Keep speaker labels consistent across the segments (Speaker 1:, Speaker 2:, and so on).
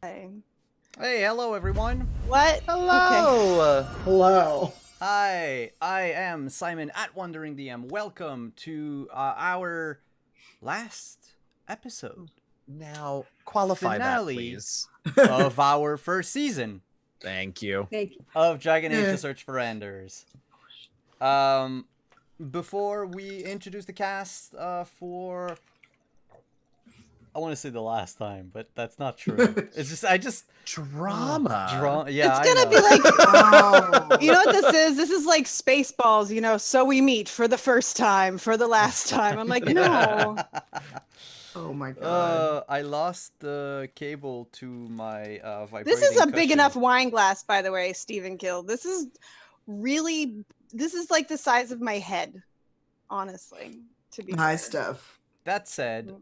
Speaker 1: Hey.
Speaker 2: Hey, hello everyone.
Speaker 1: What? Okay.
Speaker 3: Hello.
Speaker 4: Hello.
Speaker 2: Hi, I am Simon at Wandering DM. Welcome to our last episode
Speaker 3: Now, qualify
Speaker 2: Finale.
Speaker 3: that, please.
Speaker 2: of our first season
Speaker 3: Thank you.
Speaker 1: Thank you.
Speaker 2: of Dragon Age:
Speaker 4: Yeah.
Speaker 2: The Search for Enders. Before we introduce the cast for, I want to say the last time, but that's not true. It's just
Speaker 3: Drama.
Speaker 2: Yeah,
Speaker 1: It's gonna
Speaker 2: I
Speaker 1: be
Speaker 2: know.
Speaker 1: like,
Speaker 4: Oh.
Speaker 1: you know what this is? This is like Spaceballs, so we meet for the first time, for the last time. I'm like, no.
Speaker 4: Oh my god.
Speaker 2: I lost the cable to my vibrating
Speaker 1: This is a big
Speaker 2: cushion.
Speaker 1: enough wine glass, by the way, Stephen Gill. This is like the size of my head, honestly, to be
Speaker 4: Hi,
Speaker 1: fair.
Speaker 4: Steph.
Speaker 2: That said,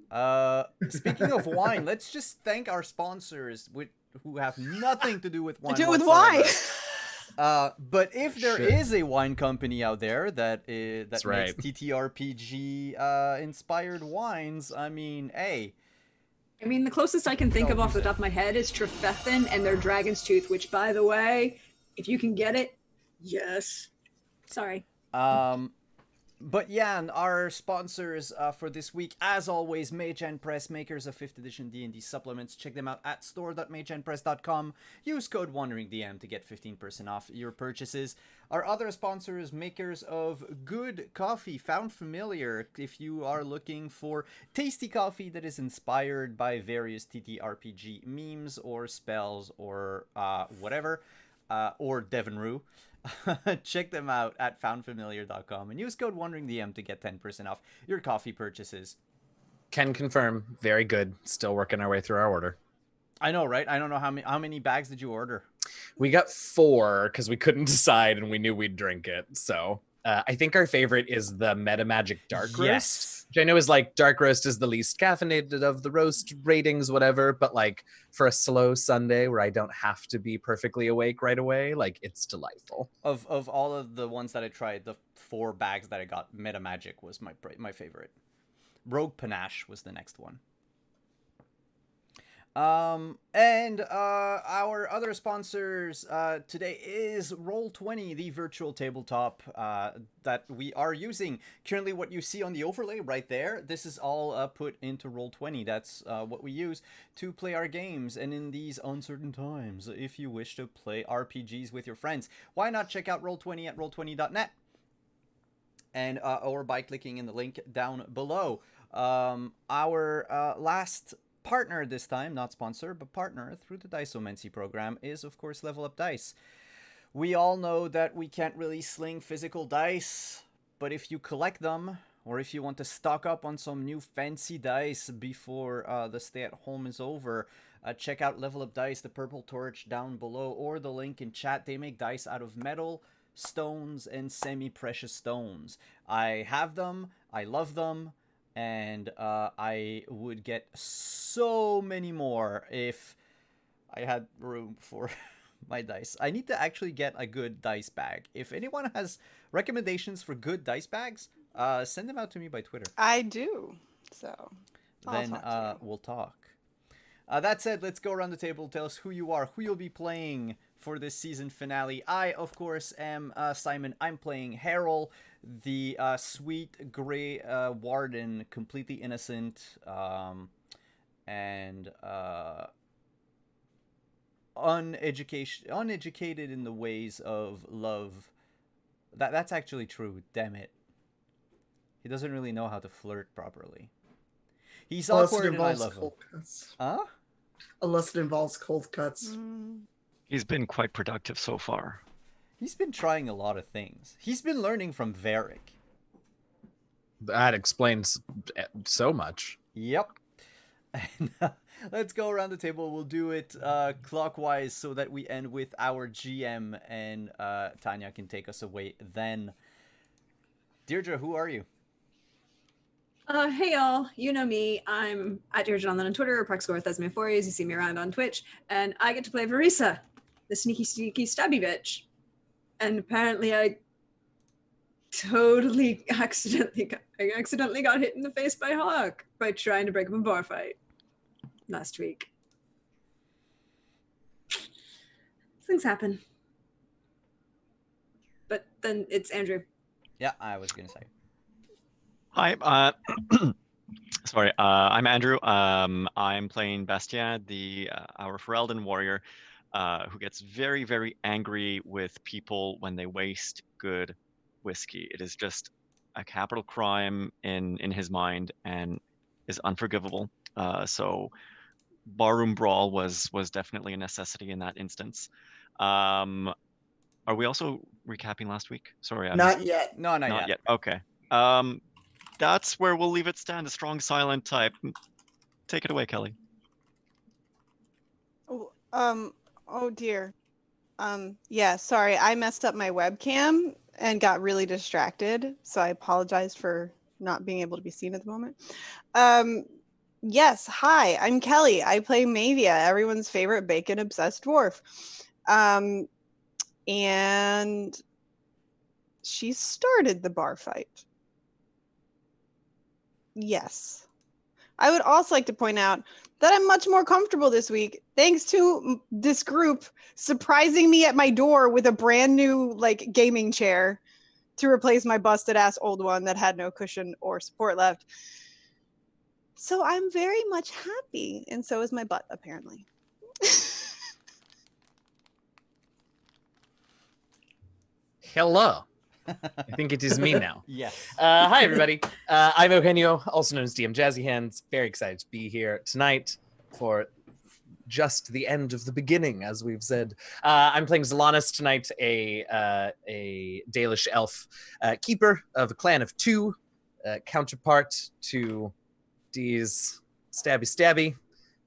Speaker 2: speaking of wine, let's just thank our sponsors who have nothing to do with wine.
Speaker 1: To do with
Speaker 2: whatsoever.
Speaker 1: wine.
Speaker 2: But if there
Speaker 3: Shit.
Speaker 2: is a wine company out there that
Speaker 3: That's
Speaker 2: makes
Speaker 3: right.
Speaker 2: TTRPG inspired wines, I mean, hey,
Speaker 5: I mean, the closest I can think
Speaker 2: Don't
Speaker 5: of off
Speaker 2: use
Speaker 5: the
Speaker 2: it.
Speaker 5: top of my head is Trefethen and their Dragon's Tooth, which, by the way, if you can get it, yes. Sorry.
Speaker 2: But yeah, and our sponsors for this week, as always, Mage Hand Press, makers of 5th edition D&D supplements. Check them out at store.magehandpress.com. Use code WanderingDM to get 15% off your purchases. Our other sponsors, makers of good coffee, Found Familiar. If you are looking for tasty coffee that is inspired by various TTRPG memes or spells or whatever, or Devonru. Check them out at foundfamiliar.com and use code WanderingDM to get 10% off your coffee purchases.
Speaker 3: Can confirm. Very good. Still working our way through our order.
Speaker 2: I know, right? I don't know how many bags did you order?
Speaker 3: We got 4 because we couldn't decide and we knew we'd drink it. So I think our favorite is the Meta Magic Dark Roast.
Speaker 2: Yes.
Speaker 3: Which I know is like Dark Roast is the least caffeinated of the roast ratings, whatever. But like for a slow Sunday where I don't have to be perfectly awake right away, like it's delightful.
Speaker 2: Of all of the ones that I tried, the 4 bags that I got, Meta Magic was my favorite. Rogue Panache was the next one. And our other sponsors today is Roll20, the virtual tabletop that we are using. Currently what you see on the overlay right there, this is all put into Roll20. That's what we use to play our games. And in these uncertain times, if you wish to play RPGs with your friends, why not check out Roll20 at roll20.net? And or by clicking in the link down below. Our last partner this time, not sponsor, but partner through the Diceomancy program is, of course, Level Up Dice. We all know that we can't really sling physical dice, but if you collect them, or if you want to stock up on some new fancy dice before the stay-at-home is over, check out Level Up Dice, the purple torch down below, or the link in chat. They make dice out of metal, stones, and semi-precious stones. I have them, I love them, and I would get so many more if I had room for my dice. I need to actually get a good dice bag. If anyone has recommendations for good dice bags, send them out to me by Twitter.
Speaker 1: I do. So
Speaker 2: Then we'll talk. That said, let's go around the table. Tell us who you are, who you'll be playing for this season finale. I, of course, am Simon. I'm playing Harold, the sweet gray warden, completely innocent and uneducated in the ways of love. That's actually true. Damn it. He doesn't really know how to flirt properly. He's awkward and I love him.
Speaker 4: cold cuts.
Speaker 2: Huh?
Speaker 4: Unless it involves cold cuts.
Speaker 6: He's been quite productive so far.
Speaker 2: He's been trying a lot of things. He's been learning from Varric.
Speaker 3: That explains so much.
Speaker 2: Yep. And let's go around the table. We'll do it clockwise so that we end with our GM and Tanya can take us away then. Deirdre, who are you?
Speaker 5: Hey y'all, you know me. I'm at Deirdre on Twitter or Parkscore Thesmophories. You see me around on Twitch, and I get to play Varisa, the sneaky stabby bitch. And apparently, I totally accidentally got hit in the face by Hawk by trying to break up a bar fight last week. Things happen. But then it's Andrew.
Speaker 2: Yeah, I was gonna say.
Speaker 6: Hi, sorry, I'm Andrew. I'm playing Bastia, our Ferelden warrior, who gets very, very angry with people when they waste good whiskey. It is just a capital crime in his mind and is unforgivable. So barroom brawl was definitely a necessity in that instance. Are we also recapping last week? Sorry, I missed.
Speaker 4: Not yet.
Speaker 2: No, not
Speaker 6: Not
Speaker 2: yet.
Speaker 6: yet. Okay. That's where we'll leave it stand. A strong silent type. Take it away, Kelly.
Speaker 1: Oh dear. Yeah, sorry, I messed up my webcam and got really distracted, so I apologize for not being able to be seen at the moment. Yes, hi, I'm Kelly. I play Mavia, everyone's favorite bacon-obsessed dwarf. And she started the bar fight. Yes. I would also like to point out that I'm much more comfortable this week thanks to this group surprising me at my door with a brand new like gaming chair to replace my busted ass old one that had no cushion or support left. So I'm very much happy, and so is my butt apparently.
Speaker 3: Hello. I think it is me now.
Speaker 2: Yes.
Speaker 3: Hi, everybody. I'm Eugenio, also known as DM Jazzy Hands. Very excited to be here tonight for just the end of the beginning, as we've said. I'm playing Zalanis tonight, a Dalish elf keeper of a clan of 2, counterpart to D's stabby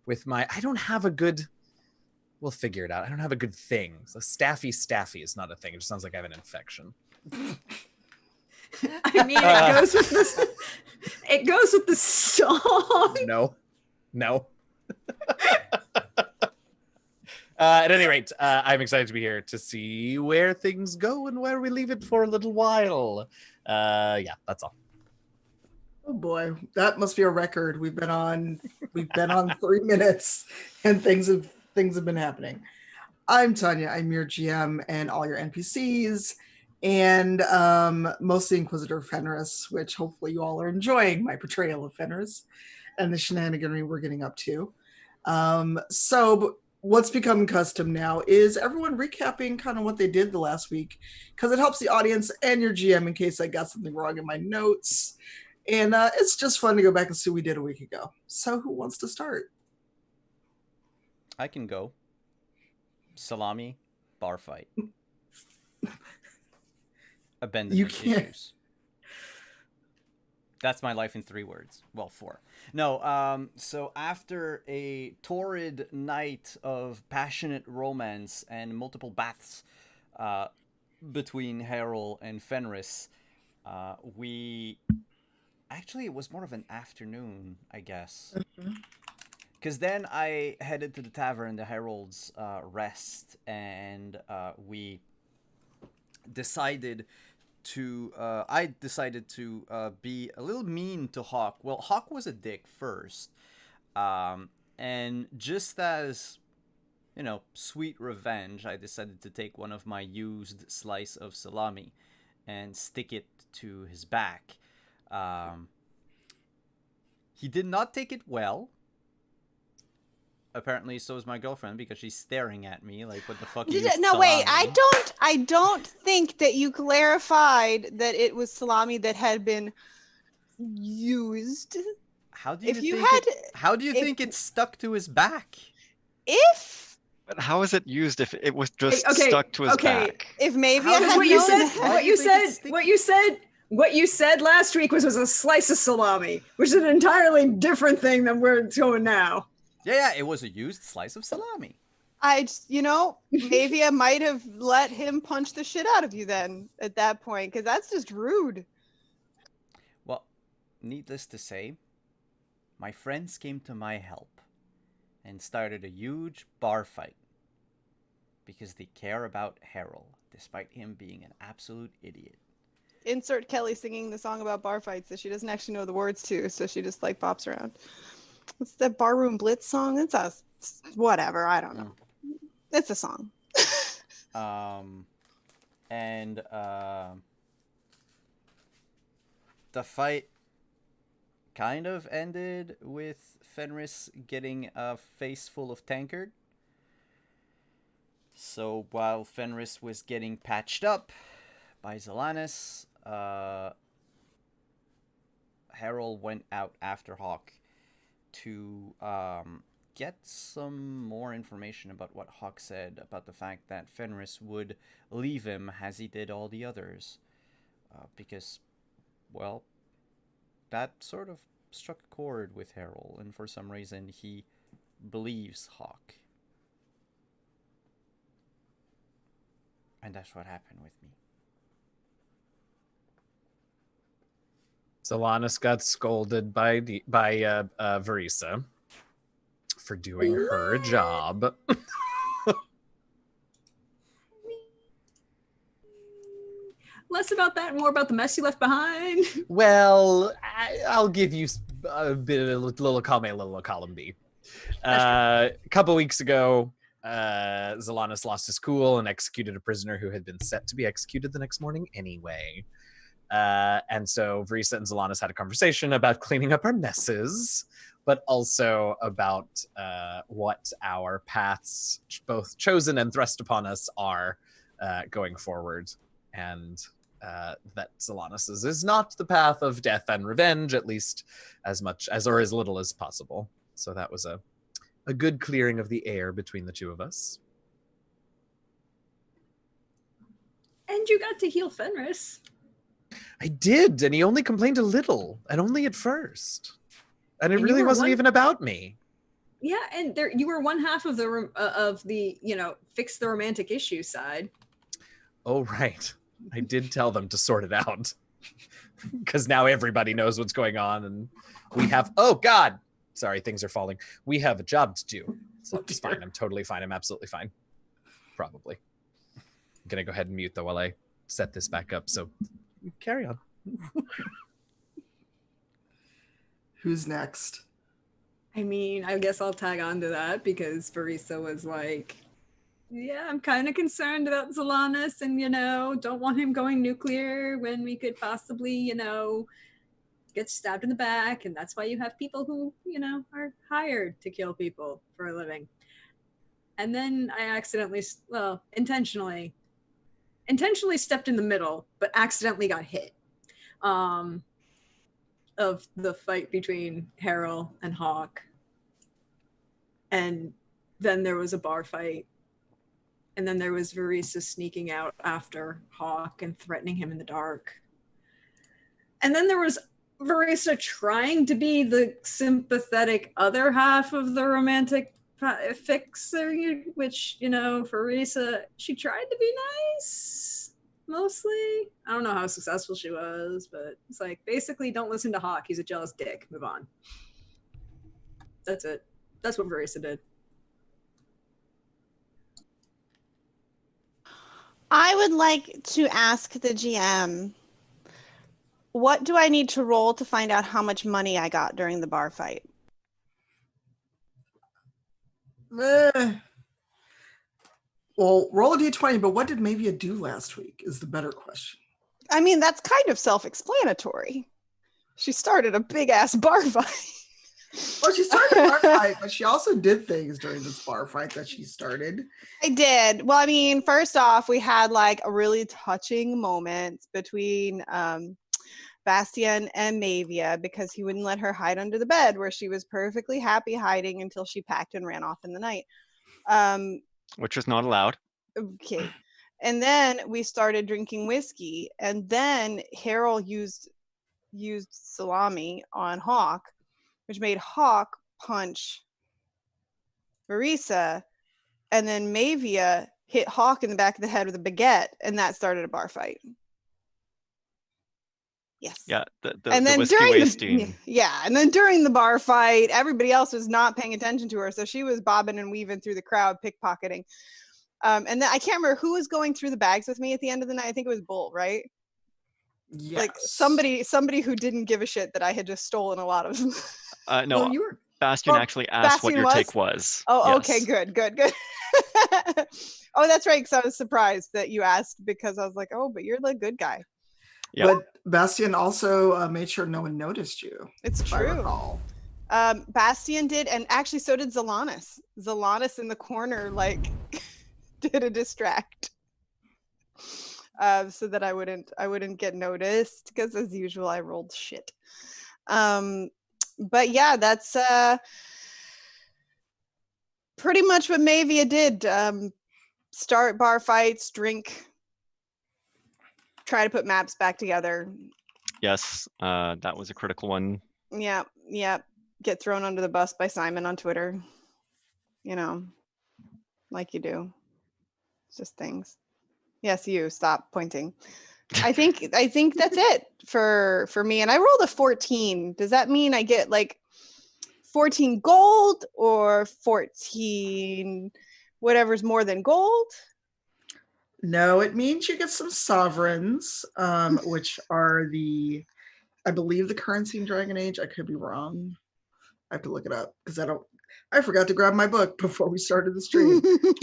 Speaker 3: with my... I don't have a good... We'll figure it out. I don't have a good thing. So staffy is not a thing. It just sounds like I have an infection.
Speaker 5: I mean, it goes with this. It goes with the song.
Speaker 3: No. At any rate, I'm excited to be here to see where things go and where we leave it for a little while. Yeah, that's all.
Speaker 4: Oh boy, that must be a record. We've been on 3 minutes, and things have been happening. I'm Tanya. I'm your GM and all your NPCs, and mostly Inquisitor Fenris, which hopefully you all are enjoying my portrayal of Fenris and the shenaniganry we're getting up to. So what's become custom now is everyone recapping kind of what they did the last week, because it helps the audience and your GM in case I got something wrong in my notes. And it's just fun to go back and see what we did a week ago. So who wants to start?
Speaker 2: I can go. Salami, bar fight. Abandonment issues. That's my life in 3 words. Well, 4. No, so after a torrid night of passionate romance and multiple baths between Harold and Fenris, we... Actually, it was more of an afternoon, I guess. Because then I headed to the tavern, the Herald's Rest, and we decided to... I decided to be a little mean to Hawk. Well, Hawk was a dick first. And just as, sweet revenge, I decided to take one of my used slice of salami and stick it to his back. He did not take it well. Apparently, so is my girlfriend, because she's staring at me like, "What the fuck?"
Speaker 1: No, wait. I don't think that you clarified that it was salami that had been used.
Speaker 2: How do you think it stuck to his back?
Speaker 6: But how is it used if it was just stuck to his back?
Speaker 1: If maybe
Speaker 5: what you said last week was a slice of salami, which is an entirely different thing than we're doing now.
Speaker 2: Yeah, it was a used slice of salami.
Speaker 1: Maybe I might have let him punch the shit out of you then at that point, because that's just rude.
Speaker 2: Well, needless to say, my friends came to my help and started a huge bar fight because they care about Harold, despite him being an absolute idiot.
Speaker 1: Insert Kelly singing the song about bar fights that she doesn't actually know the words to, so she just bops around. What's that Barroom Blitz song? It's whatever. I don't know. It's a song.
Speaker 2: And the fight kind of ended with Fenris getting a face full of tankard. So while Fenris was getting patched up by Zalanis, Harold went out after Hawk to get some more information about what Hawk said about the fact that Fenris would leave him as he did all the others. Because, well, that sort of struck a chord with Harold, and for some reason he believes Hawk. And that's what happened with me.
Speaker 3: Zalanis got scolded by Verisa for doing her job.
Speaker 5: Less about that, more about the mess you left behind.
Speaker 3: Well, I'll give you a bit of a little column A, a little column B. A couple weeks ago, Zalanis lost his cool and executed a prisoner who had been set to be executed the next morning anyway. And so Verisa and Zalanis had a conversation about cleaning up our messes, but also about what our paths, both chosen and thrust upon us, are going forward. And that Zalanis's is not the path of death and revenge, at least as much as or as little as possible. So that was a good clearing of the air between the two of us.
Speaker 5: And you got to heal Fenris.
Speaker 3: I did, and he only complained a little, and only at first. And it
Speaker 5: And you
Speaker 3: really
Speaker 5: were
Speaker 3: wasn't
Speaker 5: one-
Speaker 3: even about me.
Speaker 5: Yeah, and there you were one half of the fix the romantic issue side.
Speaker 3: Oh, right. I did tell them to sort it out. Because now everybody knows what's going on, and we have... Oh, God! Sorry, things are falling. We have a job to do. So it's fine. I'm totally fine. I'm absolutely fine. Probably. I'm going to go ahead and mute, though, while I set this back up. So carry on.
Speaker 4: Who's next?
Speaker 5: I mean, I guess I'll tag on to that because Verisa was like, yeah, I'm kind of concerned about Zalanis and, don't want him going nuclear when we could possibly, get stabbed in the back. And that's why you have people who, are hired to kill people for a living. And then I intentionally stepped in the middle, but accidentally got hit of the fight between Harold and Hawk. And then there was a bar fight. And then there was Verisa sneaking out after Hawk and threatening him in the dark. And then there was Verisa trying to be the sympathetic other half of the romantic fixer, which, Verisa, she tried to be nice, mostly. I don't know how successful she was, but it's like, basically, don't listen to Hawk. He's a jealous dick. Move on. That's it. That's what Verisa did.
Speaker 1: I would like to ask the GM, what do I need to roll to find out how much money I got during the bar fight?
Speaker 4: Well, roll a d20, but what did Mavia do last week is the better question.
Speaker 1: I mean, that's kind of self-explanatory. She started a big-ass bar fight.
Speaker 4: Well, she started a bar fight, but she also did things during this bar fight that she started.
Speaker 1: I did. Well, I mean, first off, we had like a really touching moment between Bastian and Mavia because he wouldn't let her hide under the bed where she was perfectly happy hiding until she packed and ran off in the night.
Speaker 6: Which was not allowed.
Speaker 1: Okay. And then we started drinking whiskey, and then Harold used salami on Hawk, which made Hawk punch Verisa, and then Mavia hit Hawk in the back of the head with a baguette, and that started a bar fight. Yes.
Speaker 6: Yeah, the
Speaker 1: whiskey
Speaker 6: wasting.
Speaker 1: and then during the bar fight, everybody else was not paying attention to her, so she was bobbing and weaving through the crowd, pickpocketing. And then I can't remember who was going through the bags with me at the end of the night. I think it was Bull, right?
Speaker 4: Yes.
Speaker 1: Like somebody who didn't give a shit that I had just stolen a lot of.
Speaker 6: No,
Speaker 5: Well,
Speaker 6: Bastion
Speaker 1: Oh,
Speaker 6: actually asked what
Speaker 1: Bastion
Speaker 6: your
Speaker 1: was?
Speaker 6: take was.
Speaker 1: Oh,
Speaker 6: Yes.
Speaker 1: okay, good. Oh, that's right, because I was surprised that you asked, because I was like, oh, but you're the good guy.
Speaker 6: Yep.
Speaker 4: But Bastion also made sure no one noticed you.
Speaker 1: It's
Speaker 4: if I
Speaker 1: true.
Speaker 4: recall.
Speaker 1: Bastion did, and actually so did Zelanis. Zelanis in the corner, like, did a distract. So that I wouldn't get noticed, because as usual I rolled shit. But yeah, that's pretty much what Mavia did. Start bar fights, drink, try to put maps back together.
Speaker 6: Yes, that was a critical one.
Speaker 1: Yeah. Get thrown under the bus by Simon on Twitter. You know, like you do. It's just things. Yes, you stop pointing. I think that's it for me. And I rolled a 14. Does that mean I get like 14 gold or 14 whatever's more than gold?
Speaker 4: No, it means you get some sovereigns, which are I believe the currency in Dragon Age. I could be wrong. I have to look it up because I forgot to grab my book before we started the stream.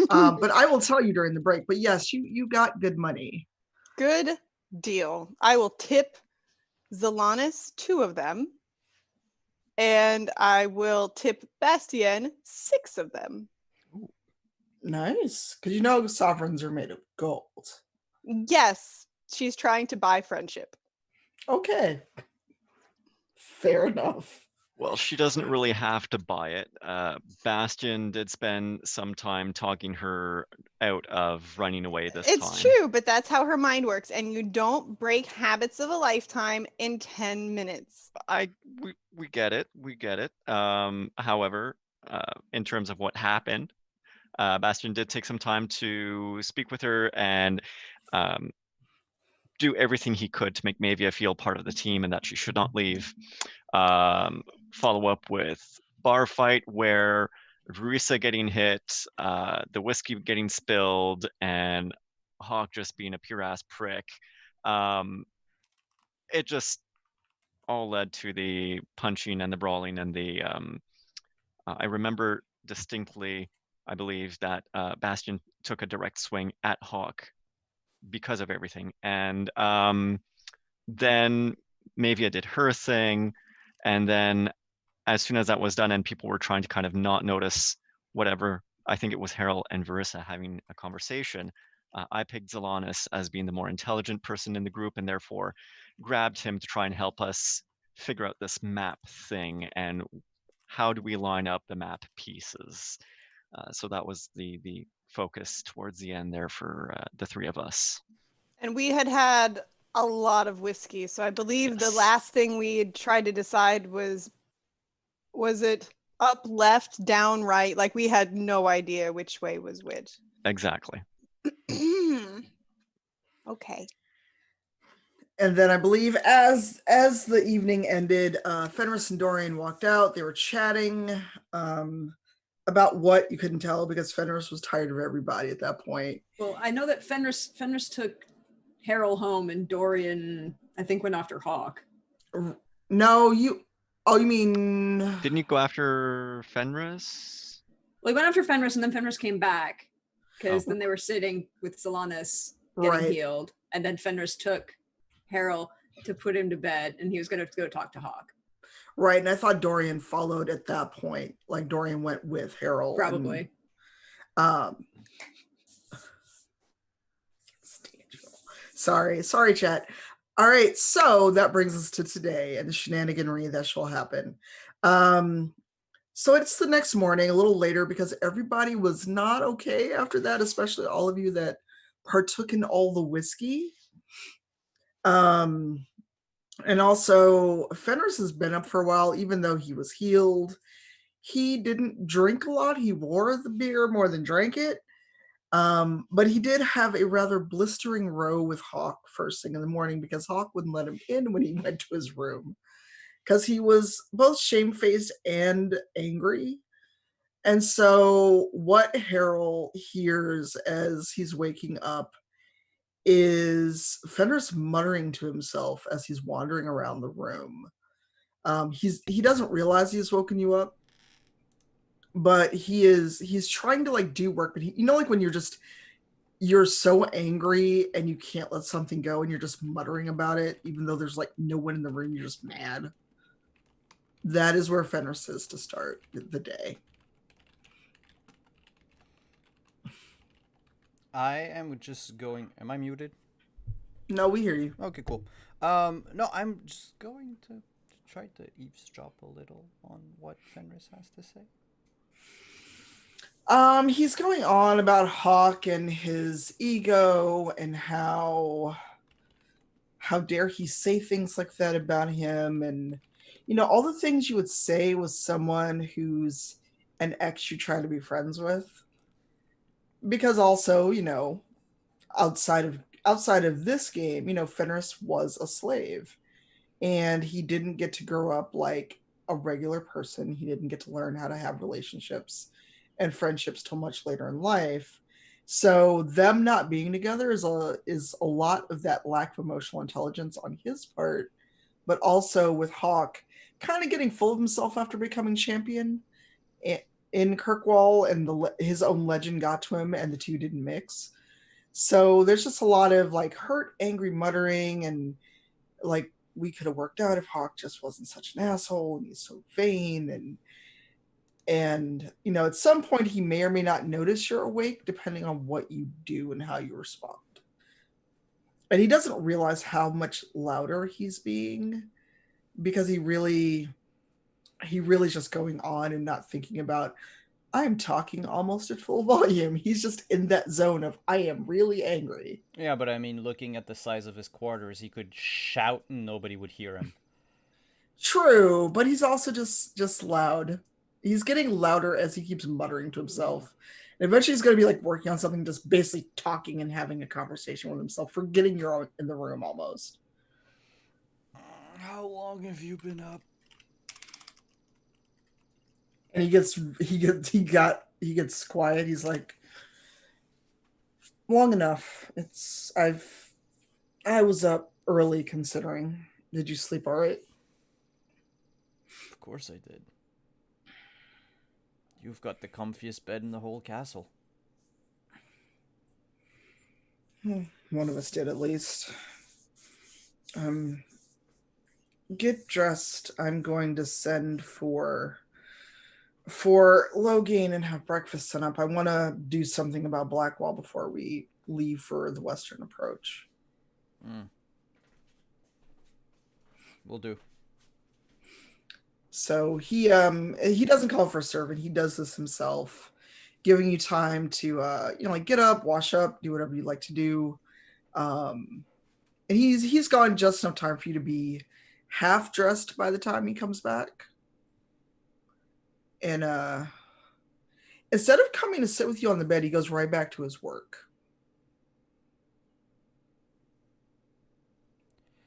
Speaker 4: But I will tell you during the break. But yes, you got good money.
Speaker 1: Good deal. I will tip Zelanis 2 of them. And I will tip Bastion 6 of them.
Speaker 4: Nice. Because sovereigns are made of gold.
Speaker 1: Yes, she's trying to buy friendship.
Speaker 4: Okay. Fair enough.
Speaker 6: Well, she doesn't really have to buy it. Bastion did spend some time talking her out of running away this time.
Speaker 1: It's true, but that's how her mind works. And you don't break habits of a lifetime in 10 minutes.
Speaker 6: We get it. We get it. However, in terms of what happened, Bastion did take some time to speak with her and do everything he could to make Mavia feel part of the team and that she should not leave. Follow up with bar fight where Risa getting hit, the whiskey getting spilled, and Hawk just being a pure ass prick. It just all led to the punching and the brawling and the I remember distinctly, I believe, that Bastion took a direct swing at Hawk because of everything. And then Mavia did her thing. And then as soon as that was done and people were trying to kind of not notice whatever, I think it was Harold and Verissa having a conversation, I picked Zelanis as being the more intelligent person in the group and therefore grabbed him to try and help us figure out this map thing and how do we line up the map pieces. So that was the focus towards the end there for the 3 of us.
Speaker 1: And we had a lot of whiskey. So I believe the last thing we had tried to decide was it up, left, down, right? Like we had no idea which way was which.
Speaker 6: Exactly.
Speaker 1: Okay.
Speaker 4: And then I believe as the evening ended, Fenris and Dorian walked out. They were chatting about what you couldn't tell because Fenris was tired of everybody at that point.
Speaker 5: Well, I know that Fenris took Harold home and Dorian, I think, went after Hawk.
Speaker 4: No, you mean...
Speaker 6: Didn't you go after Fenris?
Speaker 5: Well, he went after Fenris and then Fenris came back because then they were sitting with Zelanis getting healed. And then Fenris took Harold to put him to bed and he was going to go talk to Hawk.
Speaker 4: Right. And I thought Dorian followed at that point. Like Dorian went with Harold.
Speaker 5: Probably.
Speaker 4: Sorry, chat. All right. So that brings us to today and the shenaniganry that shall happen. So it's the next morning, a little later, because everybody was not okay after that, especially all of you that partook in all the whiskey. And also Fenris has been up for a while, even though he was healed. He didn't drink a lot. He wore the beer more than drank it. But he did have a rather blistering row with Hawk first thing in the morning because Hawk wouldn't let him in when he went to his room because he was both shamefaced and angry. And so what Harold hears as he's waking up is Fenris muttering to himself as he's wandering around the room. He doesn't realize he's woken you up, but he's trying to like do work, but he, you know, like when you're so angry and you can't let something go and you're just muttering about it, even though there's like no one in the room, you're just mad. That is where Fenris is to start the day.
Speaker 2: I am just going. Am I muted?
Speaker 4: No, we hear you.
Speaker 2: Okay, cool. No, I'm just going to try to eavesdrop a little on what Fenris has to say.
Speaker 4: He's going on about Hawk and his ego and how dare he say things like that about him, and you know, all the things you would say with someone who's an ex you try to be friends with. Because also, you know, outside of this game, you know, Fenris was a slave and he didn't get to grow up like a regular person. He didn't get to learn how to have relationships and friendships till much later in life. So them not being together is a lot of that lack of emotional intelligence on his part, but also with Hawk kind of getting full of himself after becoming champion in Kirkwall, and his own legend got to him, and the two didn't mix. So there's just a lot of like hurt, angry muttering, and like we could have worked out if Hawk just wasn't such an asshole and he's so vain, and you know, at some point he may or may not notice you're awake depending on what you do and how you respond. And he doesn't realize how much louder he's being because he really is just going on and not thinking about, I'm talking almost at full volume. He's just in that zone of, I am really angry.
Speaker 2: Yeah, but I mean, looking at the size of his quarters, he could shout and nobody would hear him.
Speaker 4: True, but he's also just loud. He's getting louder as he keeps muttering to himself. And eventually he's going to be like working on something, just basically talking and having a conversation with himself, forgetting you're in the room almost.
Speaker 2: How long have you been up?
Speaker 4: And he gets quiet. He's like, long enough. I was up early considering. Did you sleep all right?
Speaker 2: Of course I did. You've got the comfiest bed in the whole castle.
Speaker 4: One of us did, at least. Get dressed. I'm going to send for Logain and have breakfast set up. I want to do something about Blackwall before we leave for the western approach.
Speaker 2: Will do.
Speaker 4: So he doesn't call for a servant. He does this himself, giving you time to you know, like get up, wash up, do whatever you'd like to do. And he's gone just enough time for you to be half dressed by the time he comes back. And instead of coming to sit with you on the bed, he goes right back to his work.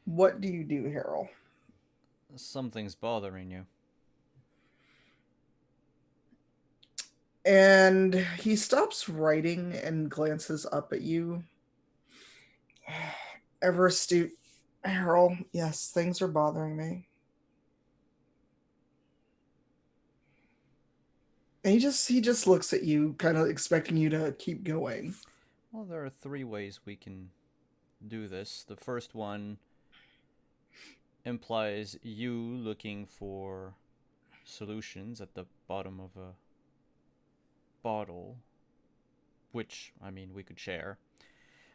Speaker 4: What do you do, Harold?
Speaker 2: Something's bothering you.
Speaker 4: And he stops writing and glances up at you. Ever astute, Harold. Yes, things are bothering me. And he just looks at you, kind of expecting you to keep going.
Speaker 2: Well, there are 3 ways we can do this. The first one implies you looking for solutions at the bottom of a bottle, which, I mean, we could share.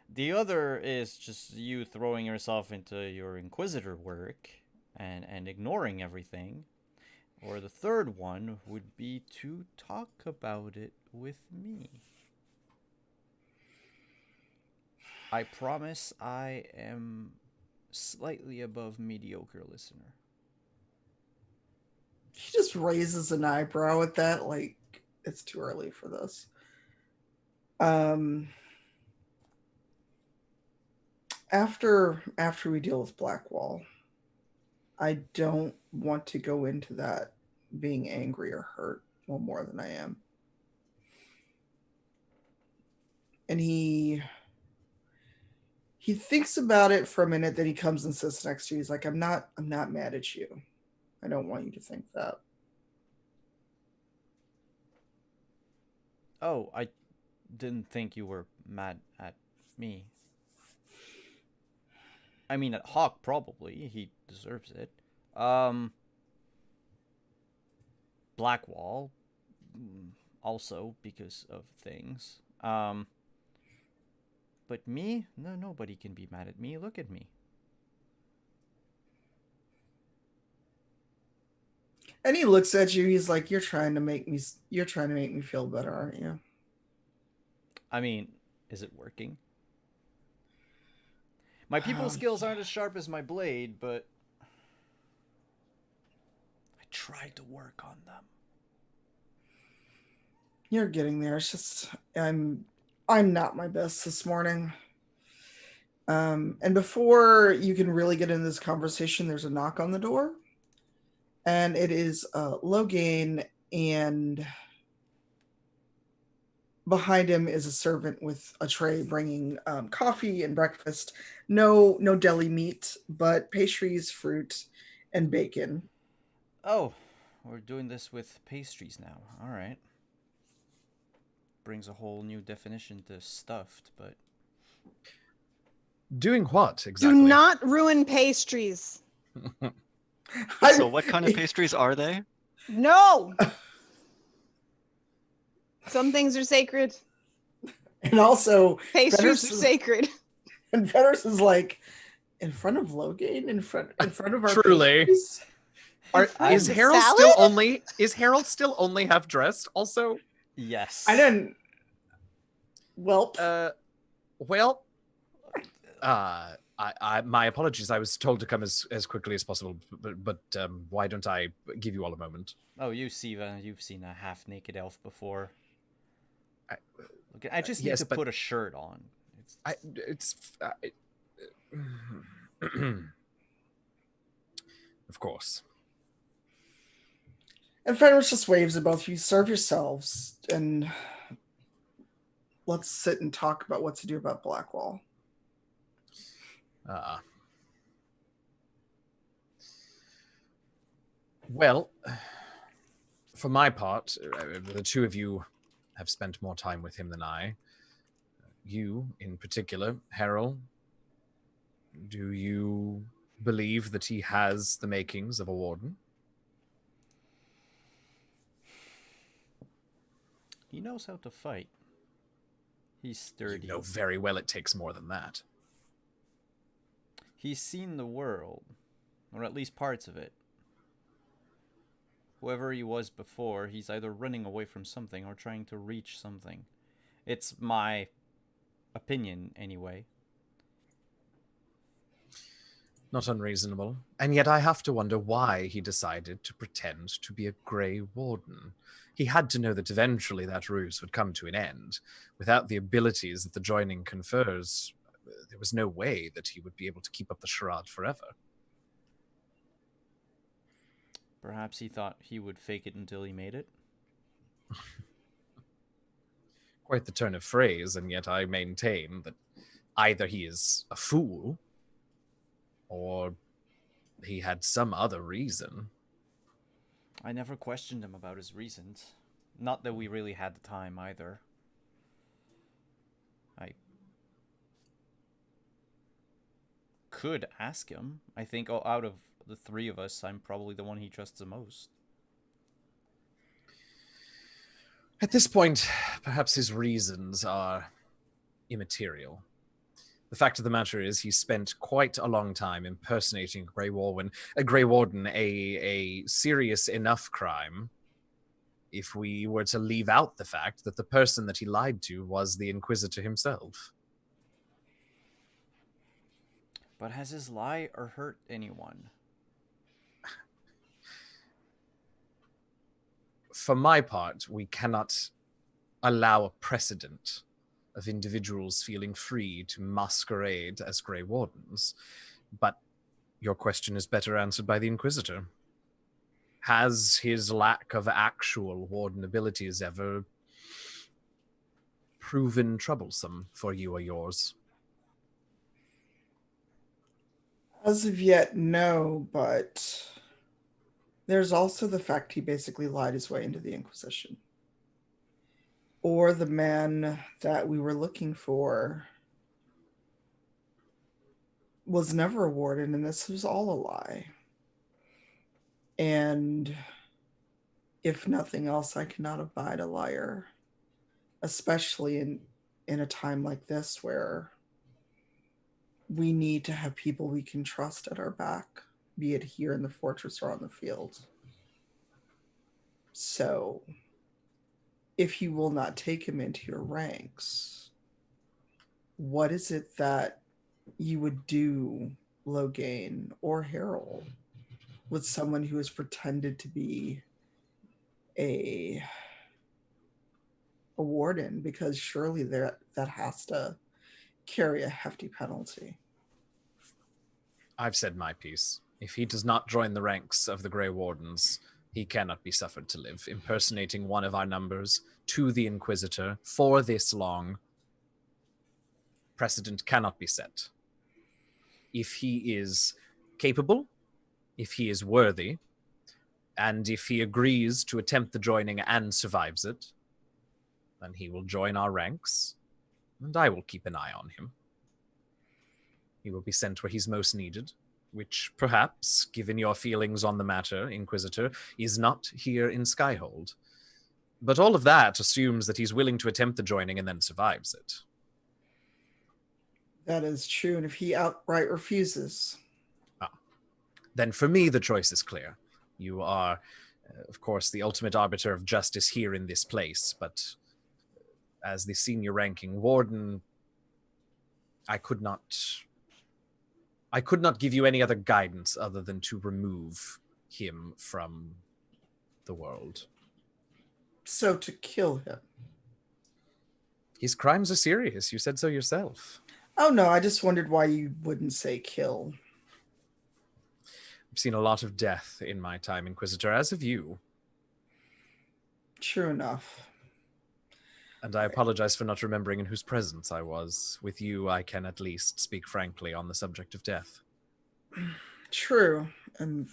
Speaker 2: The other is just you throwing yourself into your Inquisitor work and ignoring everything. Or the third one would be to talk about it with me. I promise I am slightly above mediocre listener.
Speaker 4: He just raises an eyebrow at that, like it's too early for this. After we deal with Blackwall, I don't want to go into that being angry or hurt more than I am. And he thinks about it for a minute, then he comes and sits next to you. He's like, I'm not mad at you. I don't want you to think that.
Speaker 2: Oh, I didn't think you were mad at me. I mean, at Hawk, probably. He deserves it. Blackwall, also because of things. But me? No, nobody can be mad at me. Look at me.
Speaker 4: And he looks at you. He's like, You're trying to make me feel better, aren't you?"
Speaker 2: I mean, is it working? My people skills aren't as sharp as my blade, but I tried to work on them.
Speaker 4: You're getting there. It's just I'm not my best this morning. And before you can really get into this conversation, there's a knock on the door. And it is Logain, and behind him is a servant with a tray bringing coffee and breakfast. No deli meat, but pastries, fruit, and bacon.
Speaker 2: Oh, we're doing this with pastries now. All right. Brings a whole new definition to stuffed, but
Speaker 3: Doing what exactly?
Speaker 1: Do not ruin pastries.
Speaker 6: So what kind of pastries are they?
Speaker 1: No. Some things are sacred.
Speaker 4: And also,
Speaker 1: Pastries
Speaker 4: Fetters
Speaker 1: are
Speaker 4: is-
Speaker 1: sacred.
Speaker 4: and Fetters is like, in front of Logain, in front of our
Speaker 3: Truly.
Speaker 4: pastries?
Speaker 3: Is
Speaker 1: The
Speaker 3: Harold
Speaker 1: salad?
Speaker 3: still only half dressed? Also,
Speaker 2: yes.
Speaker 4: I didn't. Well,
Speaker 3: well, I my apologies. I was told to come as quickly as possible, but why don't I give you all a moment?
Speaker 2: Oh, you, Siva, you've seen a half-naked elf before. I just need
Speaker 3: yes,
Speaker 2: to
Speaker 3: but-
Speaker 2: put a shirt on.
Speaker 3: Of course.
Speaker 4: and Fetters just waves at both of you. Serve yourselves, and let's sit and talk about what to do about Blackwall.
Speaker 3: Well, for my part, the two of you have spent more time with him than I. You, in particular, Harold, do you believe that he has the makings of a warden?
Speaker 2: He knows how to fight. He's sturdy.
Speaker 3: You know very well it takes more than that.
Speaker 2: He's seen the world, or at least parts of it. Whoever he was before, he's either running away from something or trying to reach something. It's my opinion, anyway.
Speaker 3: Not unreasonable. And yet I have to wonder why he decided to pretend to be a Grey Warden. He had to know that eventually that ruse would come to an end. Without the abilities that the joining confers, there was no way that he would be able to keep up the charade forever.
Speaker 2: Perhaps he thought he would fake it until he made it.
Speaker 3: Quite the turn of phrase, and yet I maintain that either he is a fool, or he had some other reason.
Speaker 2: I never questioned him about his reasons. Not that we really had the time either. I could ask him. I think out of the three of us, I'm probably the one he trusts the most.
Speaker 3: At this point, perhaps his reasons are immaterial. The fact of the matter is he spent quite a long time impersonating a Grey Warden, a serious enough crime, if we were to leave out the fact that the person that he lied to was the Inquisitor himself.
Speaker 2: But has his lie or hurt anyone?
Speaker 3: For my part, we cannot allow a precedent of individuals feeling free to masquerade as Grey Wardens. But your question is better answered by the Inquisitor. Has his lack of actual Warden abilities ever proven troublesome for you or yours?
Speaker 4: As of yet, no, but there's also the fact he basically lied his way into the Inquisition. or the man that we were looking for was never a warden, and this was all a lie. And if nothing else, I cannot abide a liar, especially in a time like this where we need to have people we can trust at our back, be it here in the fortress or on the field. So, if you will not take him into your ranks, what is it that you would do, Logain or Harold, with someone who has pretended to be a warden? Because surely that has to carry a hefty penalty.
Speaker 3: I've said my piece. If he does not join the ranks of the Grey Wardens, he cannot be suffered to live. Impersonating one of our numbers to the Inquisitor for this long, precedent cannot be set. If he is capable, if he is worthy, and if he agrees to attempt the joining and survives it, then he will join our ranks, and I will keep an eye on him. He will be sent where he's most needed, which perhaps, given your feelings on the matter, Inquisitor, is not here in Skyhold. But all of that assumes that he's willing to attempt the joining and then survives it.
Speaker 4: That is true, and if he outright refuses...
Speaker 3: Then for me, the choice is clear. You are, of course, the ultimate arbiter of justice here in this place, but as the senior ranking warden, I could not give you any other guidance other than to remove him from the world.
Speaker 4: So to kill him?
Speaker 3: His crimes are serious. You said so yourself.
Speaker 4: Oh no, I just wondered why you wouldn't say kill.
Speaker 3: I've seen a lot of death in my time, Inquisitor, as have you.
Speaker 4: True enough.
Speaker 3: And I apologize for not remembering in whose presence I was. With you, I can at least speak frankly on the subject of death.
Speaker 4: True. And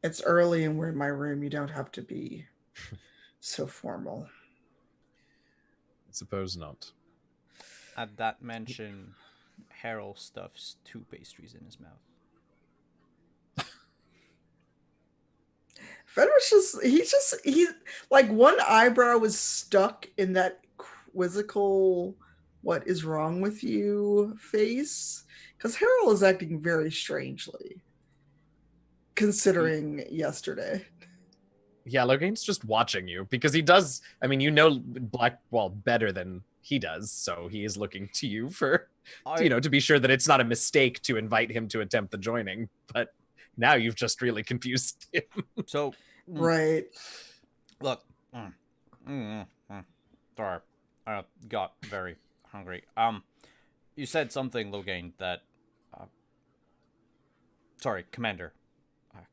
Speaker 4: it's early and we're in my room. You don't have to be so formal.
Speaker 3: I suppose not.
Speaker 2: At that mention, Harold stuffs 2 pastries in his mouth.
Speaker 4: Fenris he's like one eyebrow was stuck in that quizzical "what is wrong with you" face, because Harold is acting very strangely considering yesterday.
Speaker 3: Yeah, Logain's just watching you because he does. I mean, you know Blackwall better than he does, so he is looking to you for, to be sure that it's not a mistake to invite him to attempt the joining. But now you've just really confused him.
Speaker 2: So,
Speaker 4: right.
Speaker 2: Look, sorry, I got very hungry. You said something, Logain, that, sorry, Commander,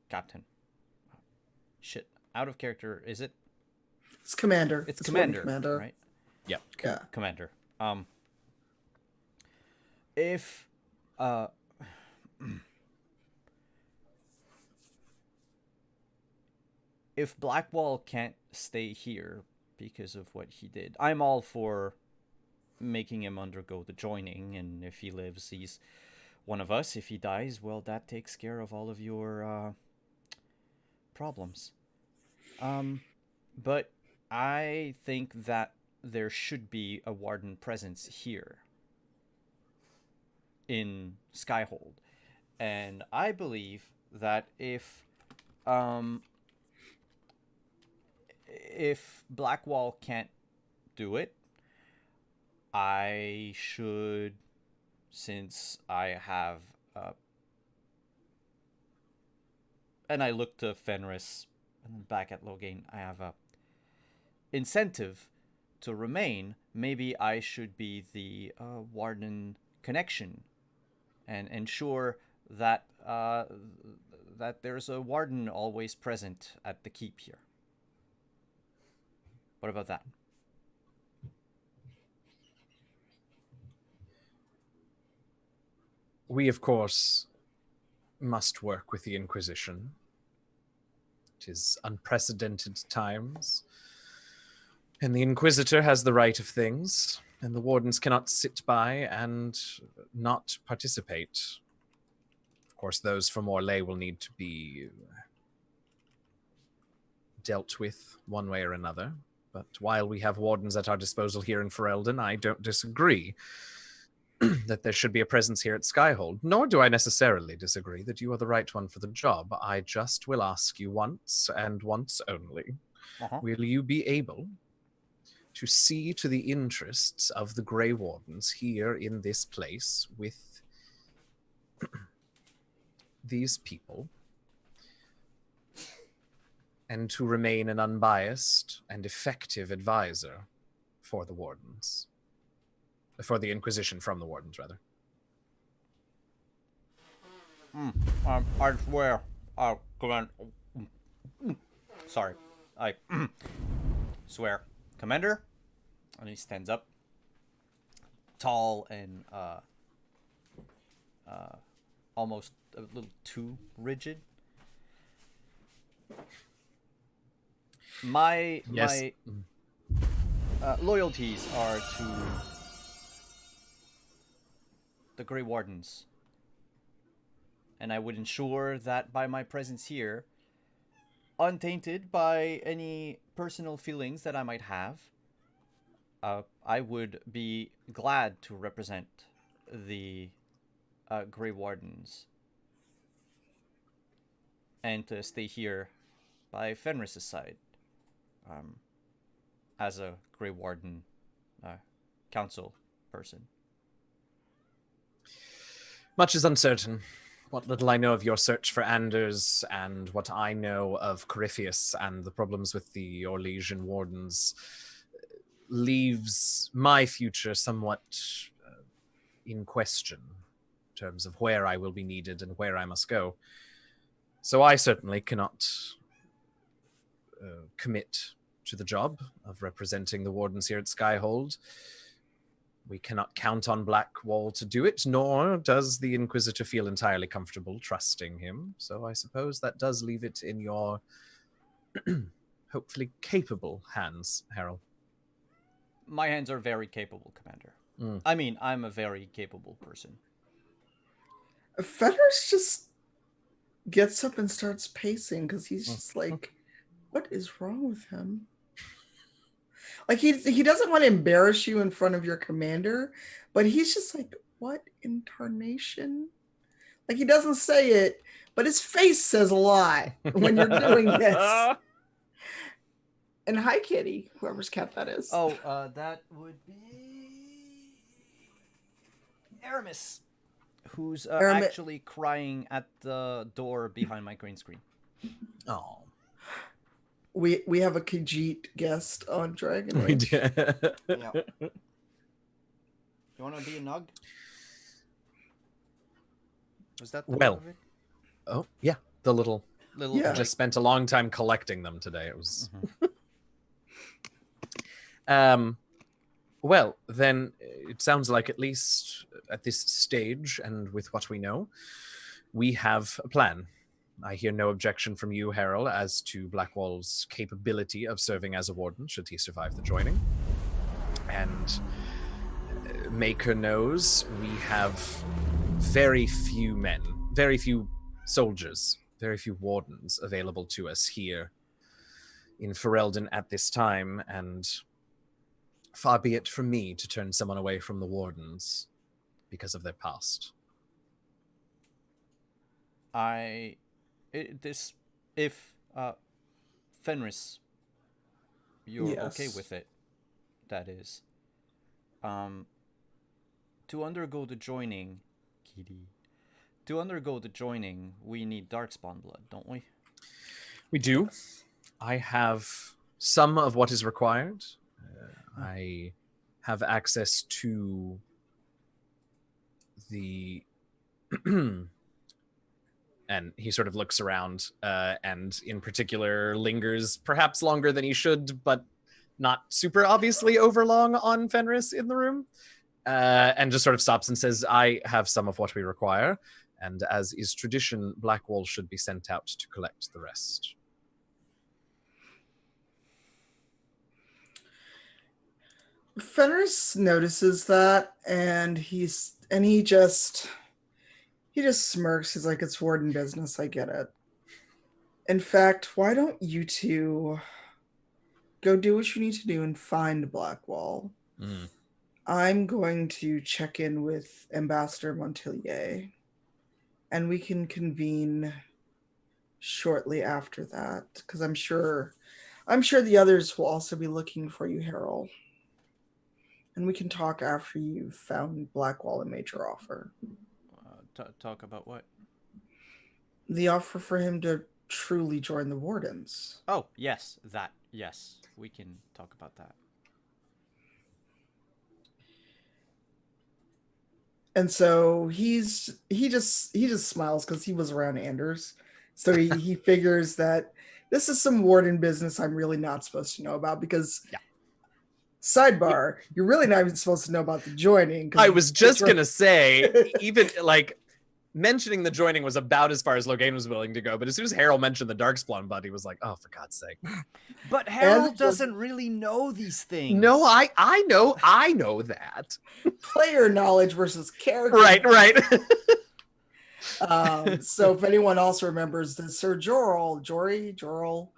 Speaker 2: Captain. Shit, out of character, is it?
Speaker 4: It's Commander.
Speaker 2: It's Commander, right?
Speaker 3: Yep.
Speaker 4: Yeah.
Speaker 2: Commander. If if Blackwall can't stay here because of what he did, I'm all for making him undergo the joining, and if he lives, he's one of us. If he dies, well, that takes care of all of your problems. But I think that there should be a warden presence here in Skyhold, and I believe that if Blackwall can't do it, I should, since I have and I look to Fenris and back at Logain, I have a incentive to remain. Maybe I should be the warden connection and ensure that that there's a warden always present at the keep here. What about that?
Speaker 3: We, of course, must work with the Inquisition. It is unprecedented times. And the Inquisitor has the right of things, and the Wardens cannot sit by and not participate. Of course, those from Orlais will need to be dealt with one way or another. But while we have Wardens at our disposal here in Ferelden, I don't disagree that there should be a presence here at Skyhold, nor do I necessarily disagree that you are the right one for the job. I just will ask you once, and once only, will you be able to see to the interests of the Grey Wardens here in this place with these people, and to remain an unbiased and effective advisor for the Wardens? For the Inquisition from the Wardens, rather.
Speaker 2: I swear, sorry, I swear, Commander. And he stands up, tall and almost a little too rigid. My loyalties are to the Grey Wardens, and I would ensure that by my presence here, untainted by any personal feelings that I might have, I would be glad to represent the Grey Wardens and to stay here by Fenris's side as a Grey Warden council person.
Speaker 3: Much is uncertain. What little I know of your search for Anders and what I know of Corypheus and the problems with the Orlesian Wardens leaves my future somewhat in question in terms of where I will be needed and where I must go. So I certainly cannot commit to the job of representing the Wardens here at Skyhold. We cannot count on Blackwall to do it, nor does the Inquisitor feel entirely comfortable trusting him. So I suppose that does leave it in your hopefully capable hands, Harold.
Speaker 2: My hands are very capable, Commander. I mean, I'm a very capable person.
Speaker 4: Fenris just gets up and starts pacing because he's just like, what is wrong with him? Like he doesn't want to embarrass you in front of your commander, but he's just like, what incarnation? Like he doesn't say it, but his face says a lot when you're doing this. And hi, Kitty, whoever's cat that is.
Speaker 2: Oh, that would be Aramis, who's actually crying at the door behind my green screen.
Speaker 3: Oh.
Speaker 4: We have a Khajiit guest on Dragon
Speaker 3: We
Speaker 4: Age.
Speaker 3: do.
Speaker 2: Yeah. You want to be a Nug? Was that the name of it?
Speaker 3: Oh, yeah. The little...
Speaker 4: Yeah.
Speaker 3: I just spent a long time collecting them today. It was... Well, then it sounds like at least at this stage and with what we know, we have a plan. I hear no objection from you, Harold, as to Blackwall's capability of serving as a warden should he survive the joining. And Maker knows we have very few men, very few soldiers, very few wardens available to us here in Ferelden at this time, and far be it from me to turn someone away from the wardens because of their past.
Speaker 2: If Fenris, you're okay with it, that is, to undergo the joining, we need Darkspawn blood, don't we?
Speaker 3: We do. I have some of what is required. I have access to the and he sort of looks around and in particular lingers perhaps longer than he should, but not super obviously overlong on Fenris in the room, and just sort of stops and says, I have some of what we require, and as is tradition, Blackwall should be sent out to collect the rest.
Speaker 4: Fenris notices that, and he just smirks. He's like, "It's warden business. I get it. In fact, why don't you two go do what you need to do and find Blackwall?
Speaker 3: Mm.
Speaker 4: I'm going to check in with Ambassador Montelier, and we can convene shortly after that, because I'm sure the others will also be looking for you, Harold. And we can talk after you've found Blackwall and made your offer.
Speaker 2: Talk about what?
Speaker 4: The offer for him to truly join the Wardens.
Speaker 2: Oh, yes, that. Yes, we can talk about that.
Speaker 4: And so he just smiles because he was around Anders. So he figures that this is some warden business I'm really not supposed to know about, because sidebar, you're really not even supposed to know about the joining.
Speaker 3: I was just gonna say, even like mentioning the joining was about as far as Logain was willing to go, but as soon as Harold mentioned the Darkspawn bud, he was like, "Oh, for God's sake!"
Speaker 2: But Harold doesn't really know these things.
Speaker 3: No, I know that.
Speaker 4: Player knowledge versus character.
Speaker 3: Right.
Speaker 4: So if anyone else remembers that Sir Jorel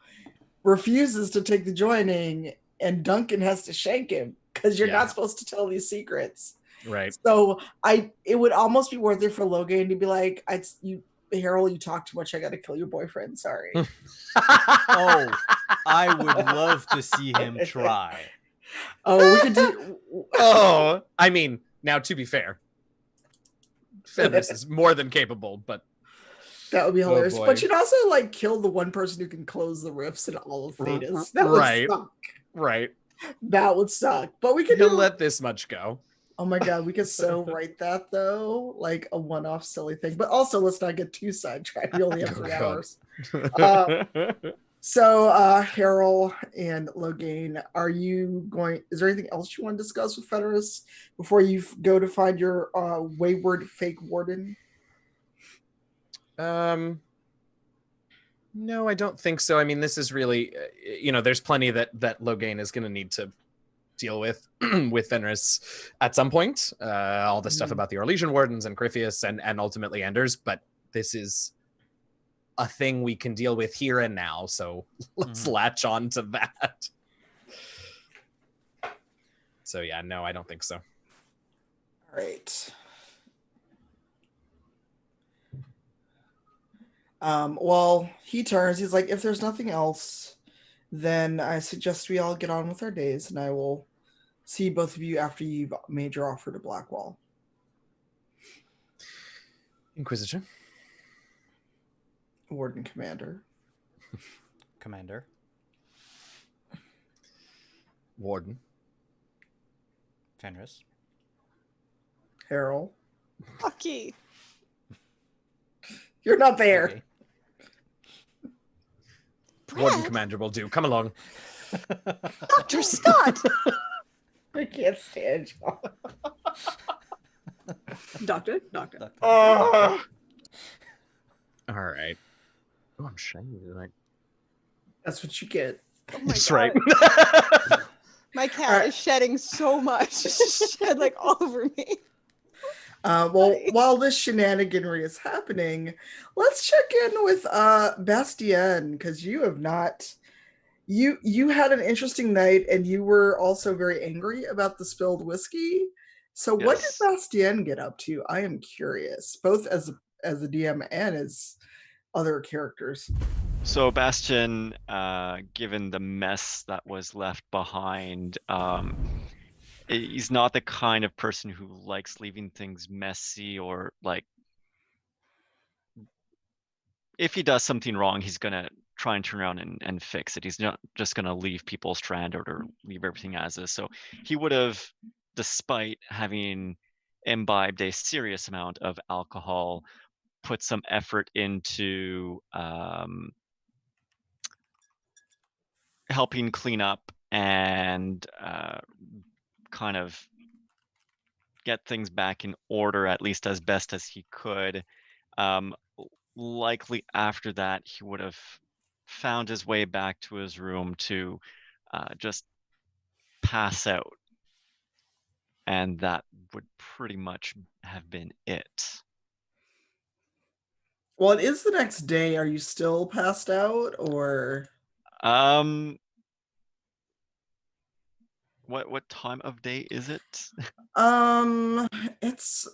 Speaker 4: refuses to take the joining, and Duncan has to shank him because you're not supposed to tell these secrets.
Speaker 3: Right.
Speaker 4: So it would almost be worth it for Logan to be like, Harold, you talk too much. I got to kill your boyfriend. Sorry.
Speaker 2: Oh, I would love to see him try.
Speaker 4: Oh, we could do.
Speaker 3: Oh, I mean, now to be fair, Fenris is more than capable, but
Speaker 4: that would be hilarious.
Speaker 3: boy.
Speaker 4: But you'd also like kill the one person who can close the rifts in all of Thedas. That would suck.
Speaker 3: Right.
Speaker 4: That would suck. But we could
Speaker 3: let this much go.
Speaker 4: Oh my God, we could so write that though, like a one-off silly thing. But also, let's not get too sidetracked. We only have 3 hours. So, Harold and Logain, is there anything else you want to discuss with Fenris before you go to find your wayward fake warden?
Speaker 3: No, I don't think so. I mean, this is really, there's plenty that Logain is going to need to deal with with Fenris at some point. All the stuff about the Orlesian Wardens and Gryphius and ultimately Anders, but this is a thing we can deal with here and now, so let's latch on to that. So yeah, no, I don't think so.
Speaker 4: All right. Well, he turns, he's like, if there's nothing else, then I suggest we all get on with our days, and I will see both of you after you've made your offer to Blackwall.
Speaker 3: Inquisitor.
Speaker 4: Warden Commander.
Speaker 2: Commander.
Speaker 3: Warden.
Speaker 2: Fenris.
Speaker 4: Harold.
Speaker 1: Lucky.
Speaker 4: You're not there.
Speaker 1: Brad?
Speaker 3: Warden Commander will do. Come along.
Speaker 1: Dr. Scott.
Speaker 4: I can't stand you.
Speaker 5: Doctor.
Speaker 3: All right. Oh, I'm shiny tonight.
Speaker 4: That's what you get.
Speaker 1: Oh my
Speaker 3: That's
Speaker 1: God.
Speaker 3: right.
Speaker 1: My cat is shedding so much. She shed like all over me.
Speaker 4: While this shenaniganry is happening, let's check in with Bastien, because you have not. You had an interesting night, and you were also very angry about the spilled whiskey. So what did Bastien get up to? I am curious, both as a DM and as other characters.
Speaker 6: So Bastion, given the mess that was left behind, he's not the kind of person who likes leaving things messy, or like, if he does something wrong, he's gonna try and turn around and fix it. He's not just gonna leave people stranded or leave everything as is. So he would have, despite having imbibed a serious amount of alcohol, put some effort into helping clean up and kind of get things back in order, at least as best as he could. Likely after that, he would have found his way back to his room to just pass out and that would pretty much have been it.
Speaker 4: Well, it is the next day. Are you still passed out, or?
Speaker 6: What time of day is it?
Speaker 4: It's,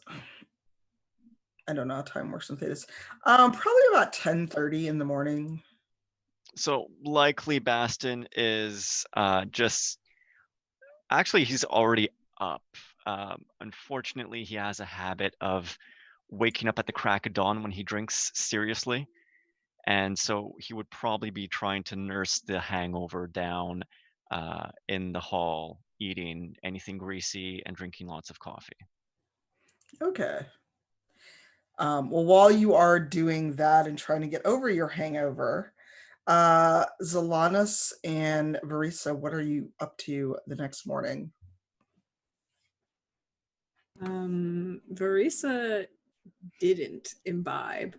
Speaker 4: I don't know how time works in Thetis. Probably about 10:30 in the morning.
Speaker 6: So likely Bastin is just actually he's already up. Unfortunately, he has a habit of waking up at the crack of dawn when he drinks seriously. And so he would probably be trying to nurse the hangover down in the hall, eating anything greasy and drinking lots of coffee.
Speaker 4: Okay. Well, while you are doing that and trying to get over your hangover, Zalanis and Verisa, what are you up to the next morning?
Speaker 5: Verisa didn't imbibe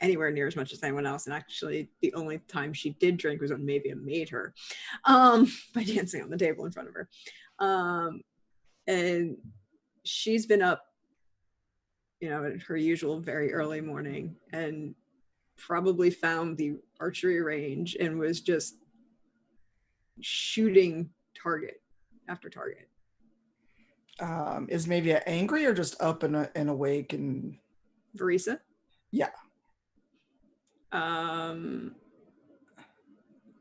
Speaker 5: anywhere near as much as anyone else, and actually the only time she did drink was when Mavia made her by dancing on the table in front of her. And she's been up, at her usual very early morning, and probably found the archery range and was just shooting target after target.
Speaker 4: Is Mavia angry or just up and awake? And
Speaker 5: Verisa?
Speaker 4: Yeah.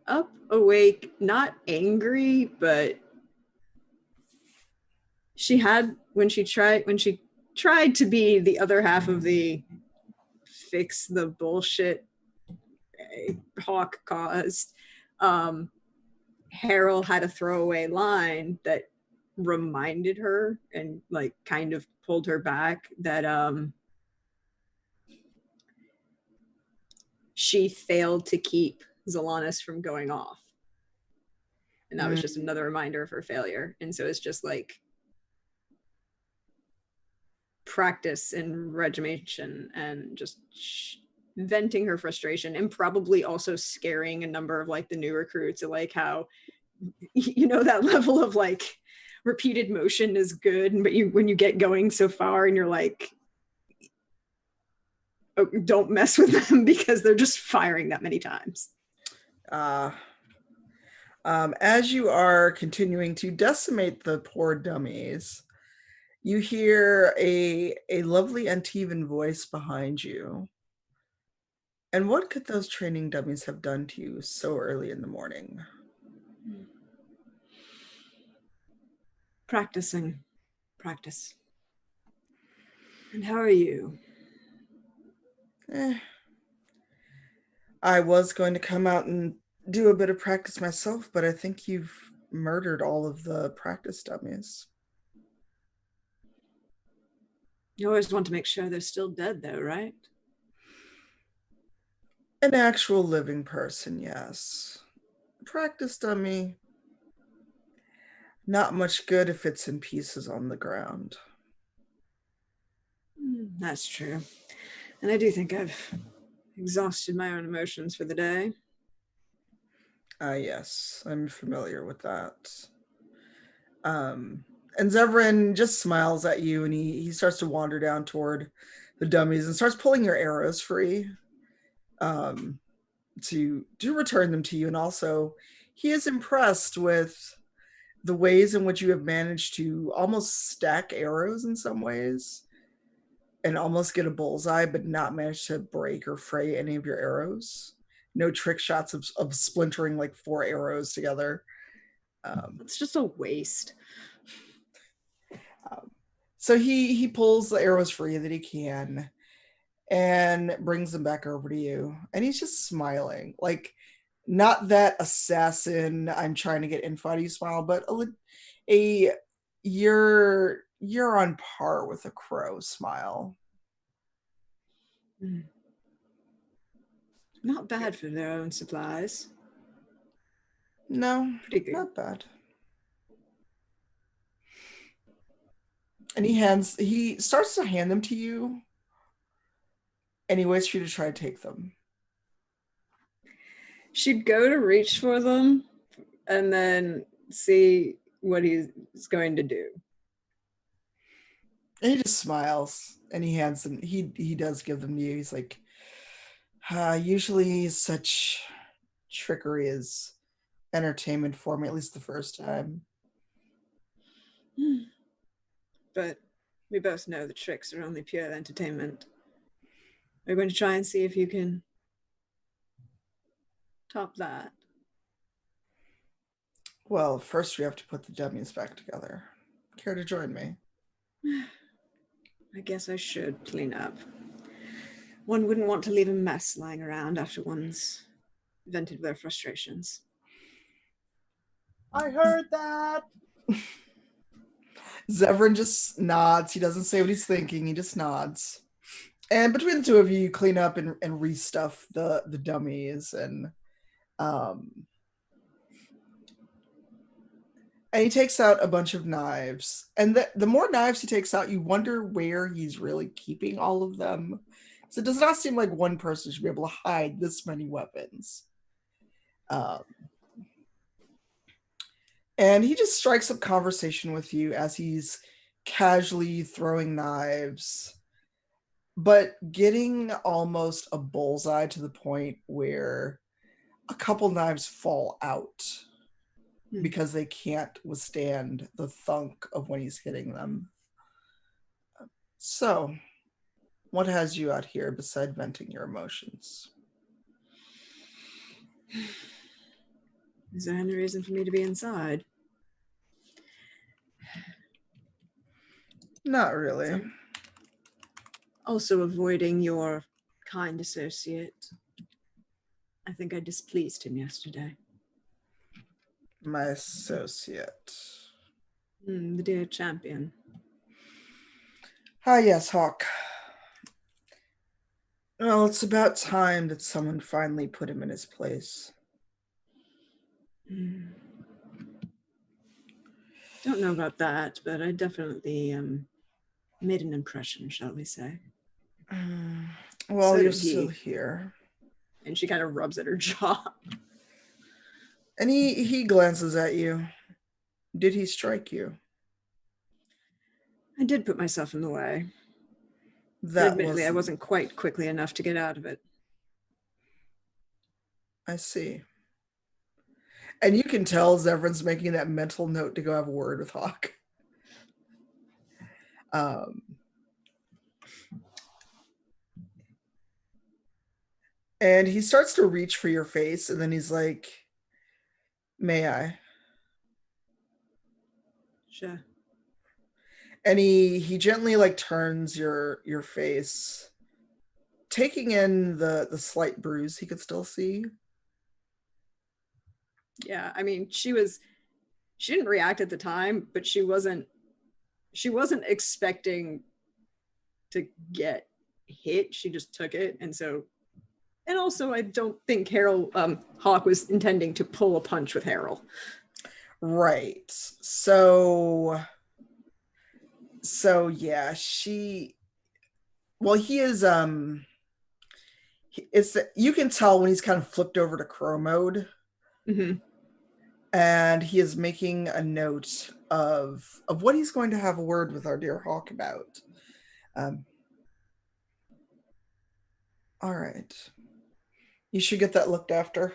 Speaker 5: Up, awake, not angry, but she had, when she tried to be the other half of the fix the bullshit Hawk caused, Harold had a throwaway line that reminded her and kind of pulled her back that she failed to keep Zalanis from going off. And that was just another reminder of her failure. And so it's just practice and regimentation and just venting her frustration, and probably also scaring a number of the new recruits at how that level of repeated motion is good, but when you get going so far and you're oh, don't mess with them because they're just firing that many times.
Speaker 4: As you are continuing to decimate the poor dummies, you hear a lovely Antivan voice behind you. And what could those training dummies have done to you so early in the morning?
Speaker 5: Practice. And how are you?
Speaker 4: I was going to come out and do a bit of practice myself, but I think you've murdered all of the practice dummies.
Speaker 5: You always want to make sure they're still dead, though, right?
Speaker 4: An actual living person, yes. Practice dummy, not much good if it's in pieces on the ground.
Speaker 5: That's true. And I do think I've exhausted my own emotions for the day.
Speaker 4: Yes, I'm familiar with that. And Zevran just smiles at you, and he starts to wander down toward the dummies and starts pulling your arrows free to return them to you. And also, he is impressed with the ways in which you have managed to almost stack arrows in some ways and almost get a bullseye, but not manage to break or fray any of your arrows. No trick shots of splintering 4 arrows together.
Speaker 5: It's just a waste.
Speaker 4: So he pulls the arrows free that he can and brings them back over to you. And he's just smiling. Not that assassin, I'm trying to get info out of you smile, but you're on par with a crow smile.
Speaker 5: Not bad for their own supplies.
Speaker 4: No,
Speaker 5: pretty good.
Speaker 4: Not bad. And he starts to hand them to you, and he waits for you to try to take them.
Speaker 5: She'd go to reach for them and then see what he's going to do.
Speaker 4: And he just smiles and he hands them. He does give them to you. He's like, usually such trickery is entertainment for me, at least the first time.
Speaker 5: But we both know the tricks are only pure entertainment. We're going to try and see if you can top that.
Speaker 4: Well, first we have to put the dummies back together. Care to join me?
Speaker 5: I guess I should clean up. One wouldn't want to leave a mess lying around after one's vented their frustrations.
Speaker 2: I heard that.
Speaker 4: Zevran just nods. He doesn't say what he's thinking. He just nods. And between the two of you, you clean up and restuff the dummies and he takes out a bunch of knives. And the more knives he takes out, you wonder where he's really keeping all of them. So it does not seem like one person should be able to hide this many weapons. And he just strikes up conversation with you as he's casually throwing knives, but getting almost a bullseye to the point where a couple knives fall out because they can't withstand the thunk of when he's hitting them. So, what has you out here beside venting your emotions?
Speaker 5: Is there any reason for me to be inside?
Speaker 4: Not really.
Speaker 5: Also avoiding your kind associate. I think I displeased him yesterday.
Speaker 4: My associate.
Speaker 5: The dear champion.
Speaker 4: Ah, yes, Hawk. Well, it's about time that someone finally put him in his place.
Speaker 5: Don't know about that, but I definitely made an impression, shall we say.
Speaker 4: Well,
Speaker 5: So
Speaker 4: you're
Speaker 5: did he.
Speaker 4: still here.
Speaker 5: And she kind of rubs at her jaw.
Speaker 4: And he glances at you. Did he strike you?
Speaker 5: I did put myself in the way. Admittedly, I wasn't quite quickly enough to get out of it.
Speaker 4: I see. And you can tell Zevran's making that mental note to go have a word with Hawk. And he starts to reach for your face, and then he's like, "May I?"
Speaker 5: Sure.
Speaker 4: And he gently like turns your face, taking in the slight bruise he could still see.
Speaker 5: Yeah, I mean, she didn't react at the time, but she wasn't expecting to get hit. She just took it. And also I don't think Hawk was intending to pull a punch with Harold. Right.
Speaker 4: So yeah, he is you can tell when he's kind of flipped over to crow mode.
Speaker 5: Mm-hmm.
Speaker 4: And he is making a note of what he's going to have a word with our dear Hawk about. All right. You should get that looked after.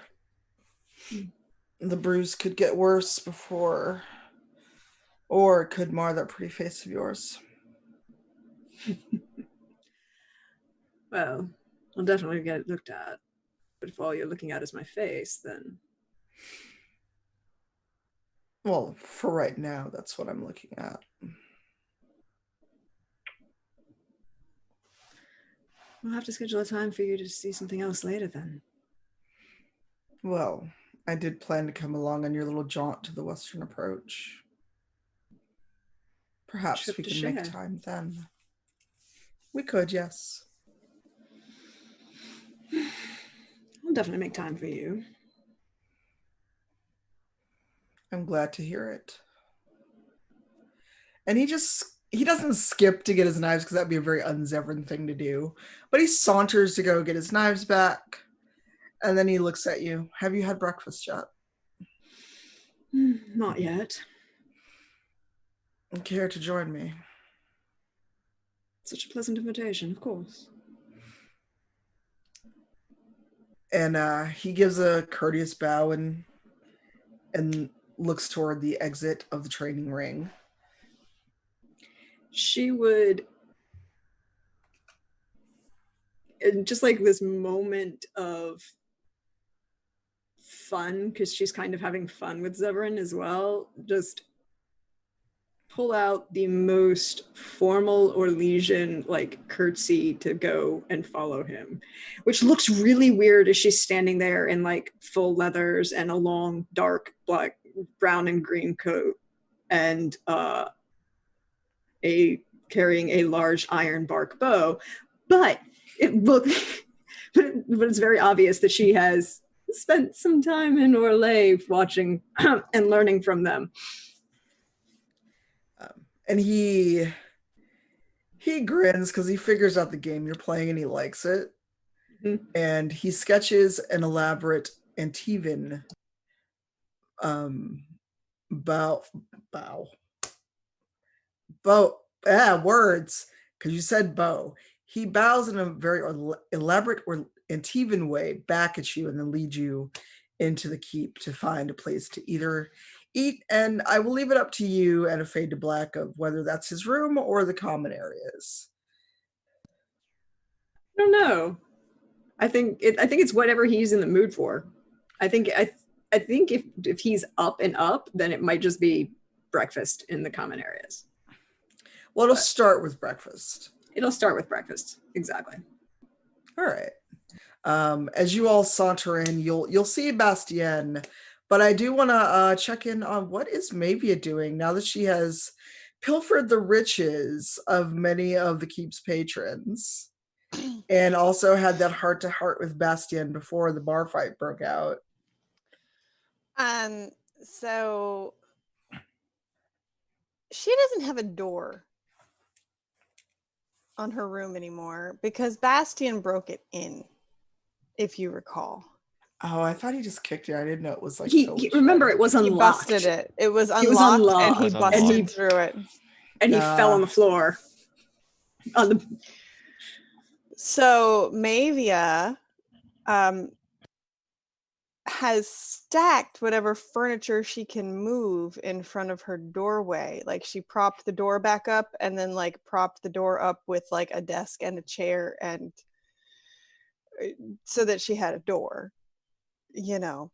Speaker 4: The bruise could get worse before, or it could mar that pretty face of yours.
Speaker 5: Well, I'll definitely get it looked at. But if all you're looking at is my face, then...
Speaker 4: Well, for right now, that's what I'm looking at.
Speaker 5: We'll have to schedule a time for you to see something else later then.
Speaker 4: Well, I did plan to come along on your little jaunt to the Western Approach. Perhaps we can make time then. We could, yes.
Speaker 5: I'll definitely make time for you.
Speaker 4: I'm glad to hear it. And he doesn't skip to get his knives because that'd be a very un-Zevran thing to do. But he saunters to go get his knives back. And then he looks at you. Have you had breakfast yet?
Speaker 5: Not yet.
Speaker 4: care to join me?
Speaker 5: Such a pleasant invitation, of course.
Speaker 4: And he gives a courteous bow and looks toward the exit of the training ring.
Speaker 5: She would, in just like this moment of fun, because she's kind of having fun with Zevran as well, just pull out the most formal Orlesian like curtsy to go and follow him, which looks really weird as she's standing there in like full leathers and a long dark black, brown and green coat, and carrying a large iron bark bow. But but it's very obvious that she has spent some time in Orlais watching and learning from them.
Speaker 4: And he grins because he figures out the game you're playing and he likes it.
Speaker 5: Mhm.
Speaker 4: And he sketches an elaborate Antivan bow. Words, because you said bow. He bows in a very elaborate or Antivan way back at you and then leads you into the keep to find a place to either eat, and I will leave it up to you and a fade to black of whether that's his room or the common areas.
Speaker 5: I don't know. I think it's whatever he's in the mood for. I think if he's up and up, then it might just be breakfast in the common areas.
Speaker 4: Well, it'll start with breakfast.
Speaker 5: It'll start with breakfast, exactly.
Speaker 4: All right. As you all saunter in, you'll see Bastien, but I do want to check in on what is Mavia doing now that she has pilfered the riches of many of the keep's patrons, and also had that heart-to-heart with Bastien before the bar fight broke out.
Speaker 1: So she doesn't have a door on her room anymore because Bastien broke it in, if you recall.
Speaker 4: Oh, I thought he just kicked it. I didn't know it was like
Speaker 5: He remember it was unlocked.
Speaker 1: He busted it. It was unlocked, and he busted through it.
Speaker 5: And he fell on the floor.
Speaker 1: So Mavia has stacked whatever furniture she can move in front of her doorway. Like she propped the door back up and then like propped the door up with like a desk and a chair, and so that she had a door, you know.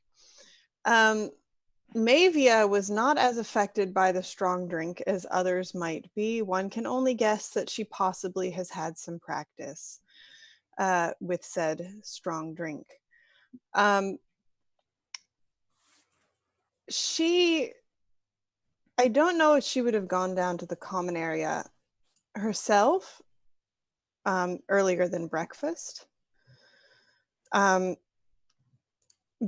Speaker 1: Mavia was not as affected by the strong drink as others might be. One can only guess that she possibly has had some practice with said strong drink. I don't know if she would have gone down to the common area herself earlier than breakfast.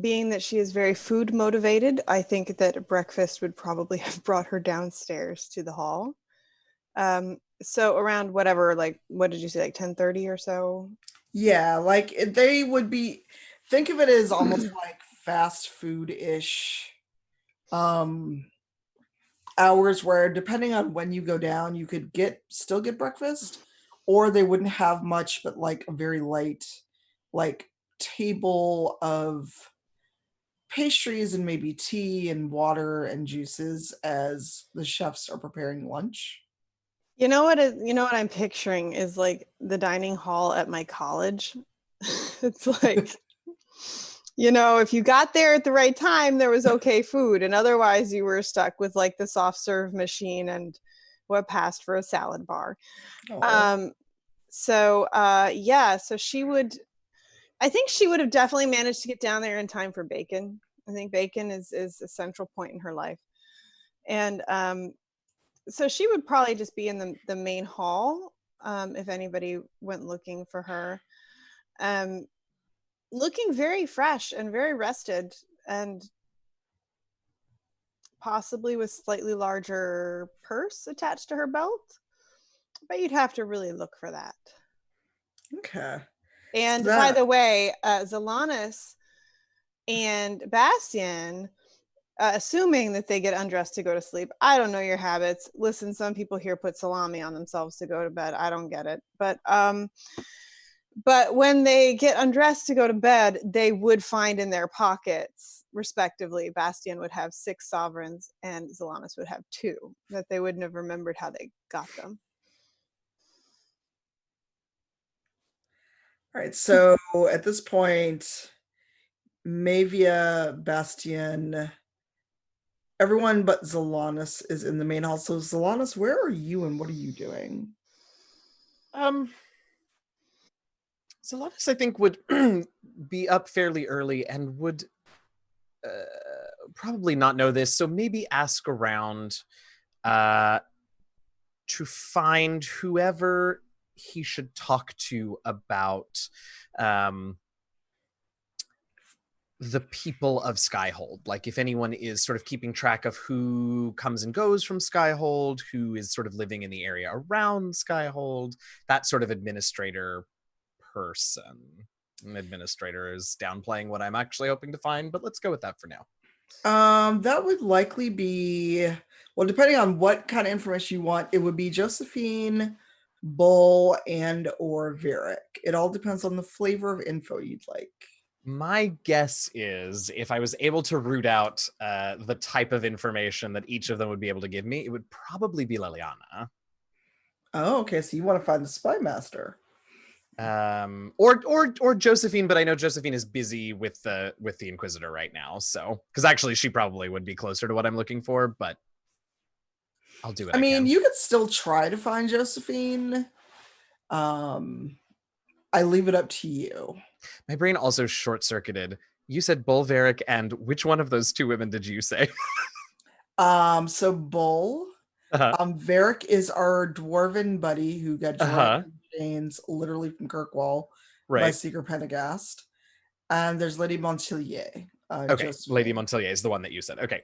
Speaker 1: Being that she is very food motivated, I think that breakfast would probably have brought her downstairs to the hall. So around whatever, like, what did you say, like 10:30 or so?
Speaker 4: Yeah, like they would be, think of it as almost like fast food-ish hours where depending on when you go down, you could still get breakfast, or they wouldn't have much but like a very light like table of pastries and maybe tea and water and juices as the chefs are preparing lunch.
Speaker 1: You know what I'm picturing is like the dining hall at my college. It's like, you know, if you got there at the right time, there was okay food, and otherwise you were stuck with like the soft serve machine and what passed for a salad bar. So I think she would have definitely managed to get down there in time for bacon. I think bacon is a central point in her life. And so she would probably just be in the main hall if anybody went looking for her. Looking very fresh and very rested, and possibly with slightly larger purse attached to her belt. But you'd have to really look for that.
Speaker 4: Okay.
Speaker 1: And by the way, Zelanis and Bastien assuming that they get undressed to go to sleep. I don't know your habits. Listen, some people here put salami on themselves to go to bed. I don't get it. But when they get undressed to go to bed, they would find in their pockets, respectively, Bastian would have 6 sovereigns and Zalanis would have 2, that they wouldn't have remembered how they got them.
Speaker 4: All right, so at this point, Mavia, Bastian, everyone but Zalanis is in the main hall. So Zalanis, where are you and what are you doing?
Speaker 3: Zalanis, I think, would be up fairly early and would probably not know this, so maybe ask around to find whoever he should talk to about the people of Skyhold. Like if anyone is sort of keeping track of who comes and goes from Skyhold, who is sort of living in the area around Skyhold, that sort of administrator person. Administrator is downplaying what I'm actually hoping to find, but let's go with that for now.
Speaker 4: That would likely be, well, depending on what kind of information you want, it would be Josephine, Bull, and or Varric. It all depends on the flavor of info you'd like.
Speaker 3: My guess is if I was able to root out the type of information that each of them would be able to give me, it would probably be Liliana.
Speaker 4: Oh, okay. So you want to find the spy master.
Speaker 3: Or Josephine, but I know Josephine is busy with the Inquisitor right now, so because actually she probably would be closer to what I'm looking for, but I'll do it.
Speaker 4: I mean, you could still try to find Josephine. I leave it up to you.
Speaker 3: My brain also short-circuited. You said Bull, Varric, and which one of those 2 women did you say?
Speaker 4: So Bull, Varric is our dwarven buddy who got joined James literally from Kirkwall by Seeker Pendergast. And there's Lady Montelier.
Speaker 3: Okay, Lady Montelier is the one that you said. Okay.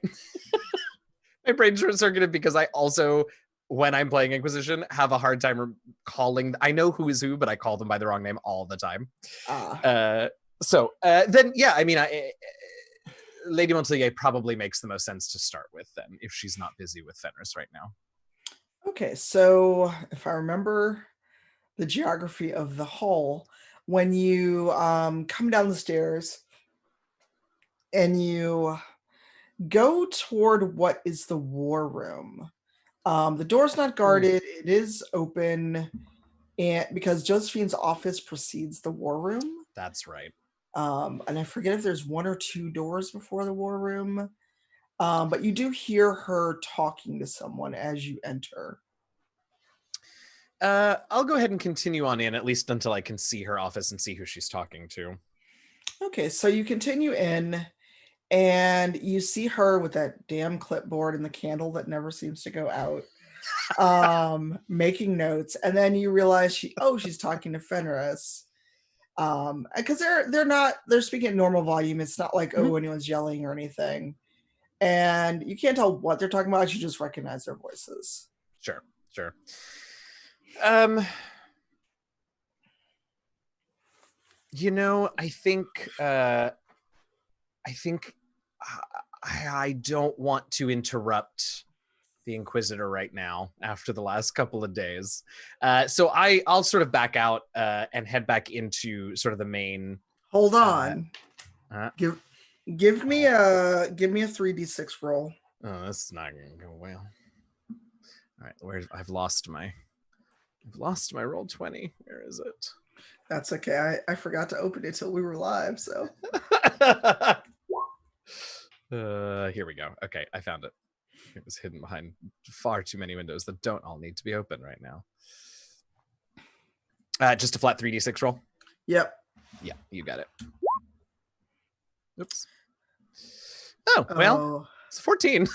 Speaker 3: My brain's short-circuited because I also, when I'm playing Inquisition, have a hard time calling. I know who is who, but I call them by the wrong name all the time. Then, yeah, I mean, Lady Montelier probably makes the most sense to start with then, if she's not busy with Fenris right now.
Speaker 4: Okay, so if I remember the geography of the hall, when you come down the stairs and you go toward what is the war room, the door's not guarded. It is open, and because Josephine's office precedes the war room.
Speaker 3: That's right.
Speaker 4: And I forget if there's 1 or 2 doors before the war room, but you do hear her talking to someone as you enter.
Speaker 3: I'll go ahead and continue on in, at least until I can see her office and see who she's talking to.
Speaker 4: Okay, so you continue in, and you see her with that damn clipboard and the candle that never seems to go out, making notes, and then you realize she's talking to Fenris. Because they're speaking at normal volume. It's not like anyone's yelling or anything, and you can't tell what they're talking about. You just recognize their voices.
Speaker 3: Sure. You know, I think I don't want to interrupt the Inquisitor right now after the last couple of days. So I'll sort of back out and head back into sort of the main.
Speaker 4: Hold on. Give me a 3d6 roll.
Speaker 3: Oh, that's not gonna go well. All right, I've lost my roll 20. Where is it?
Speaker 4: That's okay. I forgot to open it till we were live, so.
Speaker 3: Here we go. Okay, I found it. It was hidden behind far too many windows that don't all need to be open right now. Just a flat 3d6 roll?
Speaker 4: Yep.
Speaker 3: Yeah, you got it. Oops. Oh, well, it's 14.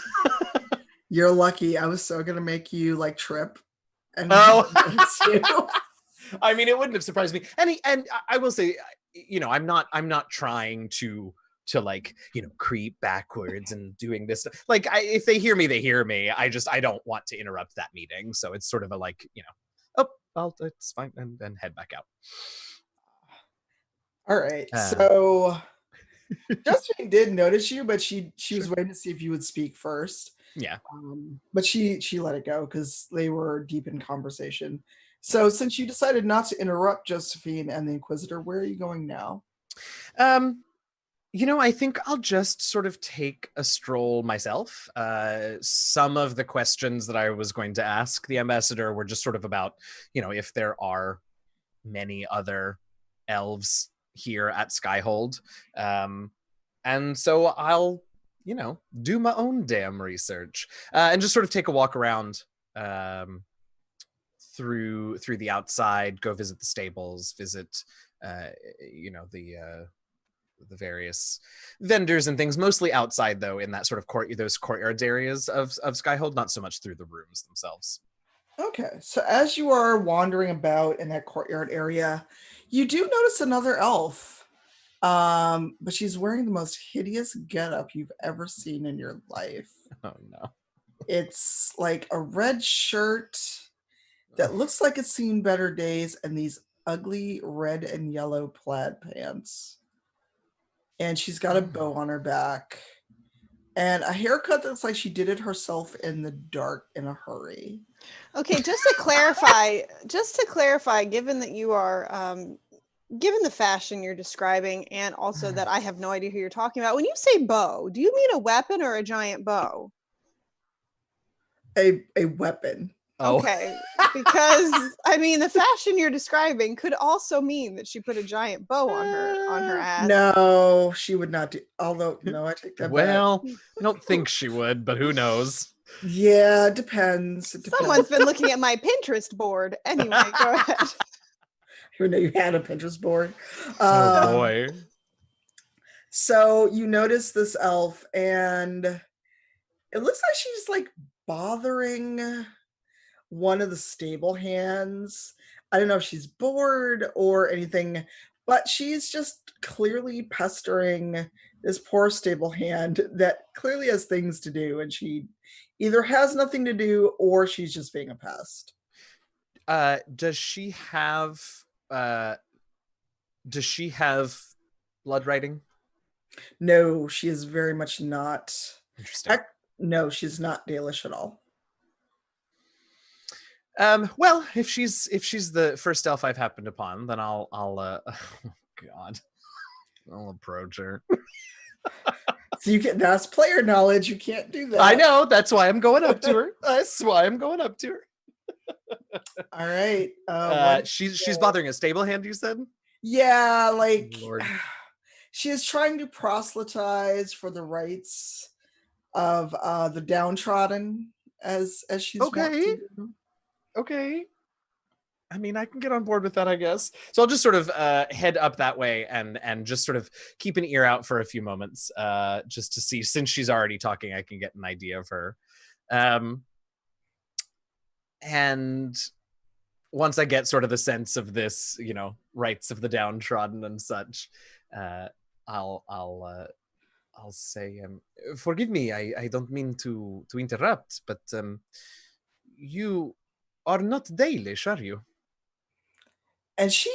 Speaker 4: You're lucky. I was so gonna make you like trip. And
Speaker 3: I mean, it wouldn't have surprised me. And I will say, you know, I'm not trying to like, you know, creep backwards and doing this. Like, if they hear me, they hear me. I don't want to interrupt that meeting. So it's sort of a like, you know, it's fine, and then head back out.
Speaker 4: All right. So Josephine did notice you, but she was
Speaker 3: Sure.
Speaker 4: waiting to see if you would speak first.
Speaker 3: Yeah.
Speaker 4: But she let it go because they were deep in conversation. So since you decided not to interrupt Josephine and the Inquisitor, where are you going now?
Speaker 3: I think I'll just sort of take a stroll myself. Some of the questions that I was going to ask the ambassador were just sort of about, if there are many other elves here at Skyhold. And so I'll, do my own damn research and just sort of take a walk around through the outside, go visit the stables, visit, the various vendors and things, mostly outside though, in that sort of those courtyards areas of Skyhold, not so much through the rooms themselves.
Speaker 4: Okay, so as you are wandering about in that courtyard area, you do notice another elf. But she's wearing the most hideous getup you've ever seen in your life.
Speaker 3: Oh no.
Speaker 4: It's like a red shirt that looks like it's seen better days and these ugly red and yellow plaid pants. And she's got a bow on her back and a haircut that looks like she did it herself in the dark in a hurry.
Speaker 1: Okay, just to clarify, given that you are given the fashion you're describing and also that I have no idea who you're talking about, when you say bow, do you mean a weapon or a giant bow?
Speaker 4: A weapon.
Speaker 3: Oh.
Speaker 1: Okay, because I mean the fashion you're describing could also mean that she put a giant bow on her ass.
Speaker 4: No, she would not do. Although no, I take that back.
Speaker 3: Well, I don't think she would, but who knows?
Speaker 4: Yeah, it depends.
Speaker 1: Someone's been looking at my Pinterest board. Anyway, go ahead.
Speaker 4: I didn't know you had a Pinterest board.
Speaker 3: Oh boy.
Speaker 4: So you notice this elf, and it looks like she's like bothering one of the stable hands. I don't know if she's bored or anything, but she's just clearly pestering this poor stable hand that clearly has things to do, and she either has nothing to do or she's just being a pest.
Speaker 3: Does she have blood writing?
Speaker 4: No, she is very much not.
Speaker 3: Interesting.
Speaker 4: No, she's not Dalish at all.
Speaker 3: Well, if she's the first elf I've happened upon, then I'll oh God, I'll approach her.
Speaker 4: So you that's player knowledge. You can't do that.
Speaker 3: I know. That's why I'm going up to her.
Speaker 4: All right.
Speaker 3: She's bothering a stable hand, you said?
Speaker 4: Yeah, like
Speaker 3: Lord.
Speaker 4: she is trying to proselytize for the rights of the downtrodden, as she's wont to do.
Speaker 3: Okay. I mean, I can get on board with that, I guess. So I'll just sort of head up that way and just sort of keep an ear out for a few moments, just to see, since she's already talking, I can get an idea of her. And once I get sort of the sense of this, rights of the downtrodden and such, I'll say, forgive me, I don't mean to interrupt, but you are not Dalish, are you?
Speaker 4: And she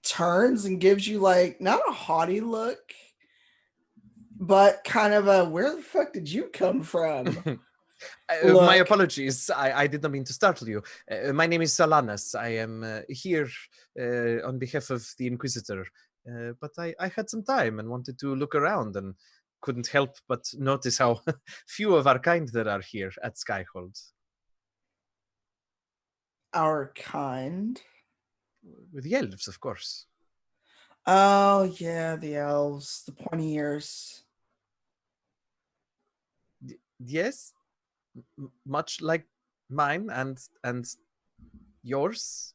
Speaker 4: turns and gives you like not a haughty look, but kind of a "where the fuck did you come from?"
Speaker 3: My apologies. I did not mean to startle you. My name is Salanas. I am here on behalf of the Inquisitor. But I had some time and wanted to look around and couldn't help but notice how few of our kind there are here at Skyhold.
Speaker 4: Our kind?
Speaker 3: With the elves, of course.
Speaker 4: Oh, yeah, the elves. The pointy ears.
Speaker 3: Yes? Much like mine and yours?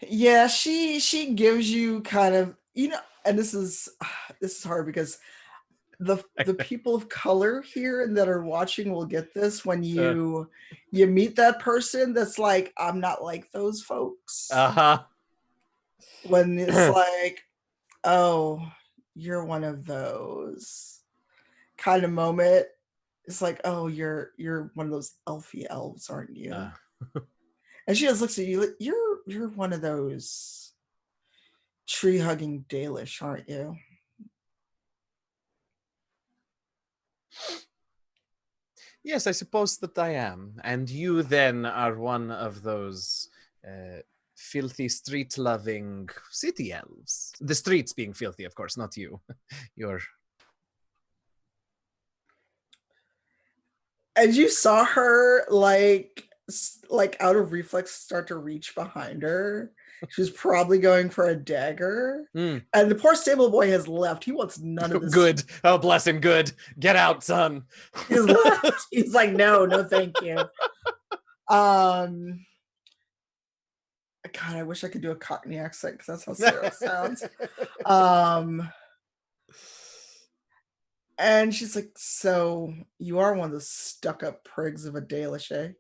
Speaker 4: Yeah, she gives you kind of, and this is hard because the people of color here and that are watching will get this when you meet that person that's like, I'm not like those folks.
Speaker 3: Uh-huh.
Speaker 4: When it's like, oh, you're one of those kind of moment. It's like, oh, you're one of those elfy elves, aren't you? And she just looks at you like, you're one of those tree-hugging Dalish, aren't you?
Speaker 3: Yes, I suppose that I am. And you then are one of those filthy, street-loving city elves. The streets being filthy, of course, not you. You're...
Speaker 4: And you saw her like out of reflex start to reach behind her. She was probably going for a dagger.
Speaker 3: Mm.
Speaker 4: And the poor stable boy has left. He wants none of this.
Speaker 3: Good. Oh, bless him. Good. Get out, son.
Speaker 4: He's left. He's like, no, thank you. God, I wish I could do a Cockney accent because that's how Sarah sounds. And she's like, so you are one of the stuck-up prigs of a Dalish, eh?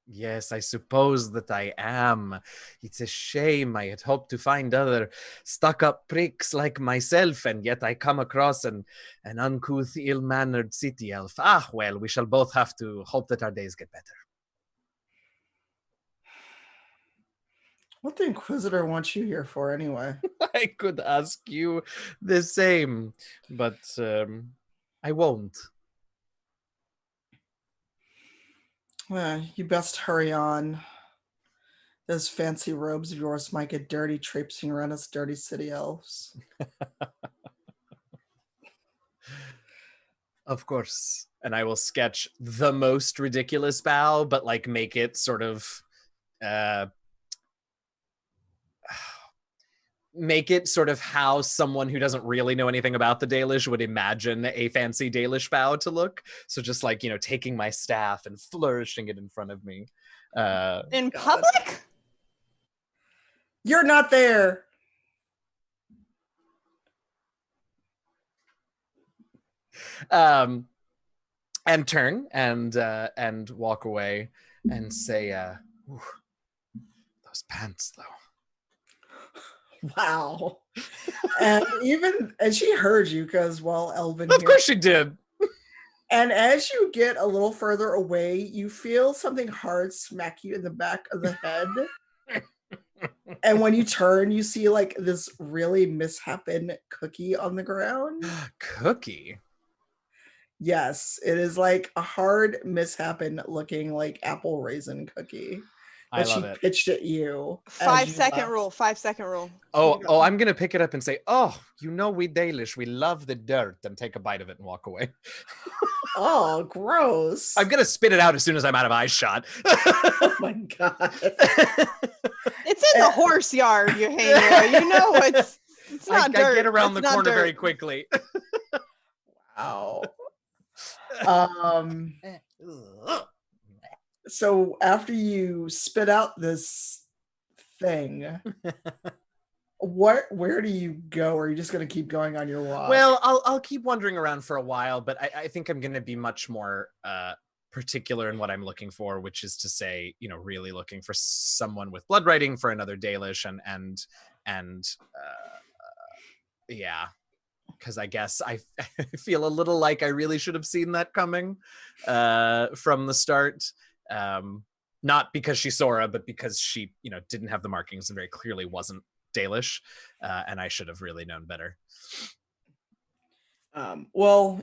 Speaker 3: Yes, I suppose that I am. It's a shame. I had hoped to find other stuck-up pricks like myself, and yet I come across an uncouth, ill-mannered city elf. Ah, well, we shall both have to hope that our days get better.
Speaker 4: What the Inquisitor wants you here for, anyway?
Speaker 3: I could ask you the same, but I won't.
Speaker 4: Well, you best hurry on. Those fancy robes of yours might get dirty traipsing around us dirty city elves.
Speaker 3: Of course. And I will sketch the most ridiculous bow, but like make it sort of make it sort of how someone who doesn't really know anything about the Dalish would imagine a fancy Dalish bow to look. So just like, taking my staff and flourishing it in front of me.
Speaker 1: In public?
Speaker 4: You're not there.
Speaker 3: And turn and walk away and say, those pants though.
Speaker 4: Wow. And she heard you because, well, Elvin.
Speaker 3: Of course she did.
Speaker 4: And as you get a little further away, you feel something hard smack you in the back of the head. And when you turn, you see like this really misshapen cookie on the ground.
Speaker 3: Cookie?
Speaker 4: Yes, it is like a hard misshapen looking like apple raisin cookie. That she pitched at you.
Speaker 1: 5 second rule. 5 second rule.
Speaker 3: Oh, I'm gonna pick it up and say, "Oh, we Dalish, we love the dirt," and take a bite of it and walk away.
Speaker 4: Oh, gross!
Speaker 3: I'm gonna spit it out as soon as I'm out of eye shot.
Speaker 4: Oh my god!
Speaker 1: It's in the horse yard, Eugenio. It's not dirt.
Speaker 3: I get around
Speaker 1: it's
Speaker 3: the corner
Speaker 1: dirt.
Speaker 3: very quickly.
Speaker 4: Wow. So after you spit out this thing, where do you go? Or are you just going to keep going on your walk?
Speaker 3: Well, I'll keep wandering around for a while, but I think I'm going to be much more particular in what I'm looking for, which is to say, really looking for someone with blood writing for another Dalish, and yeah. Because I guess I feel a little like I really should have seen that coming from the start. Not because she's Sora, but because she, didn't have the markings and very clearly wasn't Dalish, and I should have really known better.
Speaker 4: Well,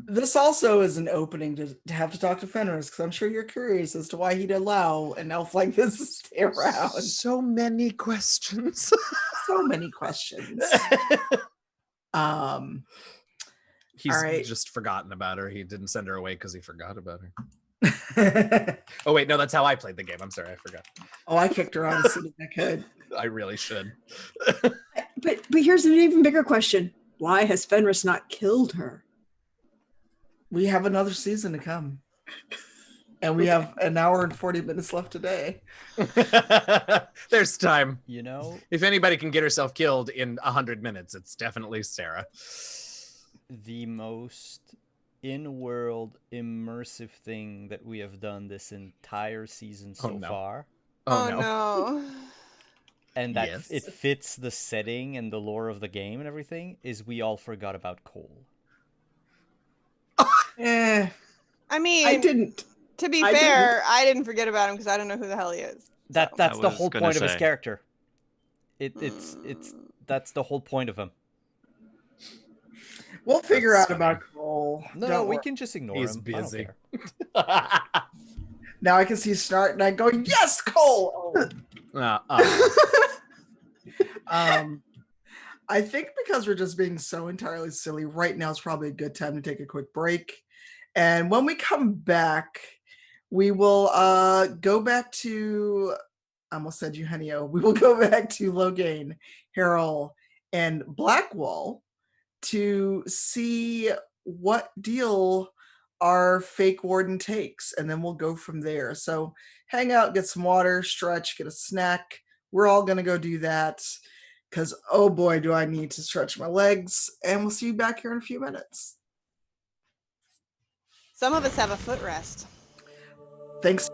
Speaker 4: this also is an opening to have to talk to Fenris, because I'm sure you're curious as to why he'd allow an elf like this to stay around.
Speaker 3: So many questions.
Speaker 4: So many questions.
Speaker 3: He's just forgotten about her. He didn't send her away because he forgot about her. Oh wait, no, that's how I played the game. I'm sorry, I forgot.
Speaker 4: Oh, I kicked her out as soon as I could.
Speaker 3: I really should.
Speaker 5: But here's an even bigger question: why has Fenris not killed her?
Speaker 4: We have another season to come, and we have an hour and 40 minutes left today.
Speaker 3: There's time.
Speaker 2: If
Speaker 3: anybody can get herself killed in 100 minutes, it's definitely Sarah.
Speaker 2: The most in-world immersive thing that we have done this entire season so far.
Speaker 1: Oh no.
Speaker 2: And that it fits the setting and the lore of the game and everything, is we all forgot about Cole.
Speaker 1: I mean,
Speaker 5: I didn't.
Speaker 1: To be fair, I didn't forget about him because I don't know who the hell he is.
Speaker 2: That's
Speaker 6: I
Speaker 2: the
Speaker 6: was
Speaker 2: whole
Speaker 6: gonna
Speaker 2: point of his
Speaker 6: say.
Speaker 2: character. It's that's the whole point of him.
Speaker 4: We'll figure
Speaker 3: That's
Speaker 4: out about Cole.
Speaker 2: No,
Speaker 4: Don't
Speaker 2: we
Speaker 4: worry.
Speaker 2: can just ignore
Speaker 3: He's
Speaker 2: him. I don't
Speaker 3: busy.
Speaker 2: care.
Speaker 4: Now I can see Snart and I go, yes, Cole. I think because we're just being so entirely silly, right now is probably a good time to take a quick break. And when we come back, we will go back to, I almost said Eugenio. We will go back to Loghain, Harold, and Blackwall to see what deal our fake warden takes, and then we'll go from there. So hang out, get some water, stretch, get a snack. We're all gonna go do that because oh boy, do I need to stretch my legs. And we'll see you back here in a few minutes.
Speaker 1: Some of us have a footrest.
Speaker 4: Thanks.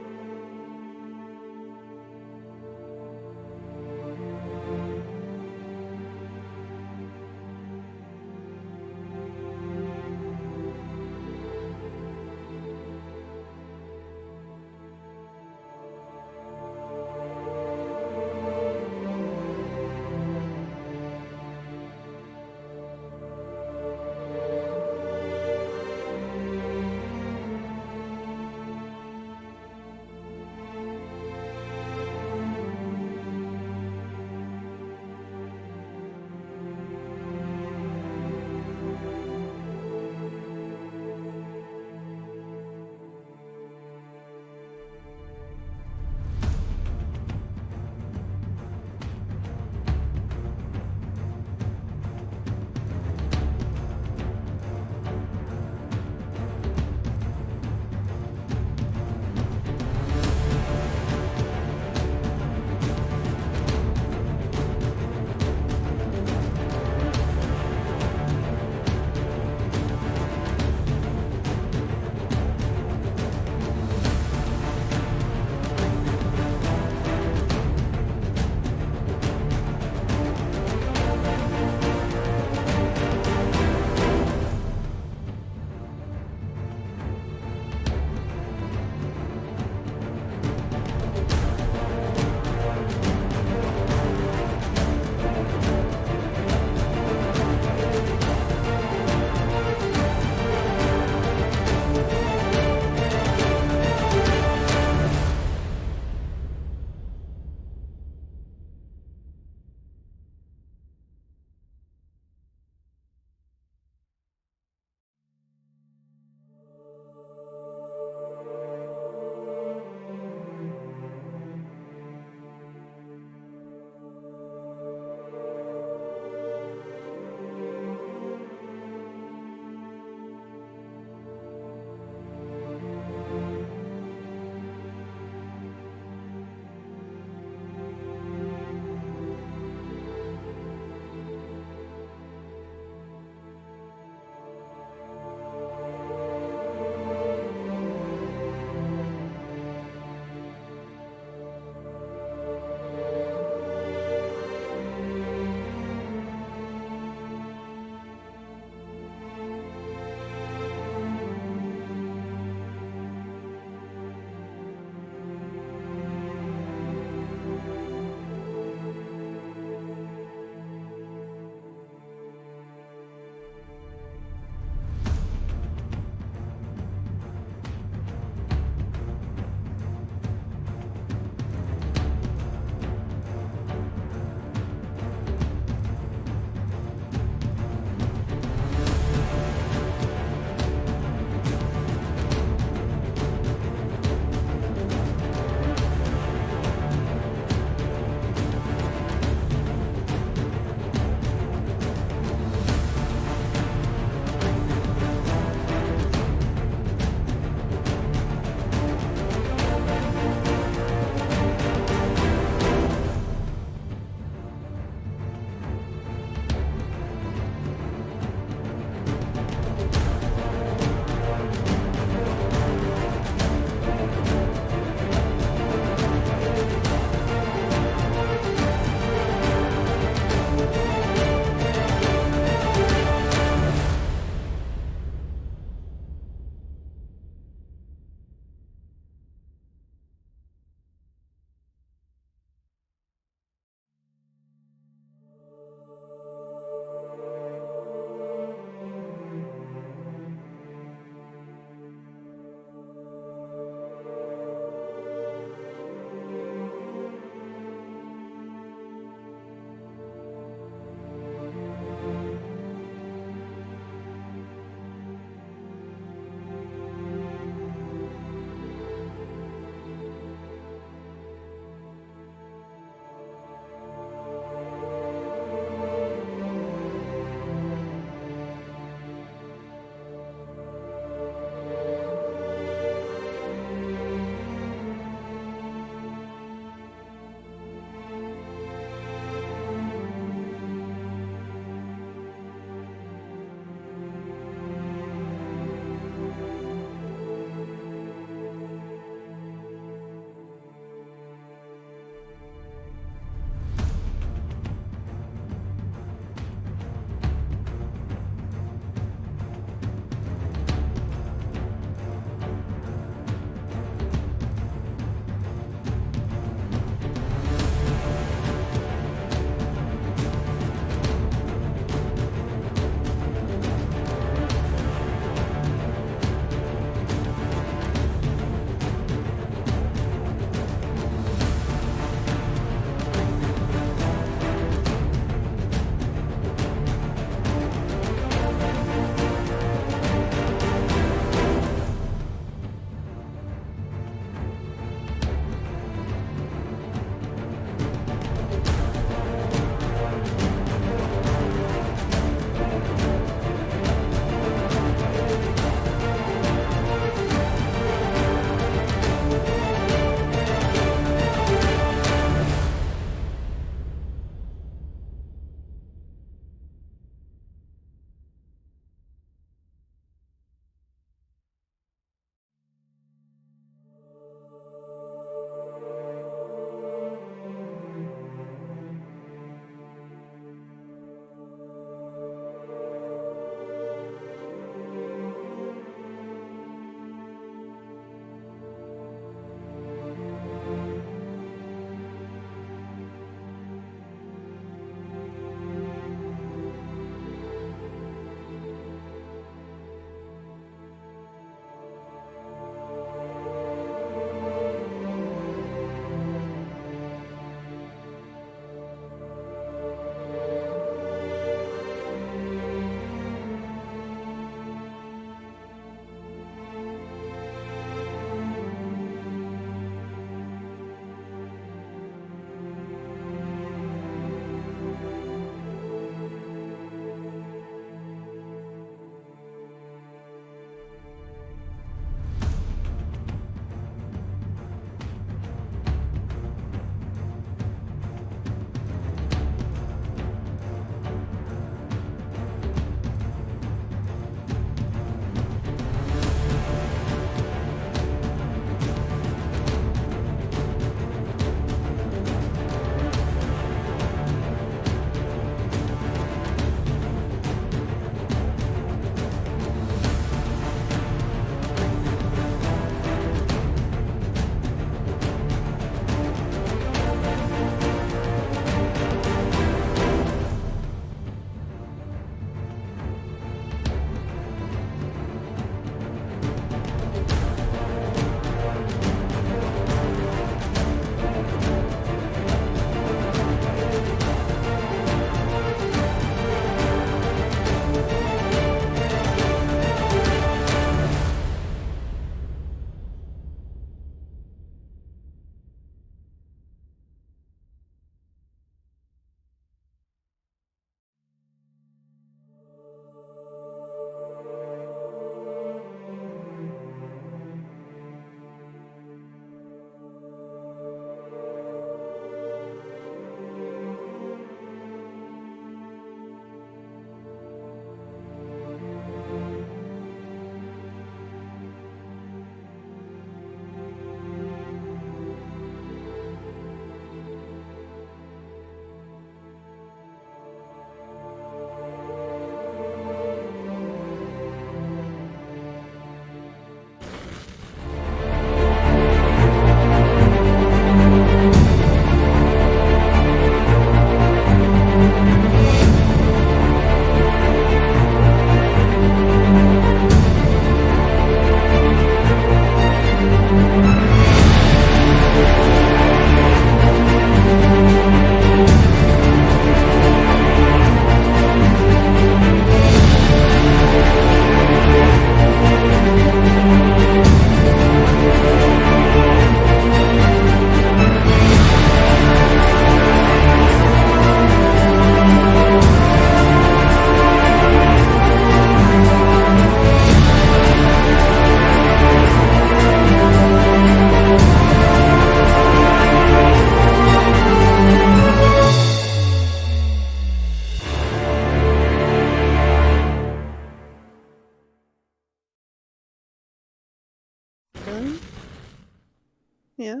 Speaker 1: Yeah.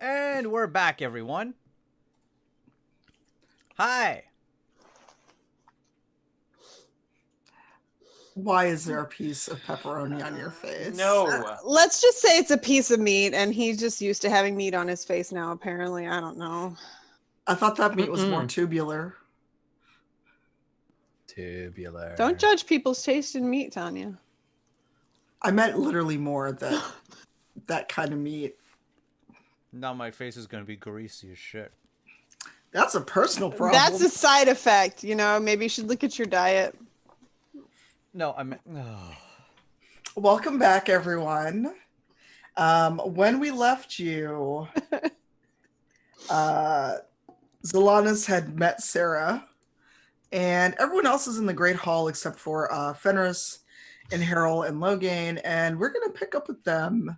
Speaker 2: And we're back, everyone. Hi.
Speaker 4: Why is there a piece of pepperoni on your face?
Speaker 1: Let's just say it's a piece of meat, and he's just used to having meat on his face now, apparently. I don't know.
Speaker 4: I thought that meat was more tubular.
Speaker 3: Tubular.
Speaker 1: Don't judge people's taste in meat, Tanya.
Speaker 4: I meant literally more that kind of meat.
Speaker 2: Now my face is gonna be greasy as shit.
Speaker 4: That's a personal problem.
Speaker 1: That's a side effect. You know, maybe you should look at your diet.
Speaker 2: No, I meant. Oh.
Speaker 4: Welcome back, everyone. When we left you, Zalanis had met Sarah, and everyone else is in the Great Hall except for Fenris and Harold and Logain, and we're going to pick up with them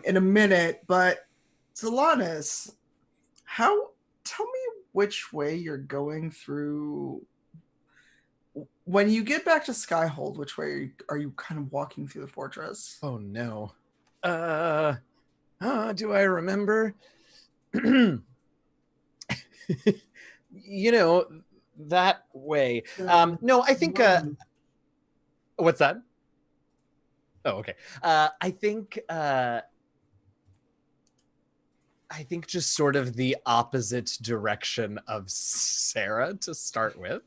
Speaker 4: in a minute. But Zalanis, tell me which way you're going through. When you get back to Skyhold, which way are you kind of walking through the fortress?
Speaker 3: Oh no. Do I remember? You know, that way. No, I think what's that? Oh, okay. I think just sort of the opposite direction of Sarah to start with.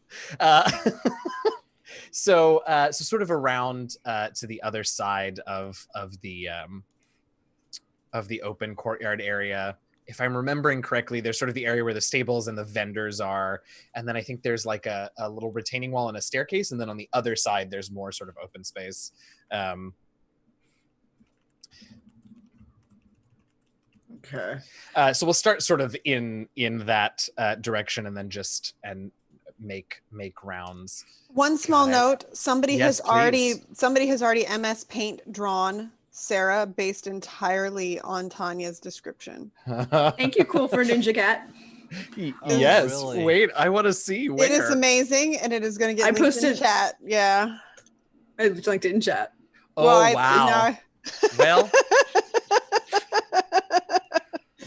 Speaker 3: So sort of around to the other side of the open courtyard area. If I'm remembering correctly, there's sort of the area where the stables and the vendors are, and then I think there's like a little retaining wall and a staircase, and then on the other side there's more sort of open space.
Speaker 4: Okay.
Speaker 3: So we'll start sort of in that direction, and then just make rounds.
Speaker 1: One small note: somebody
Speaker 3: Yes,
Speaker 1: has already
Speaker 3: please.
Speaker 1: MS Paint drawn Sarah based entirely on Tanya's description.
Speaker 5: Thank you, Cool for Ninja Cat.
Speaker 3: Yes.
Speaker 2: Really?
Speaker 3: Wait, I want to see where.
Speaker 1: It is amazing, and it is going to get linked in
Speaker 5: posted-
Speaker 1: chat. Yeah.
Speaker 5: I linked it in chat.
Speaker 3: Oh, wow. Well,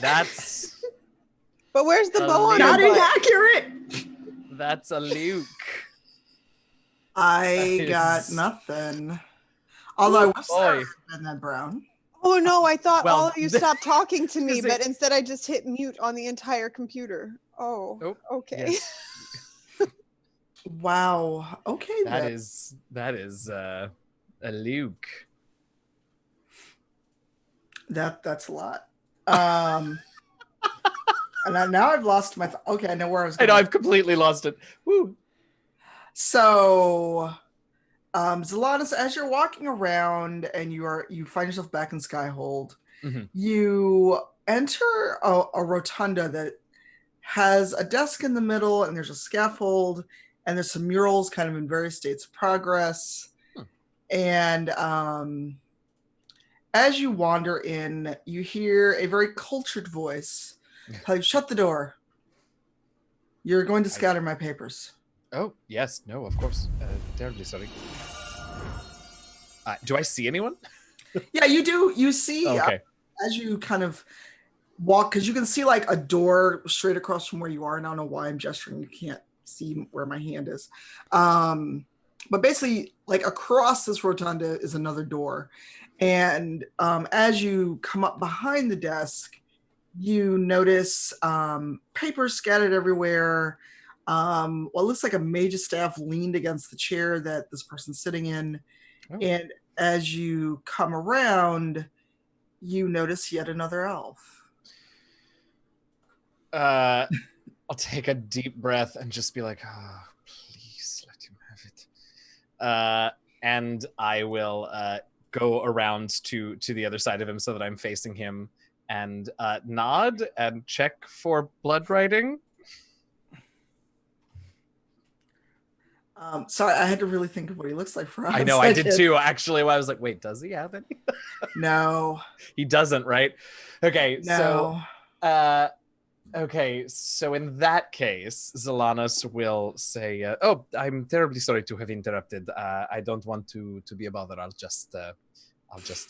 Speaker 3: that's
Speaker 1: but where's the bow on
Speaker 5: Not
Speaker 1: her butt?
Speaker 5: inaccurate.
Speaker 3: that's a Luke.
Speaker 4: I got nothing. Although I wish Sarah
Speaker 3: Boy.
Speaker 4: had been that brown.
Speaker 1: Oh no, I thought
Speaker 3: Well,
Speaker 1: all of you stopped talking to me,
Speaker 3: Is it-
Speaker 1: but instead I just hit mute on the entire computer. Oh,
Speaker 3: Oh,
Speaker 1: okay.
Speaker 3: yes.
Speaker 4: Wow. Okay.
Speaker 3: That
Speaker 4: then.
Speaker 3: is a Luke.
Speaker 4: That's a lot. And now I've lost my. Okay, I know where I was
Speaker 3: I
Speaker 4: going.
Speaker 3: know I've completely lost it. Woo.
Speaker 4: So, Zalanis, as you're walking around and you find yourself back in Skyhold,
Speaker 3: Mhm.
Speaker 4: you enter a rotunda that has a desk in the middle, and there's a scaffold, and there's some murals kind of in various states of progress. And as you wander in, you hear a very cultured voice tell you, "Shut the door. You're going to scatter my papers."
Speaker 3: Oh, yes. No, of course. Terribly sorry. Do I see anyone?
Speaker 4: Yeah, you do. You see,
Speaker 3: Okay.
Speaker 4: as you kind of walk, because you can see like a door straight across from where you are. And I don't know why I'm gesturing. You can't see where my hand is. But basically, like across this rotunda is another door. And as you come up behind the desk, you notice papers scattered everywhere. Well, it looks like a mage's staff leaned against the chair that this person's sitting in.
Speaker 3: Oh.
Speaker 4: And as you come around, you notice yet another elf.
Speaker 3: I'll take a deep breath and just be like, "Oh, please let him have it." And I will go around to the other side of him so that I'm facing him, and nod and check for blood writing.
Speaker 4: Sorry, I had to really think of what he looks like for us.
Speaker 3: I know, I did too. Actually, I was like, wait, does he have any?
Speaker 4: No.
Speaker 3: He doesn't, right? Okay,
Speaker 4: No.
Speaker 3: so okay, so in that case, Zalanis will say, "Oh, I'm terribly sorry to have interrupted. I don't want to be a bother. I'll just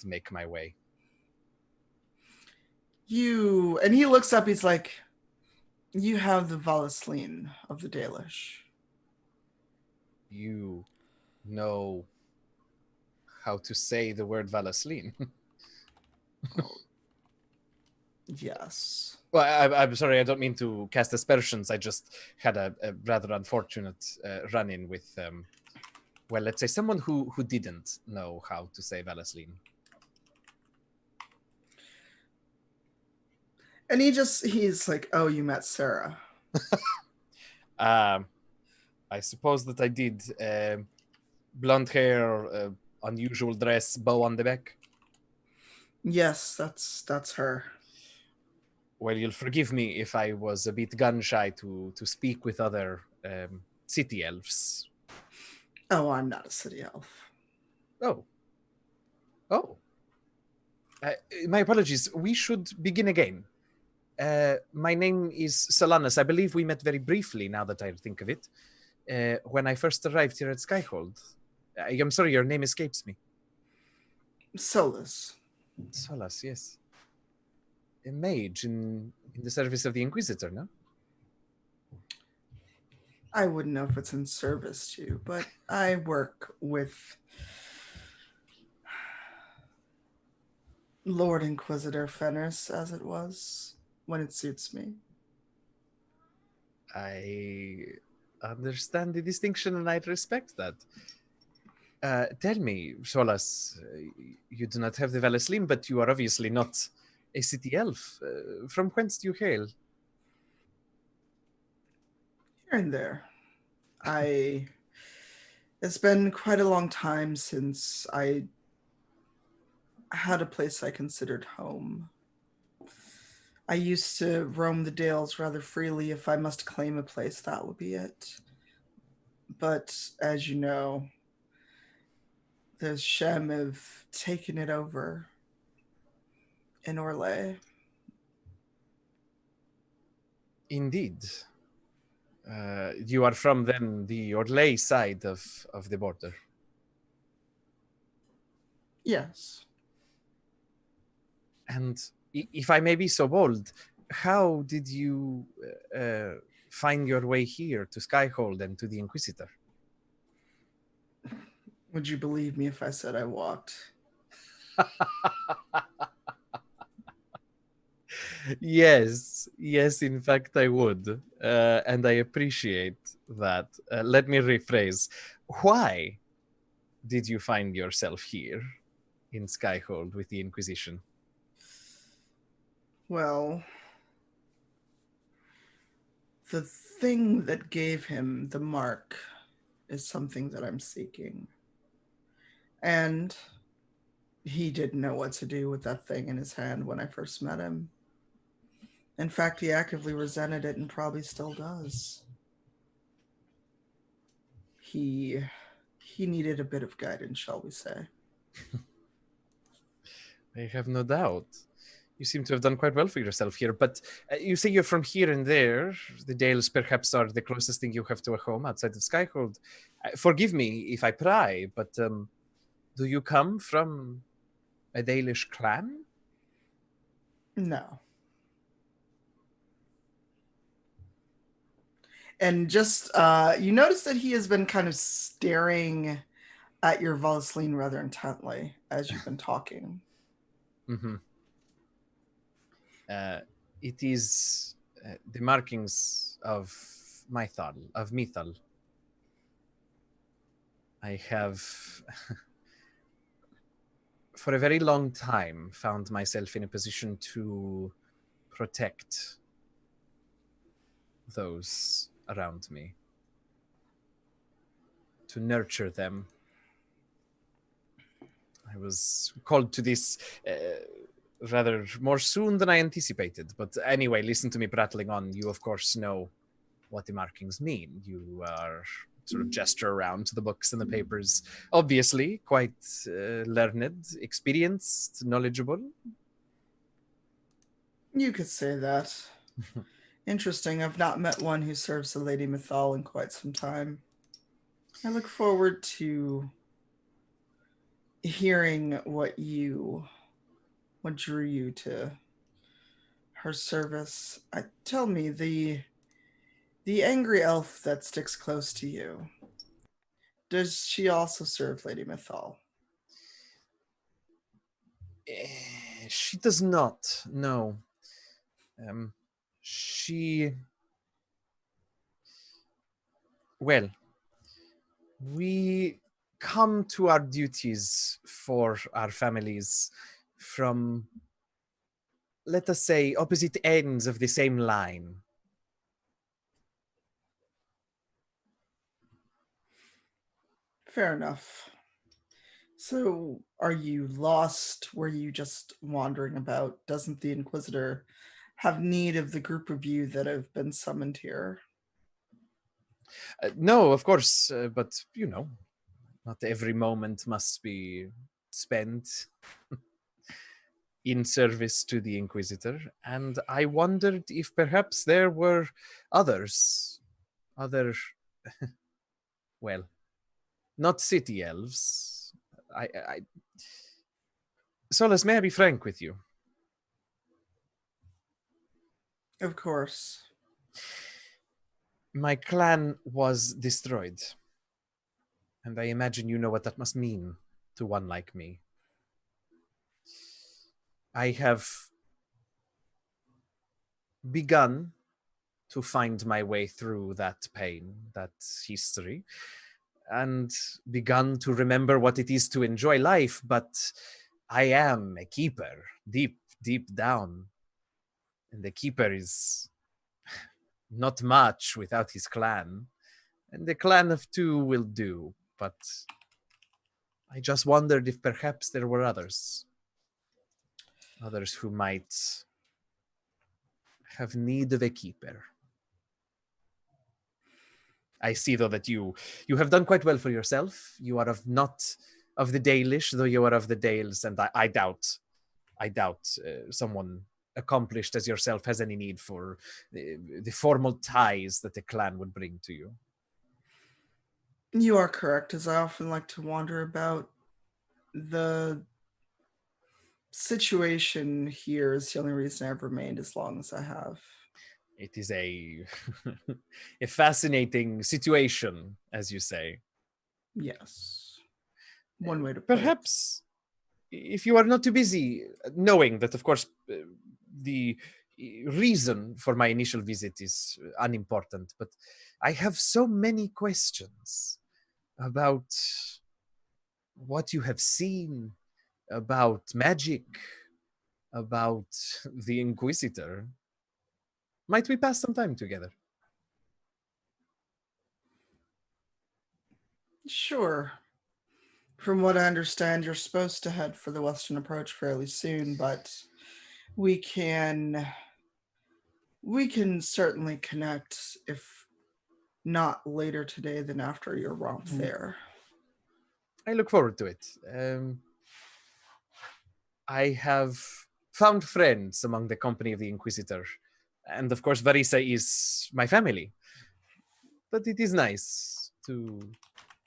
Speaker 3: make my way."
Speaker 4: And he looks up, he's like, you have the Valasleen of the Dalish.
Speaker 3: You know how to say the word Valasleen.
Speaker 4: Yes.
Speaker 3: Well, I'm sorry, I don't mean to cast aspersions. I just had a rather unfortunate run-in with, well, let's say someone who didn't know how to say Valasleen.
Speaker 4: And he's like, oh, you met Sarah.
Speaker 3: I suppose that I did. Blonde hair, unusual dress, bow on the back.
Speaker 4: Yes, that's her.
Speaker 3: Well, you'll forgive me if I was a bit gun-shy to speak with other city elves.
Speaker 4: Oh, I'm not a city elf.
Speaker 3: Oh. My apologies. We should begin again. My name is Solanus. I believe we met very briefly, now that I think of it, when I first arrived here at Skyhold. I'm sorry, your name escapes me.
Speaker 4: Solus.
Speaker 3: Solas, yes. A mage in the service of the Inquisitor, no?
Speaker 4: I wouldn't know if it's in service to you, but I work with Lord Inquisitor Fenris, as it was, when it suits me.
Speaker 3: I understand the distinction and I respect that. Tell me, Solas, you do not have the Valasleen, but you are obviously not a city elf. From whence do you hail?
Speaker 4: Here and there. It's been quite a long time since I had a place I considered home. I used to roam the Dales rather freely. If I must claim a place, that would be it. But as you know, the Shem have taken it over in Orlais.
Speaker 3: Indeed. You are from then the Orlais side of the border.
Speaker 4: Yes.
Speaker 3: And if I may be so bold, how did you find your way here to Skyhold and to the Inquisitor?
Speaker 4: Would you believe me if I said I walked?
Speaker 3: Yes, in fact I would. And I appreciate that. Let me rephrase. Why did you find yourself here in Skyhold with the Inquisition?
Speaker 4: Well, the thing that gave him the mark is something that I'm seeking. And he didn't know what to do with that thing in his hand when I first met him. In fact, he actively resented it and probably still does. He needed a bit of guidance, shall we say.
Speaker 3: I have no doubt. You seem to have done quite well for yourself here, but you say you're from here and there. The Dales perhaps are the closest thing you have to a home outside of Skyhold. Forgive me if I pry, but do you come from a Dalish clan?
Speaker 4: No. And just, you notice that he has been kind of staring at your Valasleen rather intently as you've been talking.
Speaker 3: Mm-hmm. It is the markings of Mithal. I have, for a very long time, found myself in a position to protect those around me, to nurture them. I was called to this rather more soon than I anticipated. But anyway, listen to me prattling on. You, of course, know what the markings mean. You are sort of gesture around to the books and the papers. Obviously, quite learned, experienced, knowledgeable.
Speaker 4: You could say that. Interesting. I've not met one who serves the Lady Mithal in quite some time. I look forward to hearing what drew you to her service. Tell me, the angry elf that sticks close to you, does she also serve Lady Mythal?
Speaker 3: She does not. No. She. Well, we come to our duties for our families from, let us say, opposite ends of the same line.
Speaker 4: Fair enough. So, are you lost? Were you just wandering about? Doesn't the Inquisitor have need of the group of you that have been summoned here?
Speaker 3: No, of course, but not every moment must be spent in service to the Inquisitor. And I wondered if perhaps there were others, other, well, not city elves. Solus, may I be frank with you?
Speaker 4: Of course.
Speaker 3: My clan was destroyed. And I imagine you know what that must mean to one like me. I have begun to find my way through that pain, that history, and begun to remember what it is to enjoy life, but I am a keeper, deep, deep down. And the keeper is not much without his clan. And the clan of two will do, but I just wondered if perhaps there were others who might have need of a keeper. I see, though, that you have done quite well for yourself. You are not of the Dalish, though you are of the Dales, and I doubt someone accomplished as yourself has any need for the formal ties that the clan would bring to you.
Speaker 4: You are correct, as I often like to wander about. The situation here is the only reason I've remained as long as I have.
Speaker 3: It is a fascinating situation, as you say.
Speaker 4: Yes. One way to put
Speaker 3: Perhaps, if you are not too busy, knowing that, of course, the reason for my initial visit is unimportant, but I have so many questions about what you have seen, about magic, about the Inquisitor. Might we pass some time together?
Speaker 4: Sure. From what I understand, you're supposed to head for the Western Approach fairly soon, but we can certainly connect, if not later today, then after your romp there.
Speaker 3: I look forward to it. I have found friends among the company of the Inquisitor. And of course, Varisa is my family. But it is nice to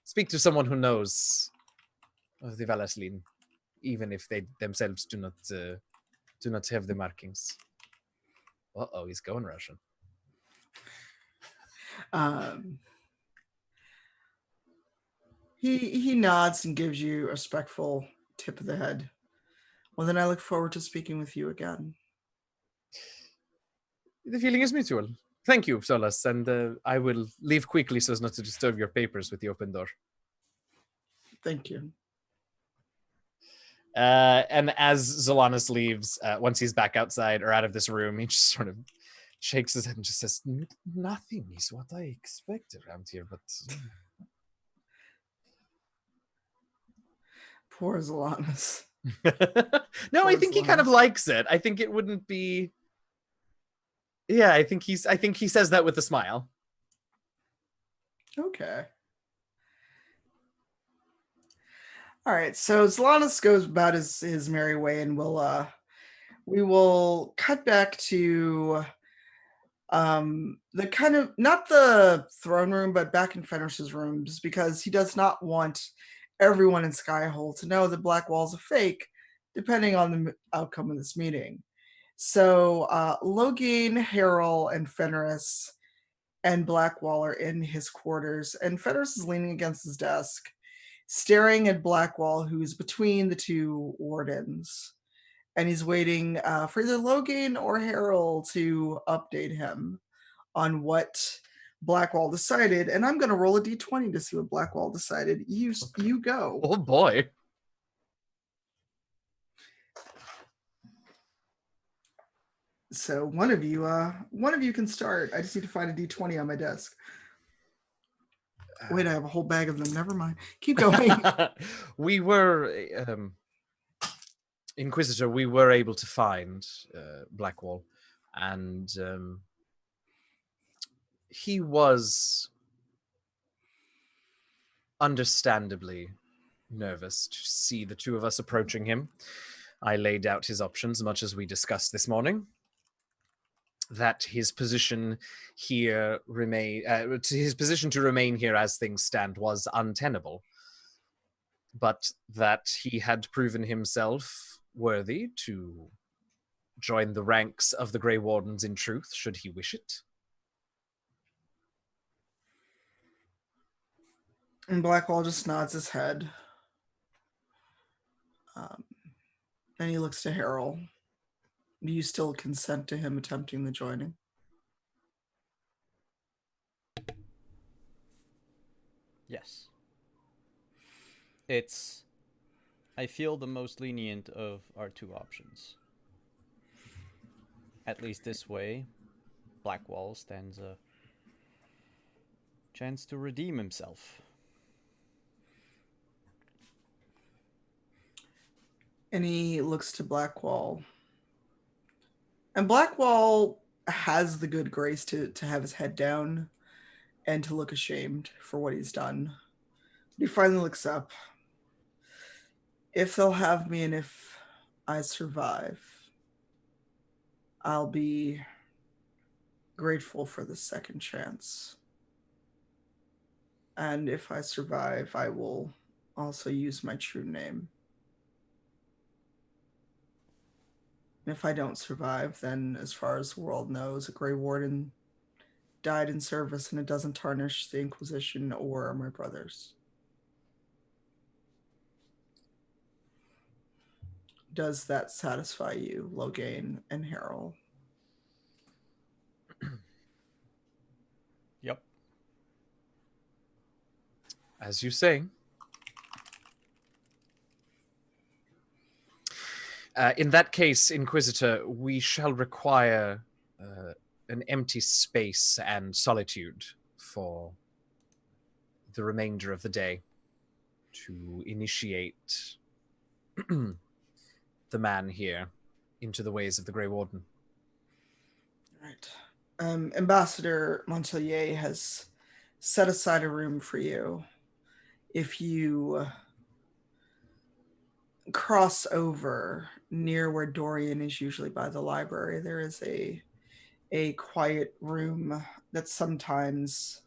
Speaker 3: speak to someone who knows of the Valaslin, even if they themselves do not have the markings. Uh-oh, he's going Russian.
Speaker 4: He nods and gives you a respectful tip of the head. Well, then I look forward to speaking with you again.
Speaker 3: The feeling is mutual. Thank you, Solus, and I will leave quickly so as not to disturb your papers with the open door.
Speaker 4: Thank you.
Speaker 3: And as Zolanis leaves, once he's back outside or out of this room, he just sort of shakes his head and just says, "Nothing is what I expect around here, but..."
Speaker 4: Poor Zolanis.
Speaker 3: No,
Speaker 4: Poor
Speaker 3: I think he kind of
Speaker 4: Zolanis.
Speaker 3: likes it. I think it wouldn't be... Yeah, I think he says that with a smile.
Speaker 4: Okay. All right, so Zolanis goes about his merry way, and we will cut back to the kind of, not the throne room, but back in Fenris's rooms, because he does not want everyone in Skyhole to know the Black Wall's a fake, depending on the outcome of this meeting. So Loghain, Harrell, and Fenris and Blackwall are in his quarters, and Fenris is leaning against his desk, staring at Blackwall, who's between the two wardens. And he's waiting for either Loghain or Harrell to update him on what Blackwall decided. And I'm going to roll a d20 to see what Blackwall decided. You go.
Speaker 3: Oh boy.
Speaker 4: So one of you can start. I just need to find a d20 on my desk. Wait, I have a whole bag of them. Never mind. Keep going.
Speaker 3: We were, Inquisitor, we were able to find Blackwall, and he was understandably nervous to see the two of us approaching him. I laid out his options, much as we discussed this morning. That his position here his position to remain here as things stand was untenable, but that he had proven himself worthy to join the ranks of the Grey Wardens in truth, should he wish it.
Speaker 4: And Blackwall just nods his head. Then he looks to Harrell. Do you still consent to him attempting the joining?
Speaker 2: Yes. I feel the most lenient of our two options. At least this way, Blackwall stands a chance to redeem himself.
Speaker 4: And he looks to Blackwall. And Blackwall has the good grace to have his head down and to look ashamed for what he's done. He finally looks up. If they'll have me and if I survive, I'll be grateful for the second chance. And if I survive, I will also use my true name. And if I don't survive, then as far as the world knows, a Grey Warden died in service, and it doesn't tarnish the Inquisition or my brothers. Does that satisfy you, Loghain and Harrell?
Speaker 2: Yep.
Speaker 3: As you say. In that case, Inquisitor, we shall require an empty space and solitude for the remainder of the day to initiate the man here into the ways of the Grey Warden.
Speaker 4: Right. Ambassador Montelier has set aside a room for you. If you cross over near where Dorian is usually by the library, there is a quiet room that sometimes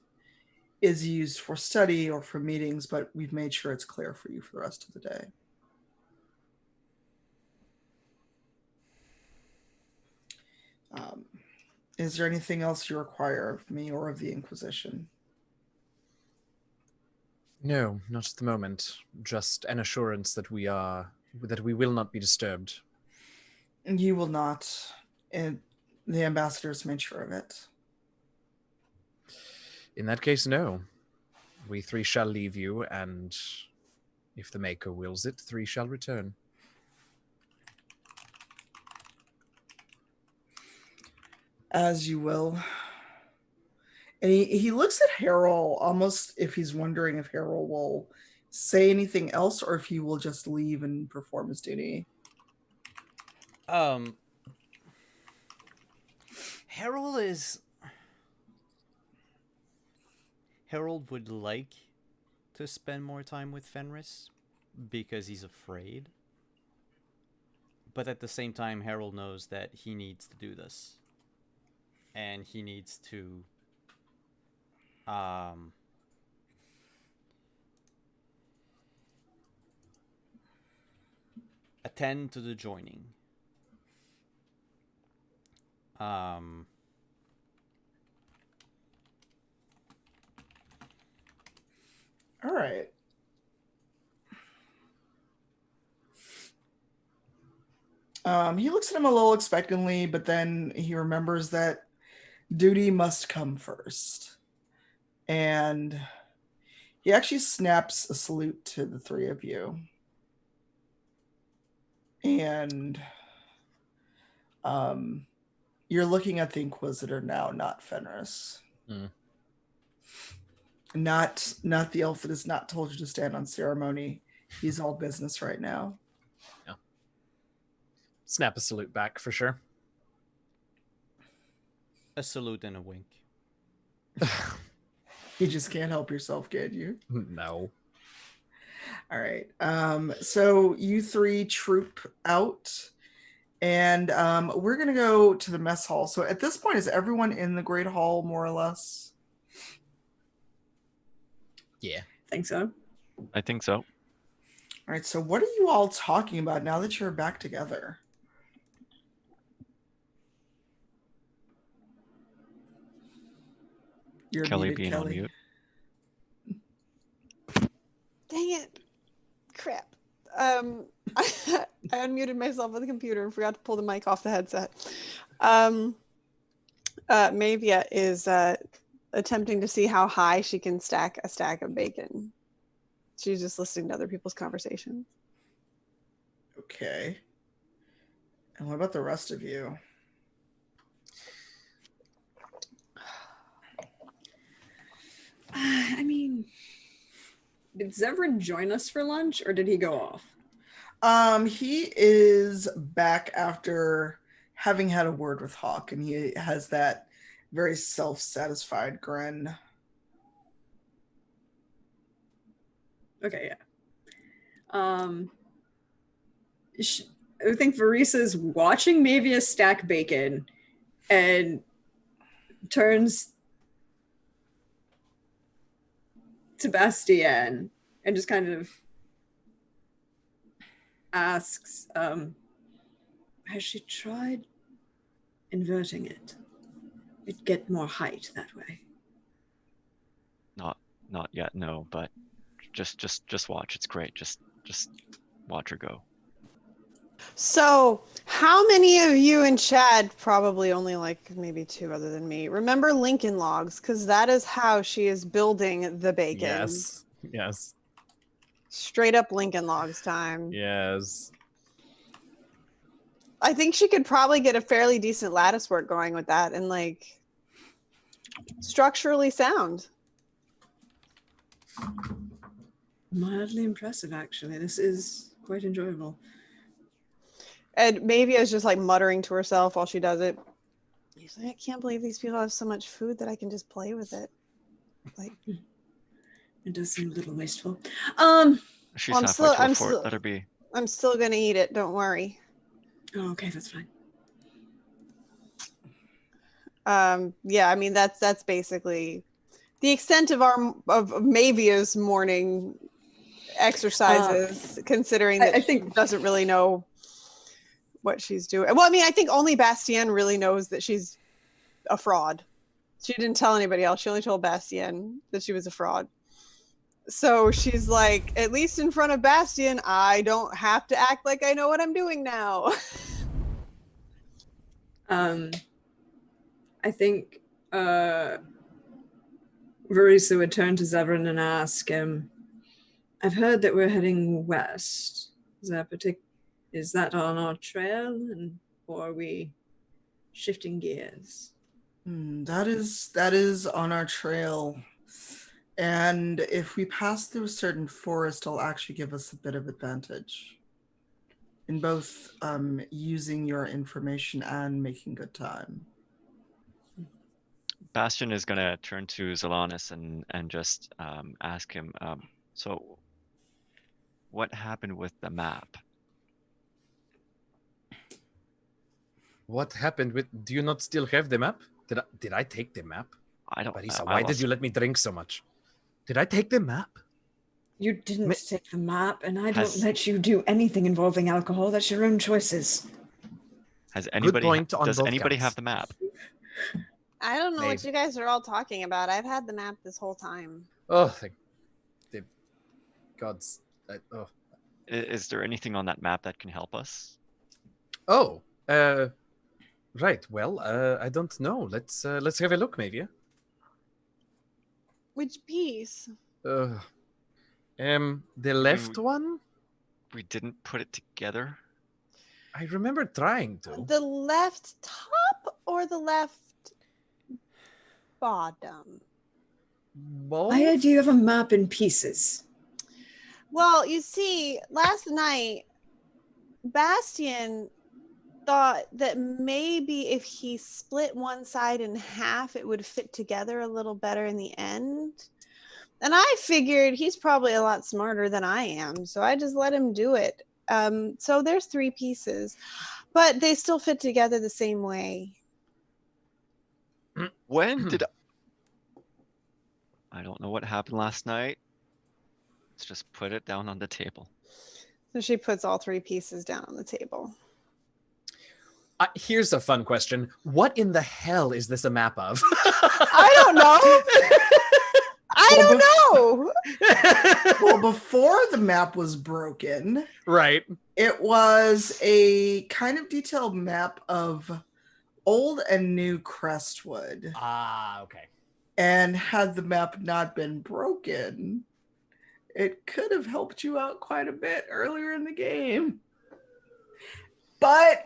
Speaker 4: is used for study or for meetings, but we've made sure it's clear for you for the rest of the day. Is there anything else you require of me or of the Inquisition?
Speaker 3: No, not at the moment. Just an assurance that we will not be disturbed.
Speaker 4: You will not. And the ambassadors made sure of it.
Speaker 3: In that case, no. We three shall leave you, and if the Maker wills it, three shall return.
Speaker 4: As you will. And he looks at Harrell almost if he's wondering if Harrell will say anything else or if he will just leave and perform his duty.
Speaker 2: Harold would like to spend more time with Fenris because he's afraid. But at the same time, Harold knows that he needs to do this. And he needs to attend to the joining. Um,
Speaker 4: All right. He looks at him a little expectantly, but then he remembers that duty must come first. And he actually snaps a salute to the three of you. And you're looking at the Inquisitor now, not Fenris.
Speaker 3: Mm.
Speaker 4: Not the elf that has not told you to stand on ceremony. He's all business right now.
Speaker 3: Yeah. Snap a salute back for sure.
Speaker 2: a salute and a wink.
Speaker 4: You just can't help yourself, can you?
Speaker 3: No.
Speaker 4: All right. So you three troop out, and we're gonna go to the mess hall. So at this point, is everyone in the Great Hall more or less?
Speaker 3: Yeah.
Speaker 5: Think so.
Speaker 6: I think so.
Speaker 4: All right. So what are you all talking about now that you're back together? You're
Speaker 6: Kelly
Speaker 4: muted,
Speaker 6: being on mute.
Speaker 1: Dang it. Crap. I unmuted myself with the computer and forgot to pull the mic off the headset. Mavia is attempting to see how high she can stack a stack of bacon. She's just listening to other people's conversations.
Speaker 4: Okay. And what about the rest of you?
Speaker 5: I mean, did Zevran join us for lunch or did he go off?
Speaker 4: He is back after having had a word with Hawk, and he has that very self-satisfied grin.
Speaker 5: Okay, yeah. I think Varisa's watching Mavia stack bacon and turns to Bastien and just kind of asks, has she tried inverting it? It'd get more height that way.
Speaker 6: Not yet, no, but just watch. It's great. Just watch her go.
Speaker 1: So, how many of you in Chad, probably only like maybe two other than me, remember Lincoln Logs? Because that is how she is building the bacon.
Speaker 3: Yes. Yes.
Speaker 1: Straight up Lincoln Logs time.
Speaker 3: Yes.
Speaker 1: I think she could probably get a fairly decent lattice work going with that and like structurally sound.
Speaker 5: Mildly impressive, actually. This is quite enjoyable.
Speaker 1: And Mavia is just like muttering to herself while she does it. She's like, I can't believe these people have so much food that I can just play with it. Like,
Speaker 5: it does seem a little wasteful.
Speaker 6: She's
Speaker 1: Well,
Speaker 6: halfway to a fort. Let her be.
Speaker 1: I'm still gonna eat it. Don't worry.
Speaker 5: Oh, okay, that's fine.
Speaker 1: Yeah, I mean that's basically the extent of Mavia's morning exercises, considering that
Speaker 5: I think
Speaker 1: she doesn't really know what she's doing. Well, I mean, I think only Bastien really knows that she's a fraud. She didn't tell anybody else. She only told Bastien that she was a fraud. So she's like, at least in front of Bastien, I don't have to act like I know what I'm doing now.
Speaker 5: I think Verisa would turn to Zevran and ask him, I've heard that we're heading west. Is that on our trail, or are we shifting gears?
Speaker 4: That is on our trail. And if we pass through a certain forest, it'll actually give us a bit of advantage in both using your information and making good time.
Speaker 6: Bastion is gonna turn to Zalanis and just ask him. So, what happened with the map?
Speaker 3: What happened with? Do you not still have the map? Did I take the map?
Speaker 6: I don't.
Speaker 3: Barisa,
Speaker 6: I
Speaker 3: why did
Speaker 6: lost-
Speaker 3: you let me drink so much? Did I take the map?
Speaker 5: You didn't take the map, and I
Speaker 6: Has-
Speaker 5: don't let you do anything involving alcohol. That's your own choices.
Speaker 6: Has anybody?
Speaker 3: point on
Speaker 6: Does
Speaker 3: both
Speaker 6: anybody
Speaker 3: counts.
Speaker 6: have the map?
Speaker 1: I don't know what
Speaker 3: Maybe.
Speaker 1: you guys are all talking about. I've had the map this whole time.
Speaker 3: Oh, thank the gods.
Speaker 6: Is there anything on that map that can help us?
Speaker 3: Oh, right. Well, I don't know. Let's have a look, maybe.
Speaker 1: Which piece?
Speaker 3: The left one.
Speaker 6: We didn't put it together.
Speaker 3: I remember trying to.
Speaker 1: The left top or the left bottom?
Speaker 3: Both?
Speaker 5: I heard you have a map in pieces.
Speaker 1: Well, you see, last night, Bastian thought that maybe if he split one side in half, it would fit together a little better in the end. And I figured he's probably a lot smarter than I am, so I just let him do it. So there's 3 pieces, but they still fit together the same way.
Speaker 6: When did I don't know what happened last night. Let's just put it down on the table.
Speaker 1: So she puts all 3 pieces down on the table.
Speaker 3: Here's a fun question. What in the hell is this a map of?
Speaker 1: I don't know. I don't know.
Speaker 4: Well, before the map was broken,
Speaker 3: Right.
Speaker 4: it was a kind of detailed map of old and new Crestwood.
Speaker 3: Ah, okay.
Speaker 4: And had the map not been broken, it could have helped you out quite a bit earlier in the game. But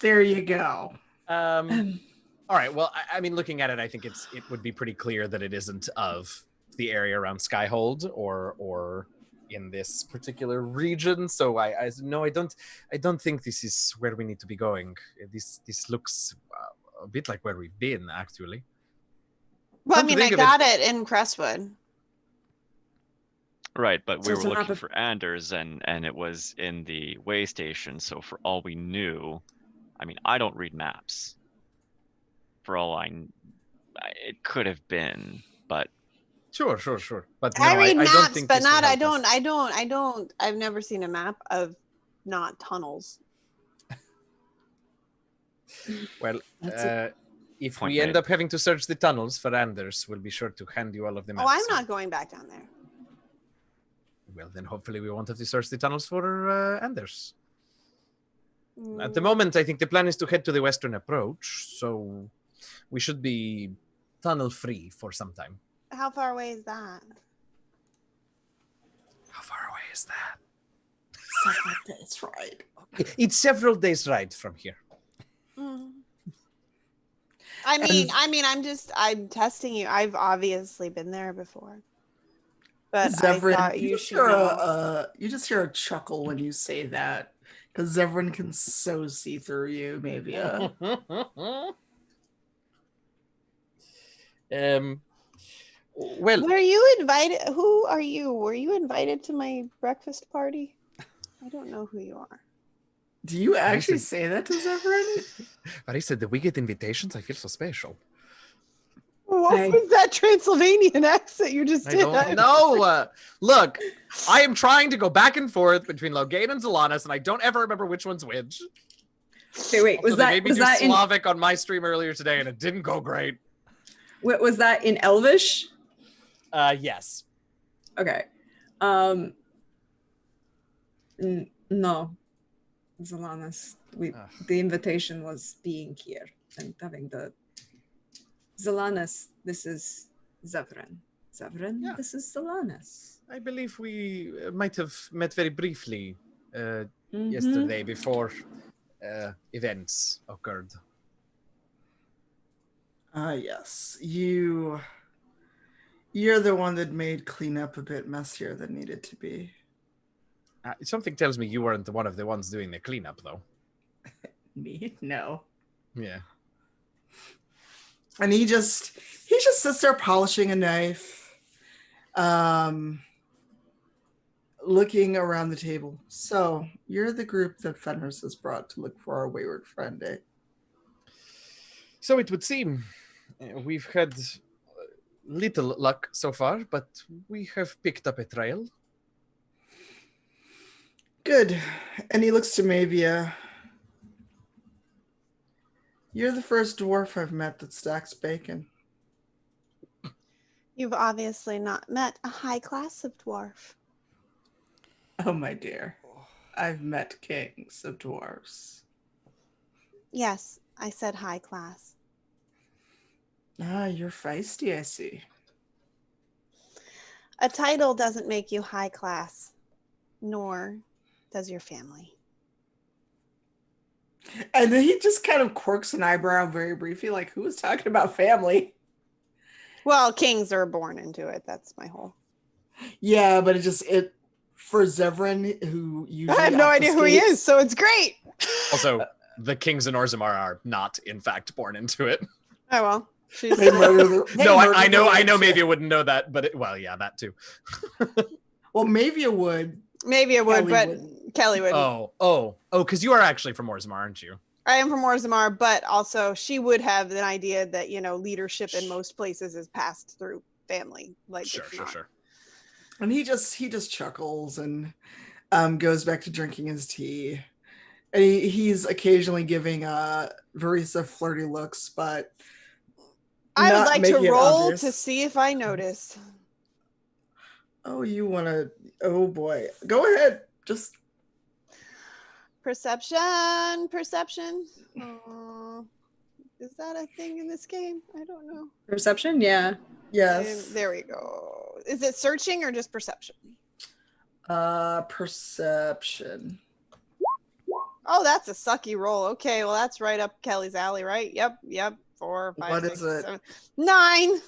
Speaker 4: there you go.
Speaker 3: All right. Well, I mean, looking at it, I think it would be pretty clear that it isn't of the area around Skyhold or in this particular region. So I don't think this is where we need to be going. This looks a bit like where we've been, actually.
Speaker 1: Well, I
Speaker 3: Come to
Speaker 1: mean, I
Speaker 3: think of it-
Speaker 1: got it in Crestwood.
Speaker 6: Right, but
Speaker 5: So
Speaker 6: we
Speaker 5: it's
Speaker 6: were
Speaker 5: a map
Speaker 6: looking
Speaker 5: of-
Speaker 6: for Anders, and it was in the way station. So for all we knew, I mean, I don't read maps. For all it could have been, but
Speaker 3: Sure. But no,
Speaker 1: I read
Speaker 3: I don't
Speaker 1: maps,
Speaker 3: think
Speaker 1: but
Speaker 3: this will
Speaker 1: not.
Speaker 3: help us.
Speaker 1: I don't. I've never seen a map of not tunnels.
Speaker 3: Well,
Speaker 5: That's
Speaker 3: if
Speaker 6: Point
Speaker 3: we end
Speaker 6: made.
Speaker 3: up having to search the tunnels for Anders, we'll be sure to hand you all of the maps.
Speaker 1: Oh, I'm not going back down there.
Speaker 3: Well, then hopefully we won't have to search the tunnels for Anders. At the
Speaker 1: Mm,
Speaker 3: moment, I think the plan is to head to the western approach, so we should be tunnel-free for some time.
Speaker 1: How far away is that?
Speaker 3: How far away is that?
Speaker 4: That's right.
Speaker 3: It's several days' ride from here.
Speaker 1: Mm. I'm testing you. I've obviously been there before. But
Speaker 4: Zevran,
Speaker 1: I thought you should know.
Speaker 4: you just hear a chuckle when you say that, because Zevran can so see through you. Maybe.
Speaker 3: Well,
Speaker 1: Were you invited? Who are you? Were you invited to my breakfast party? I don't know who you are.
Speaker 4: Do you actually
Speaker 3: said-
Speaker 4: say that to Zevran?
Speaker 3: but he said that we get invitations. I feel so special.
Speaker 1: What was that Transylvanian accent you just
Speaker 3: I
Speaker 1: did?
Speaker 3: don't know. Look, I am trying to go back and forth between Loghain and Zalanas, and I don't ever remember which one's which.
Speaker 5: Wait, was
Speaker 3: Also, they
Speaker 5: that
Speaker 3: made me
Speaker 5: was
Speaker 3: do
Speaker 5: that in
Speaker 3: Slavic on my stream earlier today, and it didn't go great.
Speaker 5: was that in Elvish?
Speaker 3: Yes.
Speaker 5: Okay. No, Zalanas.
Speaker 3: Ugh.
Speaker 5: The invitation was being here and having the Zalanas. This is Zevran. Zevran.
Speaker 3: Yeah.
Speaker 5: This is Zalanas.
Speaker 3: I believe we might have met very briefly
Speaker 5: Mhm.
Speaker 3: yesterday before events occurred.
Speaker 4: Yes. You're the one that made cleanup a bit messier than needed to be.
Speaker 3: Something tells me you weren't one of the ones doing the cleanup, though.
Speaker 4: Me? No.
Speaker 3: Yeah.
Speaker 4: And he just sits there polishing a knife, looking around the table. So you're the group that Fenris has brought to look for our wayward friend, eh?
Speaker 3: So it would seem we've had little luck so far, but we have picked up a trail.
Speaker 4: Good. And he looks to Mavia. You're the first dwarf I've met that stacks bacon.
Speaker 1: You've obviously not met a high class of dwarf.
Speaker 4: Oh, my dear. I've met kings of dwarves.
Speaker 1: Yes, I said high class.
Speaker 4: Ah, you're feisty, I see.
Speaker 1: A title doesn't make you high class, nor does your family.
Speaker 4: And then he just kind of quirks an eyebrow very briefly, like, who was talking about family?
Speaker 1: Well, kings are born into it. That's my whole.
Speaker 4: Yeah, but it for Zevran, who usually
Speaker 1: I have no idea who he
Speaker 4: obfuscates-
Speaker 1: is, so it's great.
Speaker 3: Also, the kings in Orzammar are not, in fact, born into it.
Speaker 1: Oh well. She's
Speaker 4: They murder the,
Speaker 3: No,
Speaker 4: murder
Speaker 3: I know
Speaker 4: the shit.
Speaker 3: Mavia wouldn't know that, but well, yeah, that too.
Speaker 4: Well, Mavia would.
Speaker 1: maybe it would,
Speaker 4: Kelly
Speaker 1: but
Speaker 4: wouldn't.
Speaker 1: Kelly would.
Speaker 3: Oh, because you are actually from Orzammar, aren't you?
Speaker 1: I am from Orzammar, but also she would have an idea that leadership in most places is passed through family. Like
Speaker 3: Sure.
Speaker 4: And he just chuckles and goes back to drinking his tea. And he's occasionally giving Verisa flirty looks, but
Speaker 1: I would
Speaker 4: not
Speaker 1: like to
Speaker 4: making it
Speaker 1: roll
Speaker 4: obvious.
Speaker 1: to see if I notice.
Speaker 4: Oh, you want to? Oh boy, go ahead. Just
Speaker 1: Perception. Is that a thing in this game? I don't know.
Speaker 5: Perception? Yeah.
Speaker 4: yes.
Speaker 1: There we go. Is it searching or just perception?
Speaker 4: Perception.
Speaker 1: Oh, that's a sucky roll. Okay, well that's right up Kelly's alley, right? Yep. 4, 5,
Speaker 4: What
Speaker 1: 6,
Speaker 4: is it?
Speaker 1: 7, 9.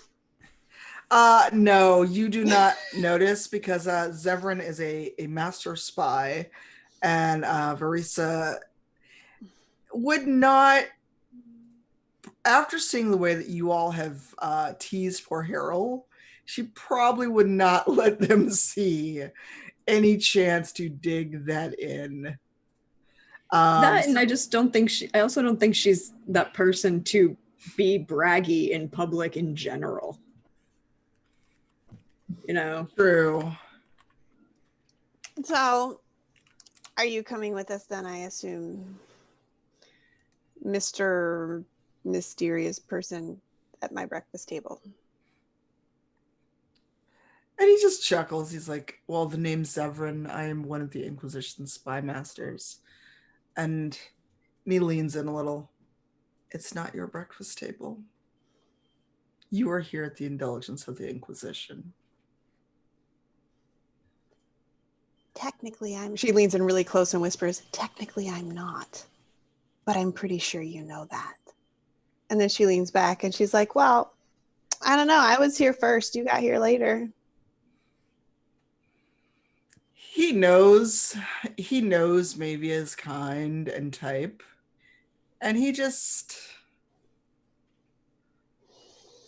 Speaker 4: No, you do not notice because Zevran is a master spy, and Verisa would not. After seeing the way that you all have teased poor Harold, she probably would not let them see any chance to dig that in.
Speaker 5: That, and I just don't think I also don't think she's that person to be braggy in public in general.
Speaker 4: True.
Speaker 1: So, are you coming with us then? I assume, Mr. Mysterious Person at my breakfast table.
Speaker 4: And he just chuckles. He's like, well, the name's Zevran. I am one of the Inquisition spy masters. And he leans in a little. It's not your breakfast table. You are here at the indulgence of the Inquisition.
Speaker 1: Technically, she leans in really close and whispers, technically I'm not, but I'm pretty sure you know that. And then she leans back and she's like, well, I don't know. I was here first. You got here later.
Speaker 4: He knows Mavia's kind and type. And he just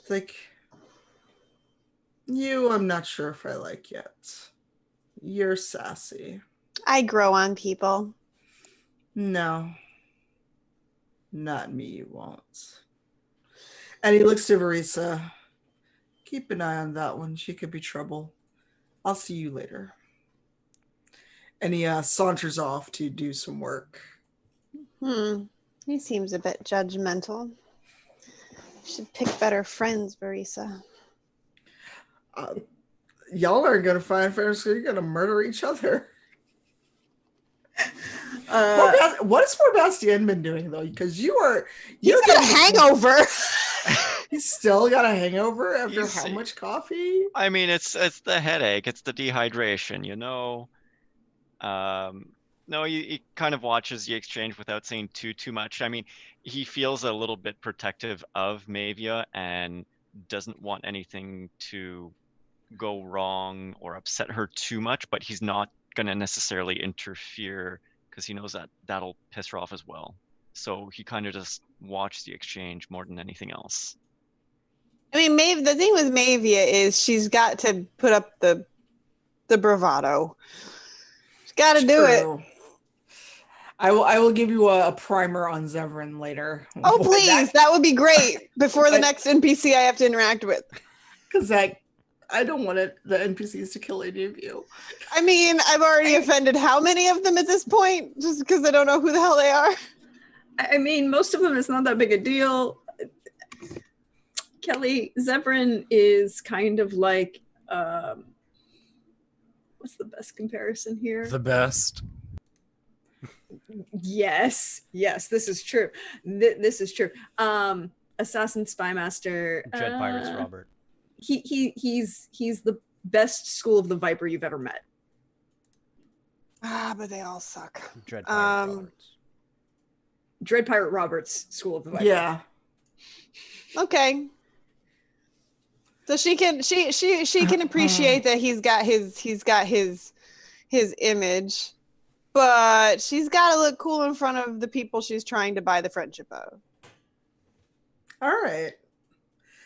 Speaker 4: like, you, I'm not sure if I like yet. You're sassy.
Speaker 1: I grow on people.
Speaker 4: No. Not me, you won't. And he looks to Verisa. Keep an eye on that one. She could be trouble. I'll see you later. And he saunters off to do some work.
Speaker 1: He seems a bit judgmental. You should pick better friends, Verisa.
Speaker 4: Y'all aren't going to find friends, so you're going to murder each other. What has poor Bastien been doing, though? Because
Speaker 1: He's got a hangover.
Speaker 4: He's still got a hangover after how much coffee?
Speaker 6: I mean, it's the headache, it's the dehydration, No, he kind of watches the exchange without saying too much. I mean, he feels a little bit protective of Mavia and doesn't want anything to go wrong or upset her too much, but he's not going to necessarily interfere because he knows that that'll piss her off as well. So he kind of just watched the exchange more than anything else.
Speaker 1: I mean, the thing with Mavia is she's got to put up the bravado. She's got to do it.
Speaker 4: I will give you a primer on Zevran later.
Speaker 1: Oh, please. That would be great before the next NPC I have to interact with.
Speaker 4: Because I don't want the NPCs to kill any of you.
Speaker 1: I mean, I've already offended how many of them at this point, just because I don't know who the hell they are.
Speaker 5: I mean, most of them, it's not that big a deal. Kelly, Zevran is kind of like, what's the best comparison here?
Speaker 3: The best.
Speaker 5: Yes, this is true. This is true. Assassin Spymaster.
Speaker 2: Dread Pirates Robert.
Speaker 5: He's the best school of the Viper you've ever met.
Speaker 1: But they all suck.
Speaker 2: Dread Pirate Roberts.
Speaker 5: Dread Pirate Roberts School of the Viper.
Speaker 4: Yeah.
Speaker 1: Okay. So she can appreciate that he's got his image, but she's got to look cool in front of the people she's trying to buy the friendship of.
Speaker 4: All right.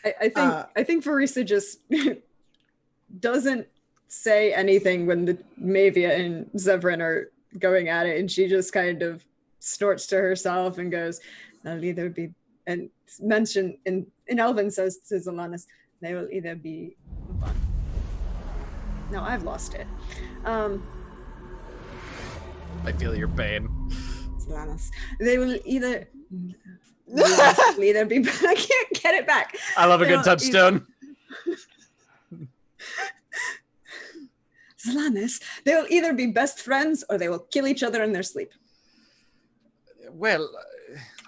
Speaker 5: I think Verisa just doesn't say anything when the Mavia and Zevran are going at it, and she just kind of snorts to herself and goes, "They'll either be," and mention in Elven says to Zalanis, "They will either be." No, I've lost it.
Speaker 3: I feel your pain.
Speaker 5: Zalanis. They will either. Will either be. I can't get it back.
Speaker 3: I love a good touchstone.
Speaker 5: Zalanis. They will either be best friends or they will kill each other in their sleep.
Speaker 3: Well,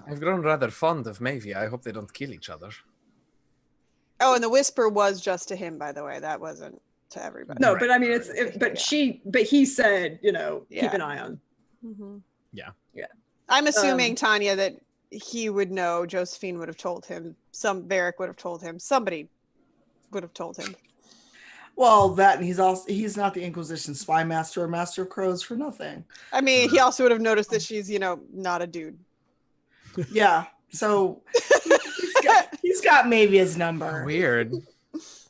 Speaker 3: I've grown rather fond of Mavia. I hope they don't kill each other.
Speaker 1: Oh, and the whisper was just to him, by the way. That wasn't to everybody.
Speaker 5: No,
Speaker 3: Right.
Speaker 5: but I mean, but he said, keep
Speaker 1: Yeah.
Speaker 5: an eye on.
Speaker 1: Mm-hmm.
Speaker 3: Yeah.
Speaker 1: I'm assuming, Tanya, that he would know. Josephine would have told him. Varric would have told him. Somebody would have told him.
Speaker 4: Well, that, and he's not the Inquisition spy master or master of crows for nothing.
Speaker 1: I mean, he also would have noticed that she's, not a dude.
Speaker 4: Yeah. So he's got Mavia's number.
Speaker 3: Weird.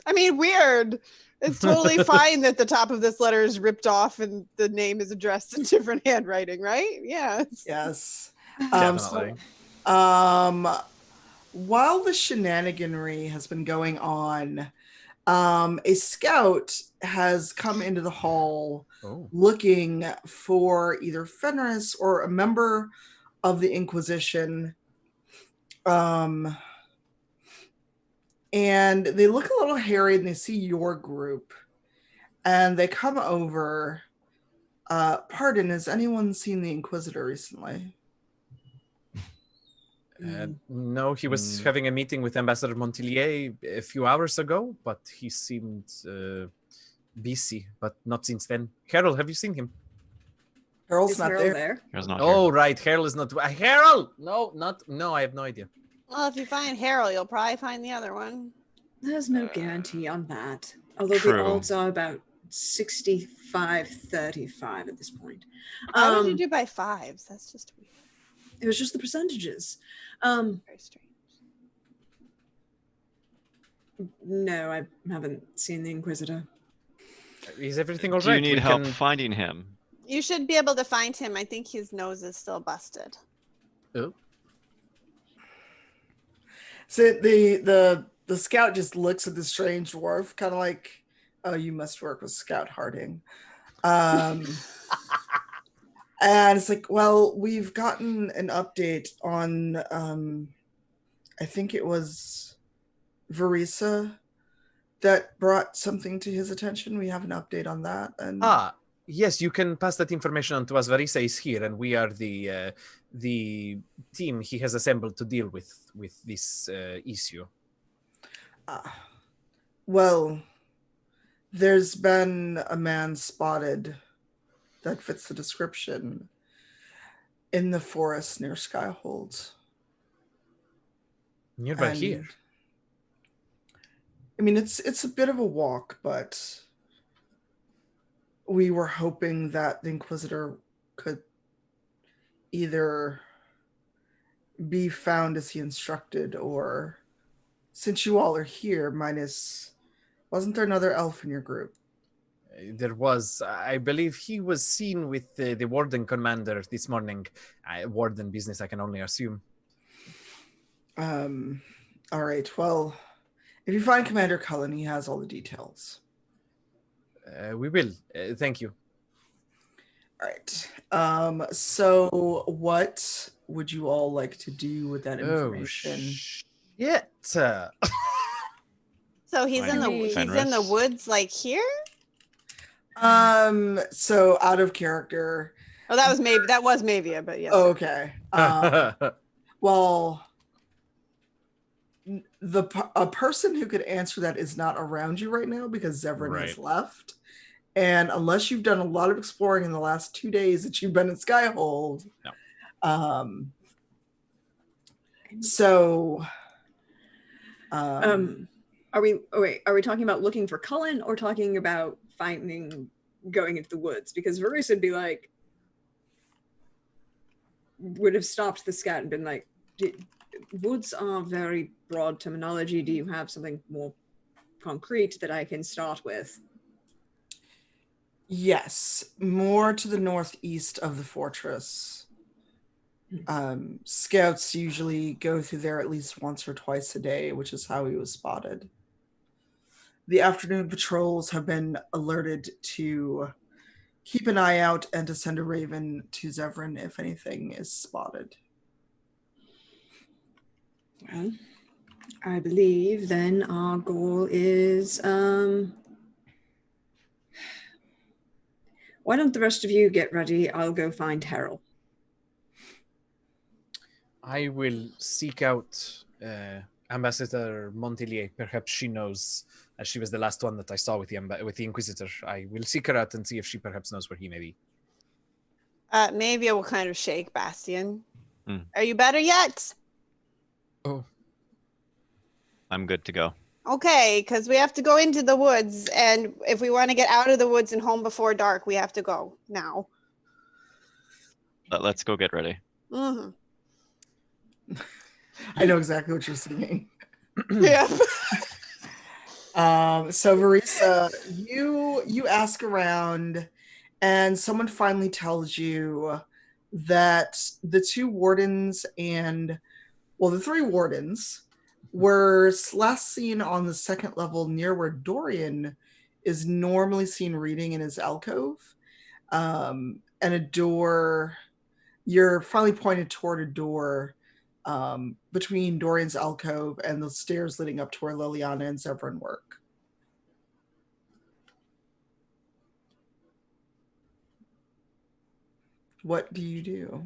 Speaker 1: I mean, weird. It's totally fine that the top of this letter is ripped off and the name is addressed in different handwriting, right? Yeah.
Speaker 4: Yes.
Speaker 3: Definitely.
Speaker 4: While the shenaniganry has been going on, a scout has come into the hall looking for either Fenris or a member of the Inquisition. And they look a little hairy and they see your group and they come over. Pardon, has anyone seen the Inquisitor recently?
Speaker 3: No, he was having a meeting with Ambassador Montilier a few hours ago, but he seemed busy, but not since then. Harold, have you seen him?
Speaker 4: Harold's
Speaker 5: Is
Speaker 4: not
Speaker 5: Harold
Speaker 4: there.
Speaker 6: Here's not
Speaker 3: Oh, right. Harold is not. Harold! No, I have no idea.
Speaker 1: Well, if you find Harold, you'll probably find the other one.
Speaker 5: There's no guarantee on that. Although
Speaker 6: True.
Speaker 5: the odds are about 65-35 at this point.
Speaker 1: How did you do by fives? That's just weird.
Speaker 5: It was just the percentages.
Speaker 1: Very strange.
Speaker 5: No, I haven't seen the Inquisitor.
Speaker 3: Is everything all
Speaker 6: Do
Speaker 3: right?
Speaker 6: you need
Speaker 3: We
Speaker 6: help
Speaker 3: can-
Speaker 6: finding him?
Speaker 1: You should be able to find him. I think his nose is still busted.
Speaker 3: Oh.
Speaker 4: So the scout just looks at the strange dwarf, kind of like, "Oh, you must work with Scout Harding." And it's like, well, we've gotten an update on, I think it was Verisa that brought something to his attention. We have an update on that. And
Speaker 3: Yes, you can pass that information on to us. Varisa is here, and we are the team he has assembled to deal with this issue.
Speaker 4: well, there's been a man spotted that fits the description in the forest near Skyholds.
Speaker 3: Nearby
Speaker 4: And-
Speaker 3: here.
Speaker 4: I mean, it's a bit of a walk, but we were hoping that the Inquisitor could either be found as he instructed, or since you all are here, wasn't there another elf in your group?
Speaker 3: There was, I believe he was seen with the Warden Commander this morning. Warden business, I can only assume.
Speaker 4: All right, well, If you find Commander Cullen, he has all the details.
Speaker 3: We will. Thank you.
Speaker 4: All right. So what would you all like to do with that information?
Speaker 3: Shit.
Speaker 1: So he's in the
Speaker 6: Fenris.
Speaker 1: woods, like here.
Speaker 4: So out of character.
Speaker 1: Oh, that was Mavia, but yes.
Speaker 4: Okay. Well, a person who could answer that is not around you right now because Zevran has left. And unless you've done a lot of exploring in the last 2 days that you've been in Skyhold,
Speaker 3: no.
Speaker 4: So,
Speaker 5: are we talking about looking for Cullen or talking about going into the woods? Because Varus would be like, would have stopped the scout and been like, woods are very broad terminology. Do you have something more concrete that I can start with?
Speaker 4: Yes, more to the northeast of the fortress. Scouts usually go through there at least once or twice a day, which is how he was spotted. The afternoon patrols have been alerted to keep an eye out and to send a raven to Zevran if anything is spotted.
Speaker 5: Well, I believe then our goal is, why don't the rest of you get ready? I'll go find Harold.
Speaker 3: I will seek out Ambassador Montelier. Perhaps she knows, as she was the last one that I saw with the Inquisitor. I will seek her out and see if she perhaps knows where he may be.
Speaker 1: Maybe I will kind of shake Bastian. Are you better yet?
Speaker 3: Oh.
Speaker 6: I'm good to go.
Speaker 1: Okay, because we have to go into the woods, and if we want to get out of the woods and home before dark, we have to go now.
Speaker 6: Let's go get ready.
Speaker 1: Mm-hmm.
Speaker 4: I know exactly what you're saying.
Speaker 1: Yeah.
Speaker 4: So Verisa, you ask around, and someone finally tells you that the two wardens the 3 wardens were last seen on the 2nd level near where Dorian is normally seen reading in his alcove. And a door, you're finally pointed toward a door between Dorian's alcove and the stairs leading up to where Liliana and Zevran work. What do you do?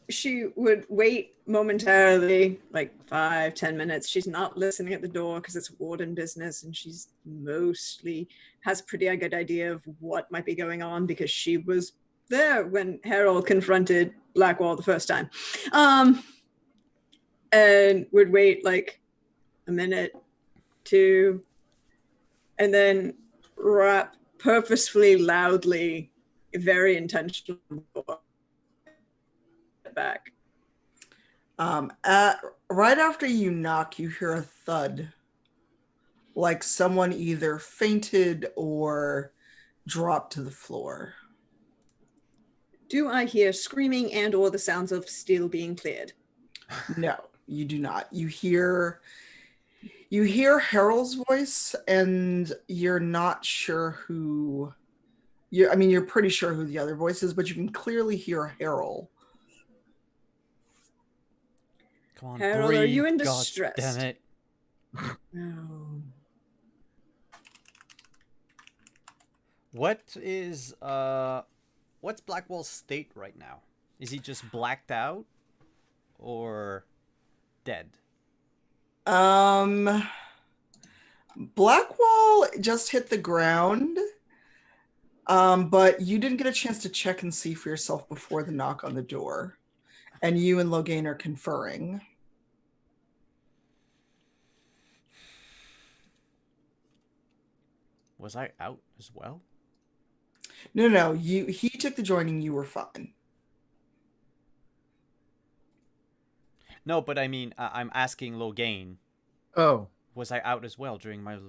Speaker 5: She would wait momentarily, like 5-10 minutes. She's not listening at the door because it's warden business, and she's mostly has a pretty good idea of what might be going on because she was there when Harold confronted Blackwall the first time. And would wait like a minute, 2, and then rap purposefully loudly, very intentional back.
Speaker 4: Right after you knock, you hear a thud, like someone either fainted or dropped to the floor.
Speaker 5: Do I hear screaming and or the sounds of steel being cleared?
Speaker 4: No, you do not. You hear Harold's voice, and you're not sure who. You're pretty sure who the other voice is, but you can clearly hear Harold.
Speaker 2: Come on,
Speaker 5: Harold,
Speaker 2: breathe,
Speaker 5: are you in
Speaker 2: God
Speaker 5: distress?
Speaker 2: damn it.
Speaker 5: No.
Speaker 2: What is what's Blackwall's state right now? Is he just blacked out or dead?
Speaker 4: Blackwall just hit the ground. But you didn't get a chance to check and see for yourself before the knock on the door. And you and Logain are conferring.
Speaker 2: Was I out as well?
Speaker 4: No. He took the joining, you were fine.
Speaker 2: No, but I mean, I'm asking Logain.
Speaker 3: Oh.
Speaker 2: Was I out as well during my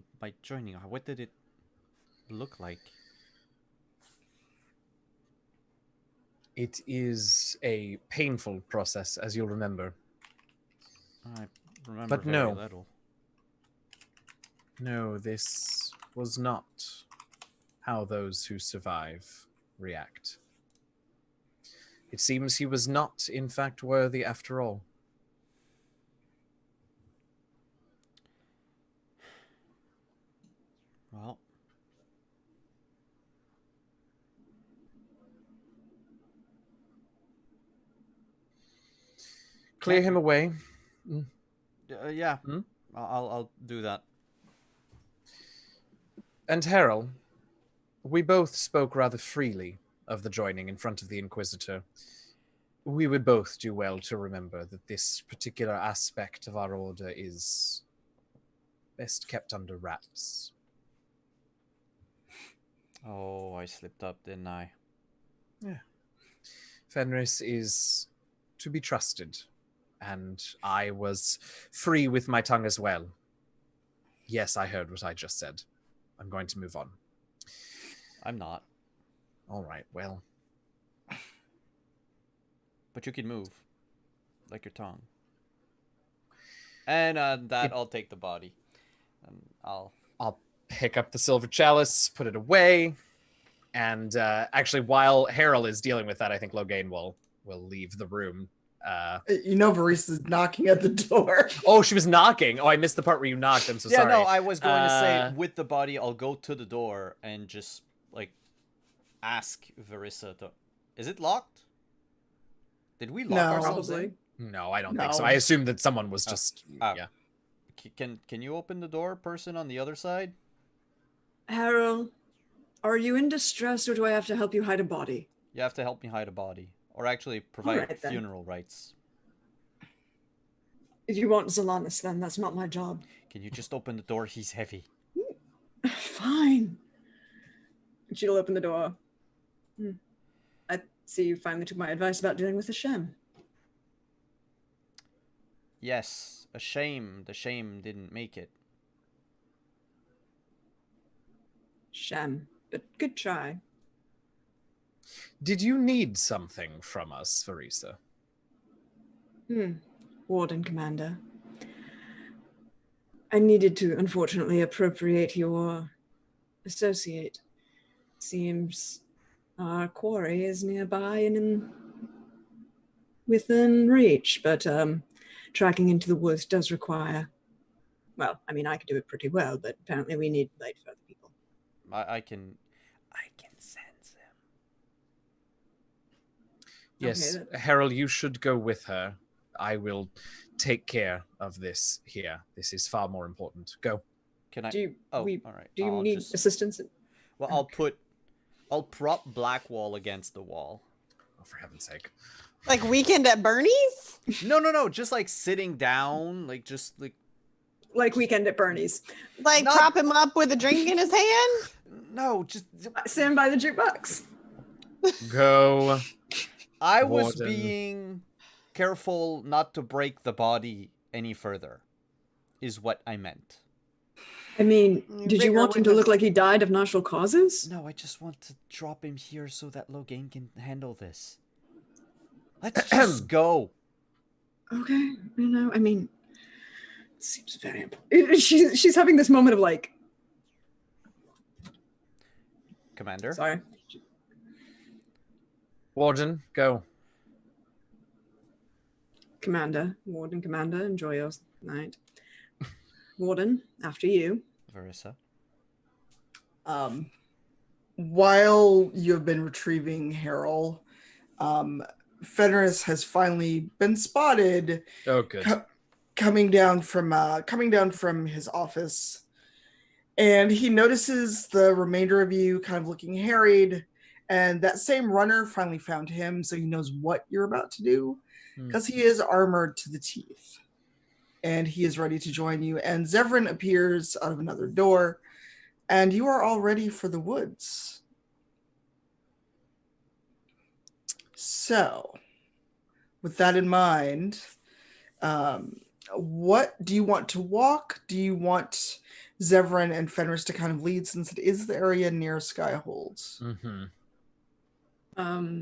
Speaker 2: joining? What did it look like?
Speaker 3: It is a painful process, as you'll remember.
Speaker 2: I remember
Speaker 3: But
Speaker 2: very
Speaker 3: no.
Speaker 2: little.
Speaker 3: No, this was not how those who survive react. It seems he was not, in fact, worthy after all.
Speaker 2: Well,
Speaker 3: Clear him away.
Speaker 2: yeah,
Speaker 3: Hmm?
Speaker 2: I'll do that.
Speaker 3: And Harrell, we both spoke rather freely of the joining in front of the Inquisitor. We would both do well to remember that this particular aspect of our order is best kept under wraps.
Speaker 2: Oh, I slipped up, didn't I?
Speaker 3: Fenris is to be trusted, and I was free with my tongue as well. Yes, I heard what I just said. I'm going to move on.
Speaker 2: I'm not.
Speaker 3: All right, well,
Speaker 2: But you can move. Like your tongue. And I'll take the body. And I'll
Speaker 3: pick up the silver chalice, put it away, and actually, while Harrell is dealing with that, I think Logain will leave the room.
Speaker 4: You know, Varisa's knocking at the door.
Speaker 3: Oh, she was knocking. Oh, I missed the part where you knocked. I'm so
Speaker 2: yeah,
Speaker 3: sorry.
Speaker 2: no, I was going to say
Speaker 3: Uh,
Speaker 2: with the body, I'll go to the door and just like ask Verissa to. Is it locked? Did we lock
Speaker 4: No.
Speaker 2: ourselves
Speaker 5: Probably.
Speaker 2: in?
Speaker 3: No, I don't think
Speaker 4: No.
Speaker 3: so. I assumed that someone was just
Speaker 2: Oh.
Speaker 3: yeah.
Speaker 2: Can you open the door, person on the other side?
Speaker 5: Harold, are you in distress or do I have to help you hide a body?
Speaker 2: You have to help me hide a body, or actually provide
Speaker 5: Alright, then.
Speaker 2: funeral rites.
Speaker 5: If you want Zalanis, then that's not my job.
Speaker 2: Can you just open the door? He's heavy.
Speaker 5: Fine. She'll open the door. I see you finally took my advice about dealing with the Shem.
Speaker 2: Yes, a shame the shame didn't make it.
Speaker 5: Shem, but good try.
Speaker 3: Did you need something from us, Farisa?
Speaker 5: Warden Commander. I needed to, unfortunately, appropriate your associate. Seems our quarry is nearby and within reach, but tracking into the woods does require. Well, I mean, I could do it pretty well, but apparently we need light for other people.
Speaker 2: I can sense him.
Speaker 3: Yes,
Speaker 5: Okay,
Speaker 3: Harold, you should go with her. I will take care of this here. This is far more important. Go.
Speaker 2: Can I?
Speaker 5: Do you,
Speaker 2: Oh,
Speaker 5: we,
Speaker 2: all right.
Speaker 5: do you
Speaker 2: I'll
Speaker 5: need
Speaker 2: just-
Speaker 5: assistance?
Speaker 2: Well, I'll prop Blackwall against the wall.
Speaker 3: Oh, for heaven's sake.
Speaker 1: Like Weekend at Bernie's?
Speaker 2: No, just like sitting down, like just like
Speaker 5: Like Weekend at Bernie's.
Speaker 1: Like
Speaker 2: Not-
Speaker 1: prop him up with a drink in his hand?
Speaker 2: no, just
Speaker 5: Stand by the jukebox.
Speaker 3: Go.
Speaker 2: I was
Speaker 3: Warden.
Speaker 2: being careful not to break the body any further, is what I meant.
Speaker 5: I mean,
Speaker 1: You
Speaker 5: did you
Speaker 1: bigger
Speaker 5: want him to
Speaker 1: with
Speaker 5: look
Speaker 1: us.
Speaker 5: like he died of natural causes?
Speaker 2: No, I just want to drop him here so that Logain can handle this. Let's just go.
Speaker 5: Okay, you know, I mean, it seems very important. She's having this moment of like,
Speaker 2: Commander.
Speaker 5: sorry.
Speaker 3: Warden, go.
Speaker 5: Warden Commander, enjoy your night. Warden, after you.
Speaker 2: Verissa.
Speaker 4: While you have been retrieving Harold, Fenris has finally been spotted
Speaker 3: Oh, good.
Speaker 4: coming down from his office, and he notices the remainder of you kind of looking harried, and that same runner finally found him, so he knows what you're about to do because he is armored to the teeth, and he is ready to join you. And Zevran appears out of another door, and you are all ready for the woods. So, with that in mind, what do you want to walk? Do you want Zevran and Fenris to kind of lead, since it is the area near Skyholds?
Speaker 3: Mm-hmm.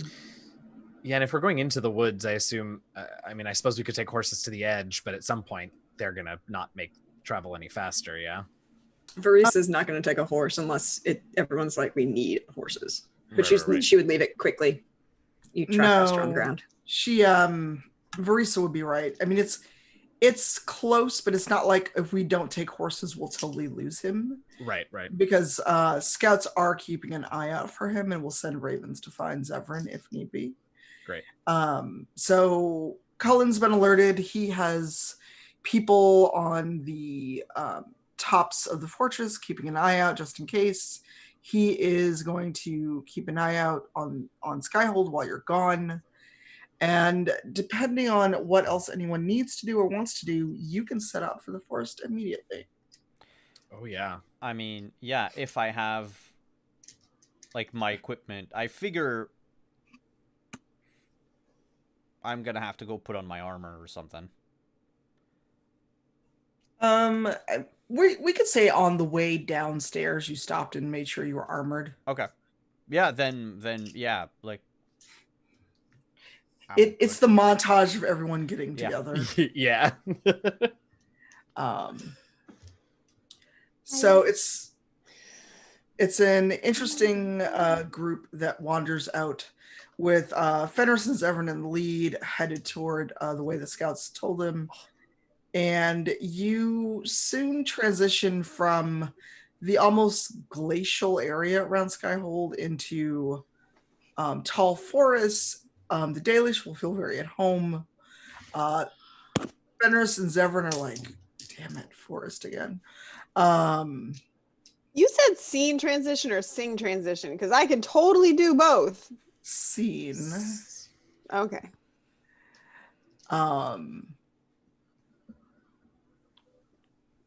Speaker 3: Yeah, and if we're going into the woods, I assume, I mean, I suppose we could take horses to the edge, but at some point they're going to not make travel any faster, yeah?
Speaker 5: Varisa's not going to take a horse unless everyone's like, we need horses. But
Speaker 3: Right.
Speaker 5: she would leave it quickly. You track faster on the ground.
Speaker 4: She Verisa would be right. I mean, it's close, but it's not like if we don't take horses, we'll totally lose him.
Speaker 3: Right.
Speaker 4: Because scouts are keeping an eye out for him, and will send ravens to find Zevran if need be.
Speaker 3: Great.
Speaker 4: So Cullen's been alerted. He has people on the tops of the fortress keeping an eye out just in case. He is going to keep an eye out on Skyhold while you're gone. And depending on what else anyone needs to do or wants to do, you can set out for the forest immediately.
Speaker 3: Oh, yeah.
Speaker 2: I mean, yeah, if I have, like, my equipment, I figure I'm going to have to go put on my armor or something.
Speaker 4: We could say on the way downstairs you stopped and made sure you were armored.
Speaker 2: Okay. Yeah, then yeah, like
Speaker 4: it's the montage of everyone getting together.
Speaker 3: Yeah.
Speaker 4: So it's an interesting group that wanders out with Fenris and Zevran in the lead, headed toward the way the scouts told him. And you soon transition from the almost glacial area around Skyhold into tall forests. The Dalish will feel very at home. Fenris and Zevran are like, damn it, forest again.
Speaker 1: You said scene transition or sing transition, because I can totally do both.
Speaker 4: Scene.
Speaker 1: Okay.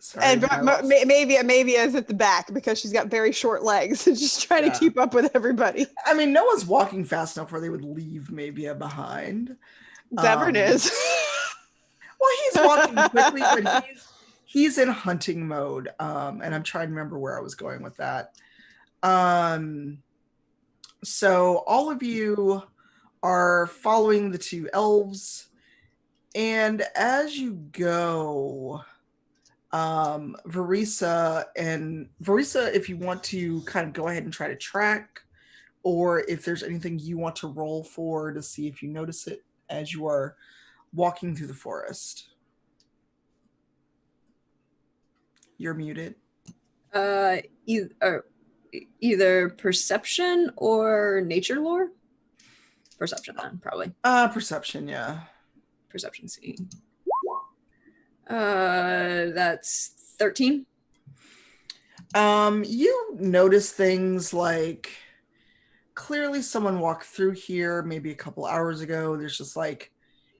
Speaker 4: Sorry,
Speaker 1: and maybe is at the back because she's got very short legs and just trying to keep up with everybody.
Speaker 4: I mean, no one's walking fast enough where they would leave Mavia behind.
Speaker 1: Zevran is.
Speaker 4: Well, he's walking quickly, but he's in hunting mode. And I'm trying to remember where I was going with that. So all of you are following the two elves. And as you go, Verisa, if you want to kind of go ahead and try to track, or if there's anything you want to roll for to see if you notice it as you are walking through the forest. You're muted.
Speaker 5: Either perception or nature lore. Perception then, probably.
Speaker 4: Perception, yeah.
Speaker 5: Perception C. That's 13.
Speaker 4: You notice things like clearly someone walked through here maybe a couple hours ago. There's just like,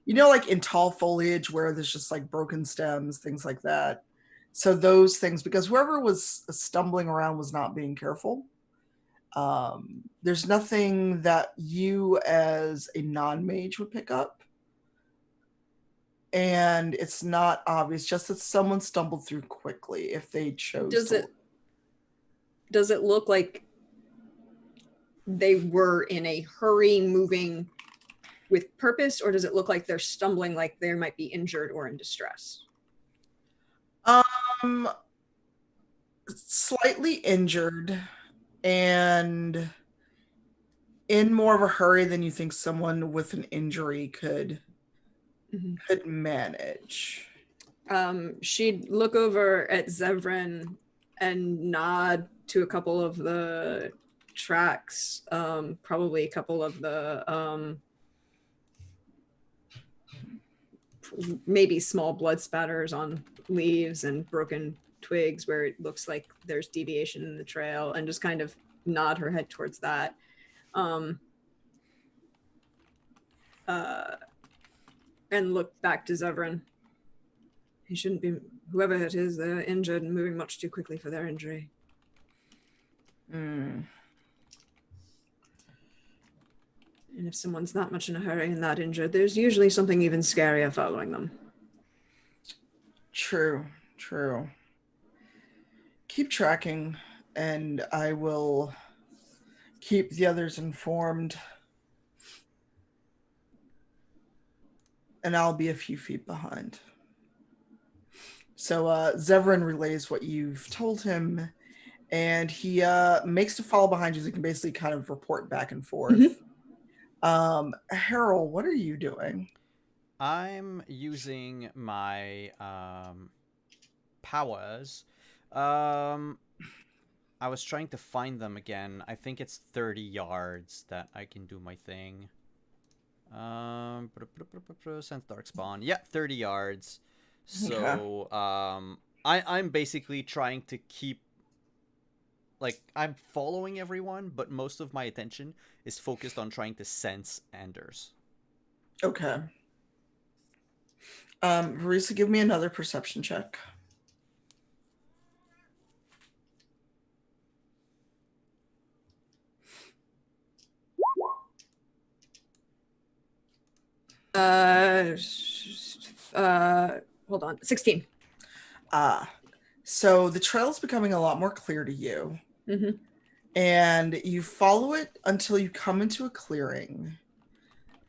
Speaker 4: like in tall foliage where there's just like broken stems, things like that. So those things, because whoever was stumbling around was not being careful. There's nothing that you as a non-mage would pick up. And it's not obvious, just that someone stumbled through quickly if they chose
Speaker 5: Does it look like they were in a hurry moving with purpose, or does it look like they're stumbling like they might be injured or in distress?
Speaker 4: Slightly injured and in more of a hurry than you think someone with an injury could manage.
Speaker 5: She'd look over at Zevran and nod to a couple of the tracks, probably a couple of the maybe small blood spatters on leaves and broken twigs where it looks like there's deviation in the trail, and just kind of nod her head towards that. And look back to Zevran. He shouldn't be, whoever it is, they're injured and moving much too quickly for their injury. And if someone's that much in a hurry and that injured, there's usually something even scarier following them.
Speaker 4: True. Keep tracking, and I will keep the others informed. and I'll be a few feet behind. So Zevran relays what you've told him, and he makes to follow behind you so he can basically kind of report back and forth. Harold, what are you doing?
Speaker 2: I'm using my powers. I was trying to find them again. I think it's 30 yards that I can do my thing. Sense Darkspawn. Yeah, 30 yards. So, I'm basically trying to keep, like, I'm following everyone, but most of my attention is focused on trying to sense Anders.
Speaker 4: Okay. Marisa, give me another perception check.
Speaker 5: Hold on. 16.
Speaker 4: So the trail is becoming a lot more clear to you.
Speaker 5: Mm-hmm.
Speaker 4: And you follow it until you come into a clearing.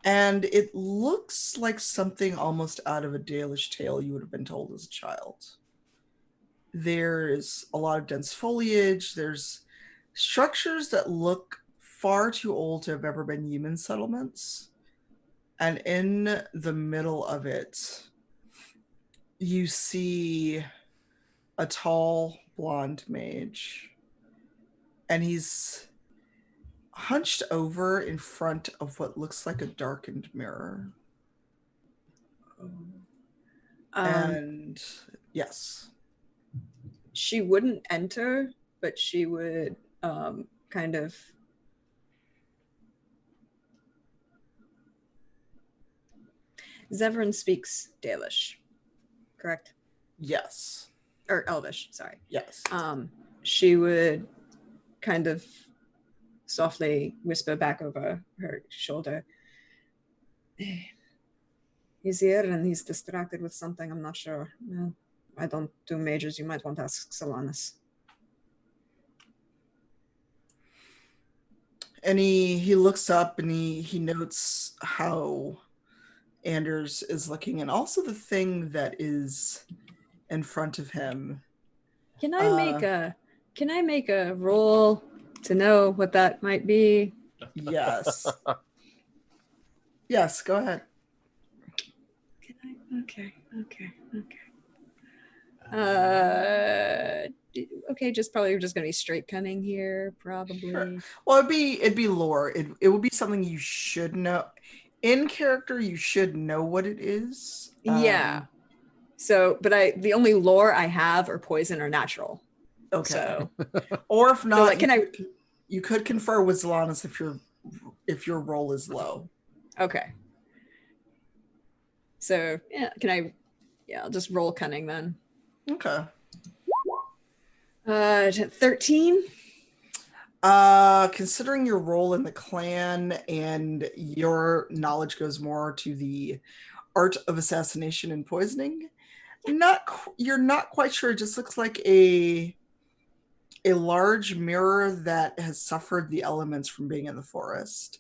Speaker 4: And it looks like something almost out of a Dalish tale you would have been told as a child. There's a lot of dense foliage. There's structures that look far too old to have ever been human settlements. And in the middle of it, you see a tall blonde mage. And he's hunched over in front of what looks like a darkened mirror. And yes.
Speaker 5: She wouldn't enter, but she would kind of Zevran speaks Dalish, correct?
Speaker 4: Yes.
Speaker 5: Or Elvish, sorry.
Speaker 4: Yes.
Speaker 5: She would kind of softly whisper back over her shoulder. He's here and he's distracted with something, I'm not sure. No, I don't do majors, you might want to ask Solanus.
Speaker 4: And he looks up and he notes how Anders is looking, and also the thing that is in front of him.
Speaker 5: Can I make a roll to know what that might be?
Speaker 4: Yes. Yes, go ahead.
Speaker 5: Can I? Okay, just probably just gonna be straight cunning here, probably.
Speaker 4: Sure. Well, it'd be lore. It would be something you should know. In character, you should know what it is.
Speaker 5: Yeah. So, but the only lore I have are poison or natural.
Speaker 4: Okay.
Speaker 5: So,
Speaker 4: or if not,
Speaker 5: so like,
Speaker 4: you could confer with Zelanis if your roll is low.
Speaker 5: Okay. So yeah, I'll just roll cunning then.
Speaker 4: Okay.
Speaker 5: 13.
Speaker 4: Considering your role in the clan and your knowledge goes more to the art of assassination and poisoning, you're not quite sure. It just looks like a large mirror that has suffered the elements from being in the forest.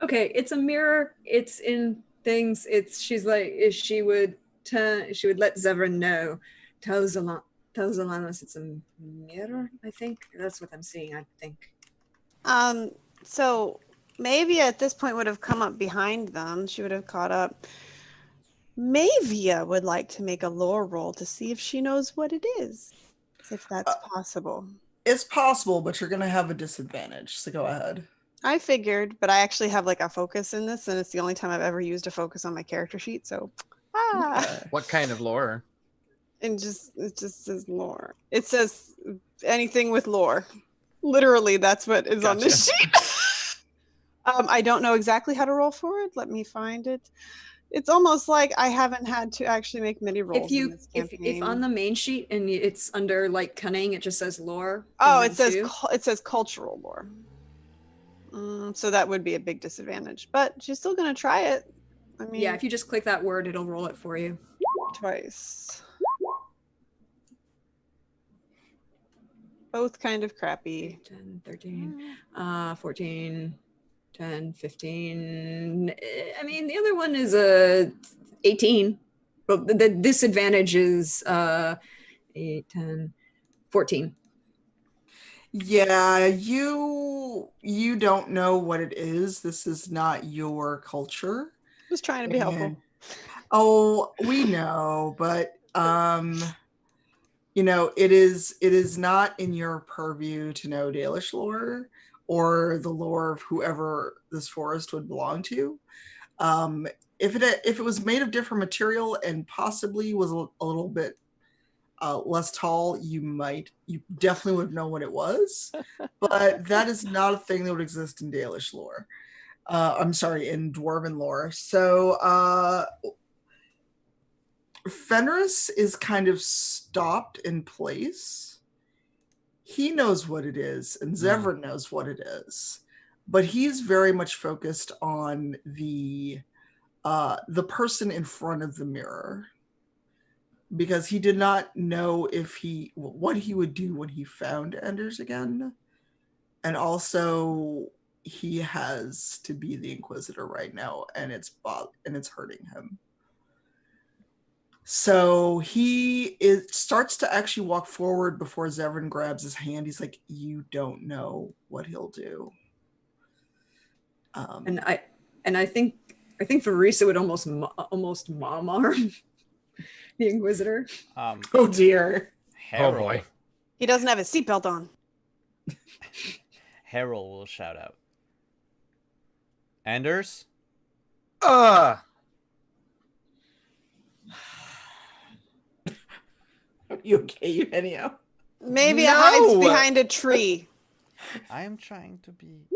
Speaker 5: Okay, it's a mirror. It's in things. She would let Zevran know. Tell Zelanis it's a mirror. I think that's what I'm seeing. I think.
Speaker 1: So maybe at this point would have come up behind them. She would have caught up. Mavia would like to make a lore roll to see if she knows what it is, if that's possible.
Speaker 4: It's possible, but you're going to have a disadvantage, so go ahead.
Speaker 1: I figured, but I actually have like a focus in this, and it's the only time I've ever used a focus on my character sheet, so
Speaker 4: Okay.
Speaker 3: What kind of lore?
Speaker 1: And it just says lore. It says anything with lore. Literally, that's what is on this sheet. I don't know exactly how to roll for it. Let me find it. It's almost like I haven't had to actually make many rolls.
Speaker 5: If on the main sheet and it's under like cunning, it just says lore.
Speaker 1: Oh, it says cultural lore. So that would be a big disadvantage, but she's still gonna try it. I mean,
Speaker 5: yeah, if you just click that word, it'll roll it for you
Speaker 1: twice. Both kind of crappy.
Speaker 5: 10, 13, 14, 10, 15. I mean, the other one is a 18. But the disadvantage is 8, 10, 14.
Speaker 4: Yeah, you don't know what it is. This is not your culture.
Speaker 1: Just trying to be helpful.
Speaker 4: And- oh, we know, but it is not in your purview to know Dalish lore or the lore of whoever this forest would belong to. If it was made of different material and possibly was a little bit less tall, you definitely would know what it was. But that is not a thing that would exist in Dalish lore. I'm sorry, in Dwarven lore. So Fenris is kind of stopped in place. He knows what it is, and Zevran knows what it is, but he's very much focused on the person in front of the mirror, because he did not know what he would do when he found Anders again, and also he has to be the Inquisitor right now, and it's hurting him. So he starts to actually walk forward before Zevran grabs his hand. He's like, "You don't know what he'll do."
Speaker 5: And I think Verisa would almost mom arm the Inquisitor.
Speaker 4: Oh dear.
Speaker 2: Harold,
Speaker 3: Oh boy.
Speaker 1: He doesn't have his seatbelt on.
Speaker 2: Harold will shout out. Anders?
Speaker 4: Are you okay, Eugenio?
Speaker 1: Maybe it
Speaker 3: No!
Speaker 1: hides behind a tree.
Speaker 2: I am trying to be...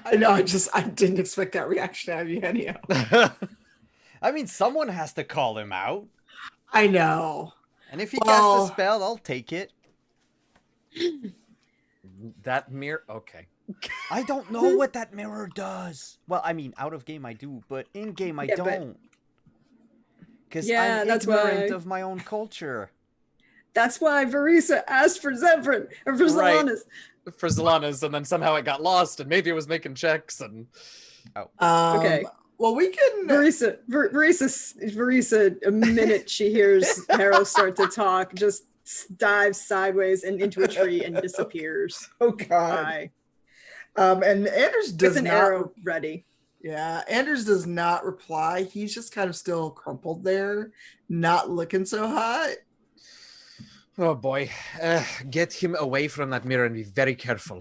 Speaker 4: I know, I didn't expect that reaction out of Eugenio.
Speaker 2: I mean, someone has to call him out.
Speaker 4: I know.
Speaker 2: And if he
Speaker 4: Well-
Speaker 2: casts a spell, I'll take it.
Speaker 3: That mirror. Okay.
Speaker 2: I don't know what that mirror does. Well, I mean, out of game I do, but in game I
Speaker 5: Yeah, but-
Speaker 2: don't. Because
Speaker 5: Yeah,
Speaker 2: I'm
Speaker 5: that's
Speaker 2: ignorant
Speaker 5: why-
Speaker 2: of my own culture.
Speaker 5: That's why Verisa asked for Zevran or for
Speaker 3: Right.
Speaker 5: Zalanis.
Speaker 3: For Zalanas, and then somehow it got lost, and maybe it was making checks, and
Speaker 5: Okay.
Speaker 4: Well, we can.
Speaker 5: Verisa, a minute she hears Harold start to talk, just dives sideways and into a tree and disappears.
Speaker 4: Oh God.
Speaker 5: Bye.
Speaker 4: And Anders does
Speaker 5: Gets an
Speaker 4: not.
Speaker 5: arrow ready.
Speaker 4: Yeah, Anders does not reply. He's just kind of still crumpled there, not looking so hot.
Speaker 3: oh boy, get him away from that mirror and be very careful.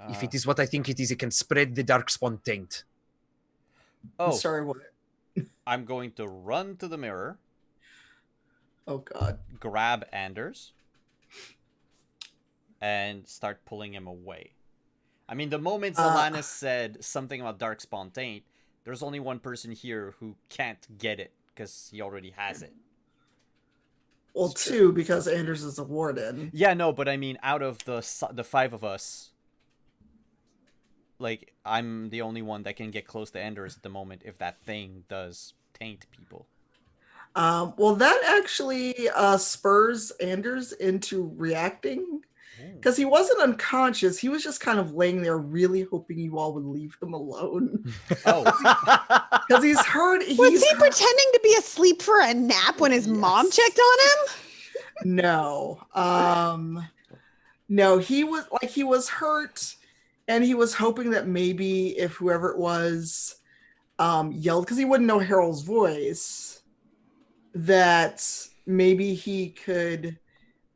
Speaker 3: If it is what I think it is, it can spread the darkspawn taint.
Speaker 4: I'm
Speaker 2: Oh,
Speaker 4: sorry, what?
Speaker 2: I'm going to run to the mirror,
Speaker 4: Oh God.
Speaker 2: grab Anders, and start pulling him away. I mean, the moment Zalanis said something about Darkspawn Taint, there's only one person here who can't get it, because he already has it.
Speaker 4: Well, two, because Anders is a warden.
Speaker 2: Yeah, no, but I mean, out of the five of us, like, I'm the only one that can get close to Anders at the moment if that thing does taint people.
Speaker 4: Well, that actually spurs Anders into reacting, because he wasn't unconscious. He was just kind of laying there, really hoping you all would leave him alone.
Speaker 2: Oh,
Speaker 4: Because he's heard.
Speaker 1: Was he pretending to be asleep for a nap when his mom
Speaker 4: Yes.
Speaker 1: checked on him?
Speaker 4: No. No, he was hurt, and he was hoping that maybe if whoever it was yelled, because he wouldn't know Harold's voice, that maybe he could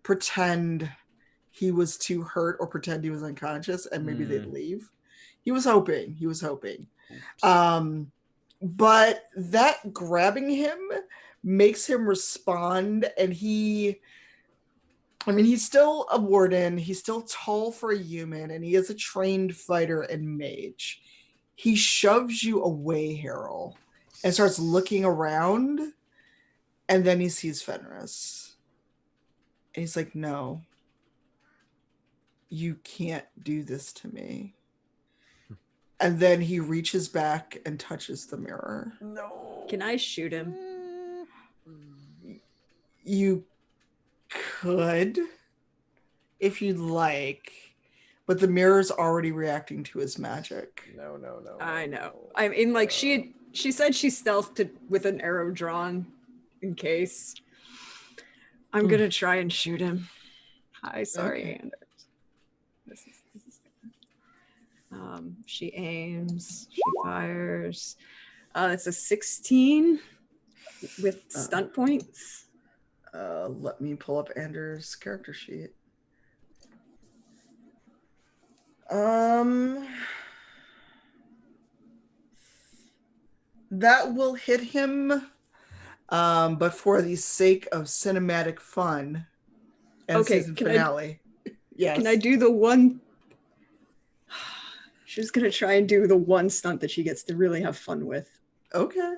Speaker 4: pretend he was too hurt or pretend he was unconscious, and maybe they'd leave. He was hoping.
Speaker 2: oops.
Speaker 4: But that grabbing him makes him respond, and he's still a warden. He's still tall for a human, and he is a trained fighter and mage. He shoves you away, Harold, and starts looking around, and then he sees Fenris. And he's like, "No, you can't do this to me." And then he reaches back and touches the mirror.
Speaker 2: No.
Speaker 5: Can I shoot him?
Speaker 4: You could, if you'd like, but the mirror's already reacting to his magic.
Speaker 3: No.
Speaker 5: I know. I mean, like she She said she stealthed with an arrow drawn in case. I'm gonna try and shoot him. Hi, sorry,
Speaker 4: Okay.
Speaker 5: Anders. This is she aims, she fires. It's a 16 with stunt points.
Speaker 4: Let me pull up Anders' character sheet. That will hit him, but for the sake of cinematic fun and
Speaker 5: Okay,
Speaker 4: season finale. Yes.
Speaker 5: Can I do the one? She's gonna try and do the one stunt that she gets to really have fun with.
Speaker 4: Okay.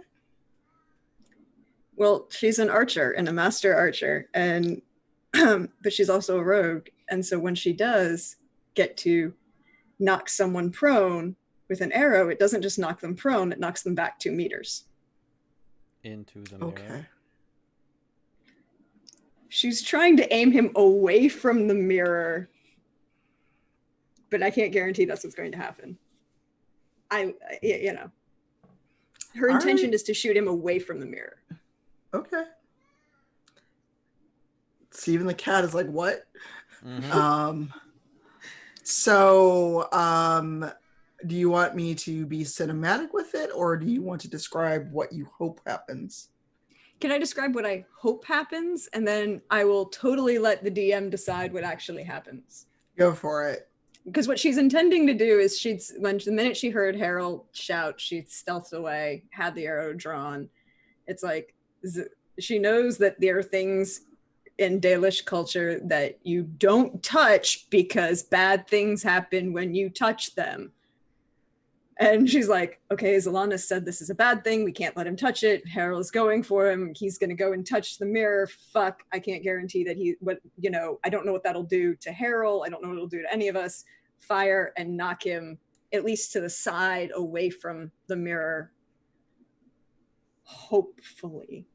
Speaker 5: Well, she's an archer and a master archer, and but she's also a rogue. And so when she does get to knock someone prone with an arrow, it doesn't just knock them prone, it knocks them back 2 meters.
Speaker 2: Into the mirror.
Speaker 4: Okay.
Speaker 5: She's trying to aim him away from the mirror, but I can't guarantee that's what's going to happen. Her intention is to shoot him away from the mirror.
Speaker 4: Okay. So even the cat is like, what?
Speaker 2: Mhm.
Speaker 4: Do you want me to be cinematic with it, or do you want to describe what you hope happens?
Speaker 5: Can I describe what I hope happens? And then I will totally let the DM decide what actually happens.
Speaker 4: Go for it.
Speaker 5: Because what she's intending to do is the minute she heard Harold shout, she stealthed away, had the arrow drawn. It's like, she knows that there are things in Dalish culture that you don't touch because bad things happen when you touch them. And she's like, okay, Zalanis said this is a bad thing. We can't let him touch it. Harold's going for him. He's going to go and touch the mirror. Fuck, I can't guarantee that I don't know what that'll do to Harold. I don't know what it'll do to any of us. Fire and knock him at least to the side away from the mirror. Hopefully.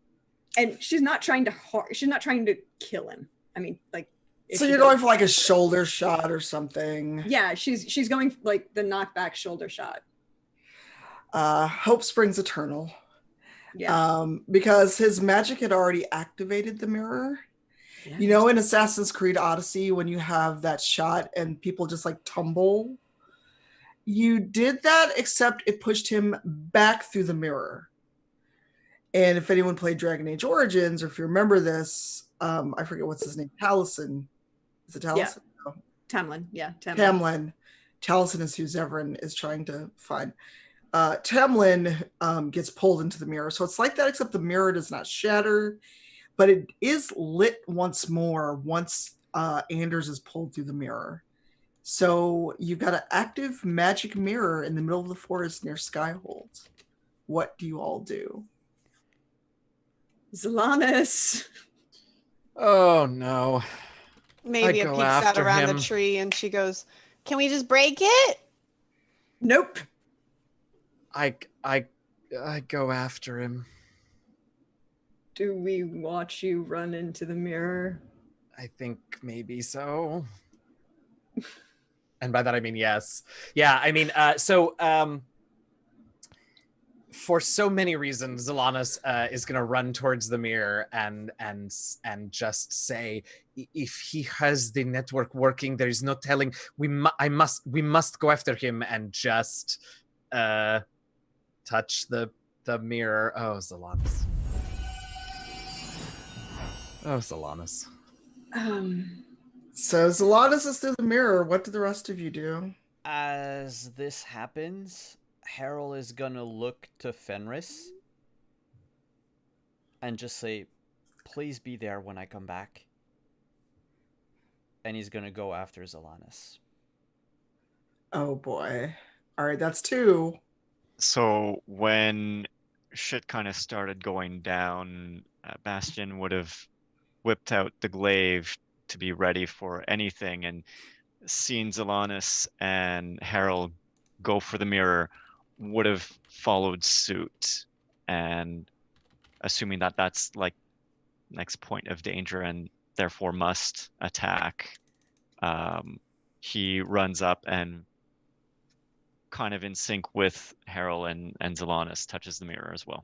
Speaker 5: And she's not trying to kill him. I mean, like.
Speaker 4: So you're going for like a shoulder shot or something.
Speaker 5: Yeah, she's going like the knockback shoulder shot.
Speaker 4: Hope springs eternal.
Speaker 5: Yeah.
Speaker 4: Because his magic had already activated the mirror.
Speaker 5: Yeah.
Speaker 4: You know, in Assassin's Creed Odyssey, when you have that shot and people just like tumble, you did that, except it pushed him back through the mirror. And if anyone played Dragon Age Origins, or if you remember this, I forget what's his name, Taliesin. Is it Taliesin?
Speaker 5: Yeah.
Speaker 4: No.
Speaker 5: Tamlin, yeah.
Speaker 4: Tamlin. Taliesin is who Zevran is trying to find. Tamlin gets pulled into the mirror. So it's like that, except the mirror does not shatter, but it is lit once more once Anders is pulled through the mirror. So you've got an active magic mirror in the middle of the forest near Skyhold. What do you all do?
Speaker 5: Zalanis.
Speaker 3: Oh no.
Speaker 1: Maybe
Speaker 3: I
Speaker 1: it
Speaker 3: go
Speaker 1: peeks out
Speaker 3: after
Speaker 1: around
Speaker 3: him.
Speaker 1: the tree and she goes, "Can we just break it?"
Speaker 5: Nope.
Speaker 3: I go after him.
Speaker 5: Do we watch you run into the mirror?
Speaker 3: I think maybe so. And by that I mean yes. Yeah, I mean for so many reasons, Zalanis is going to run towards the mirror and just say, if he has the network working, there is no telling. We must go after him and just touch the mirror. Oh, Zalanis. Oh, Zalanis.
Speaker 4: So Zalanis is through the mirror. What do the rest of you do?
Speaker 2: As this happens, Harold is gonna look to Fenris and just say, please be there when I come back. And he's gonna go after Zalanis.
Speaker 4: Oh boy. All right, that's 2.
Speaker 6: So when shit kind of started going down, Bastion would have whipped out the glaive to be ready for anything, and seeing Zalanis and Harold go for the mirror would have followed suit, and assuming that that's like next point of danger and therefore must attack, he runs up and kind of in sync with Harold and Zelanis, touches the mirror as well.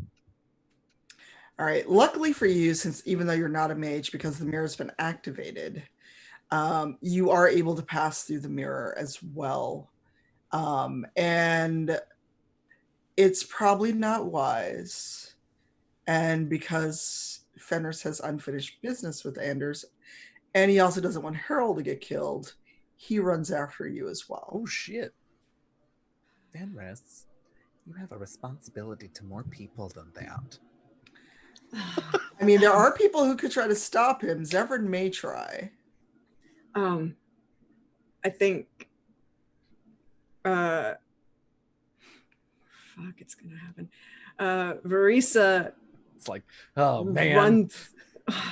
Speaker 4: All right. Luckily for you, since even though you're not a mage, because the mirror's been activated, you are able to pass through the mirror as well. And it's probably not wise. And because Fenris has unfinished business with Anders, and he also doesn't want Harold to get killed, he runs after you as well.
Speaker 3: Oh shit. Fenris, you have a responsibility to more people than that.
Speaker 4: I mean, there are people who could try to stop him. Zevran may try.
Speaker 5: I think fuck, it's gonna happen. Verisa,
Speaker 3: It's like, oh man.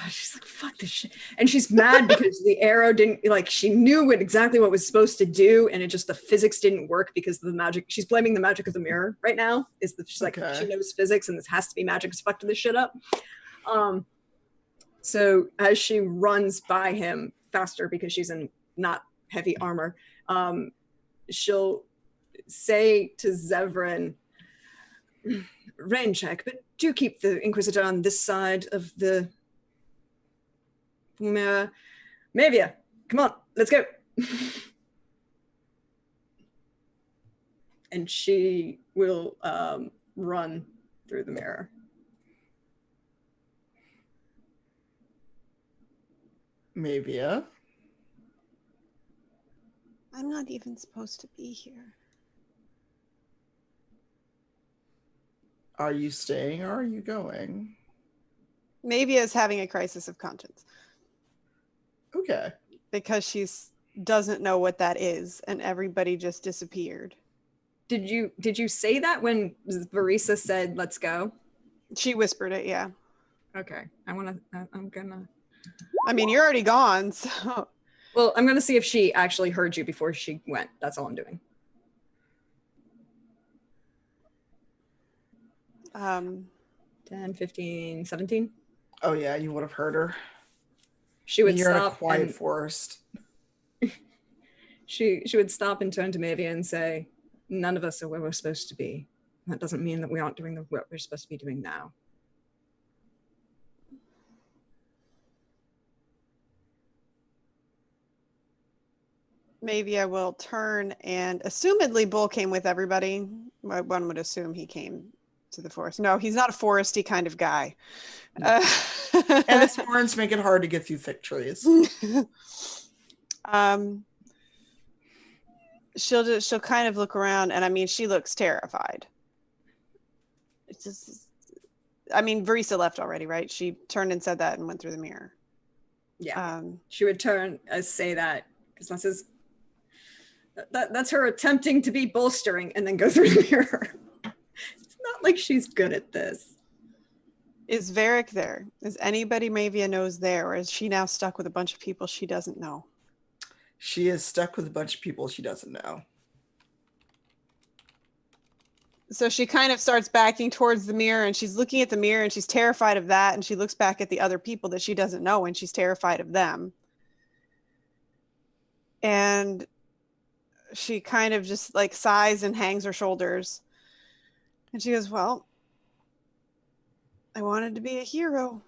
Speaker 5: She's like, fuck this shit. And she's mad because the arrow didn't, like, she knew exactly what it was supposed to do, and it just, the physics didn't work because of the magic. She's blaming the magic of the mirror right now. She's like,
Speaker 4: Okay.
Speaker 5: she knows physics and this has to be magic to fuck this shit up. So as she runs by him faster because she's in not heavy armor, she'll say to Zevran, rain check, but do keep the Inquisitor on this side of the mirror. Mavia, come on, let's go. And she will run through the mirror.
Speaker 4: Mavia.
Speaker 1: I'm not even supposed to be here.
Speaker 4: Are you staying or are you going?
Speaker 1: Mavia is having a crisis of conscience
Speaker 4: Okay.
Speaker 1: because doesn't know what that is, and everybody just disappeared.
Speaker 5: Did you say that when Verisa said, let's go?
Speaker 1: She whispered it, yeah.
Speaker 5: Okay, I'm gonna.
Speaker 1: I mean, you're already gone, so.
Speaker 5: Well, I'm gonna see if she actually heard you before she went. That's all I'm doing. 10, 15, 17.
Speaker 4: Oh yeah, you would have heard her.
Speaker 5: She would
Speaker 4: You're in a
Speaker 5: stop
Speaker 4: quiet
Speaker 5: and
Speaker 4: forest.
Speaker 5: she would stop and turn to Mavia and say, none of us are where we're supposed to be. That doesn't mean that we aren't doing what we're supposed to be doing now.
Speaker 1: Maybe I will turn, and assumedly Bull came with everybody. One would assume he came to the forest. No, he's not a foresty kind of guy.
Speaker 4: And its horns make it hard to get through thick trees.
Speaker 1: She'll kind of look around, and I mean, she looks terrified. It's just, I mean, Verisa left already, right? She turned and said that and went through the mirror.
Speaker 5: Yeah. She would turn and say that because that's her attempting to be bolstering and then go through the mirror. It's not like she's good at this.
Speaker 1: Is Varric there? Is anybody Mavia knows there, or is she now stuck with a bunch of people she doesn't know?
Speaker 4: She is stuck with a bunch of people she doesn't know.
Speaker 1: So she kind of starts backing towards the mirror, and she's looking at the mirror, and she's terrified of that, and she looks back at the other people that she doesn't know, and she's terrified of them. And she kind of just like sighs and hangs her shoulders. And she goes, well, I wanted to be a hero.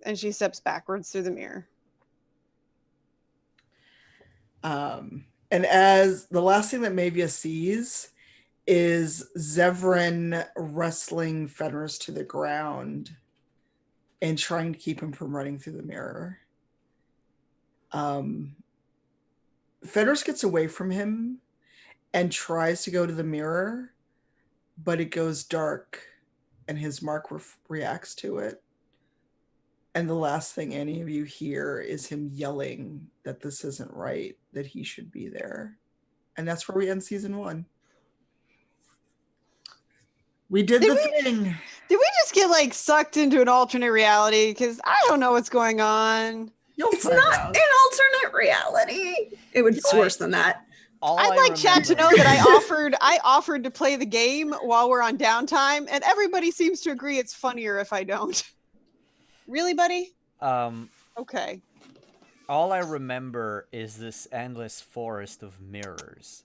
Speaker 1: And she steps backwards through the mirror.
Speaker 4: And as the last thing that Mavia sees is Zevran wrestling Fenris to the ground and trying to keep him from running through the mirror. Fenris gets away from him and tries to go to the mirror, but it goes dark and his mark reacts to it. And the last thing any of you hear is him yelling that this isn't right, that he should be there. And that's where we end season 1. We did the thing.
Speaker 1: Did we just get like sucked into an alternate reality? Because I don't know what's going on.
Speaker 5: It's not an alternate reality. It would be worse than that.
Speaker 1: I'd like chat to know that I offered to play the game while we're on downtime, and everybody seems to agree it's funnier if I don't. Really, buddy? Okay.
Speaker 2: All I remember is this endless forest of mirrors.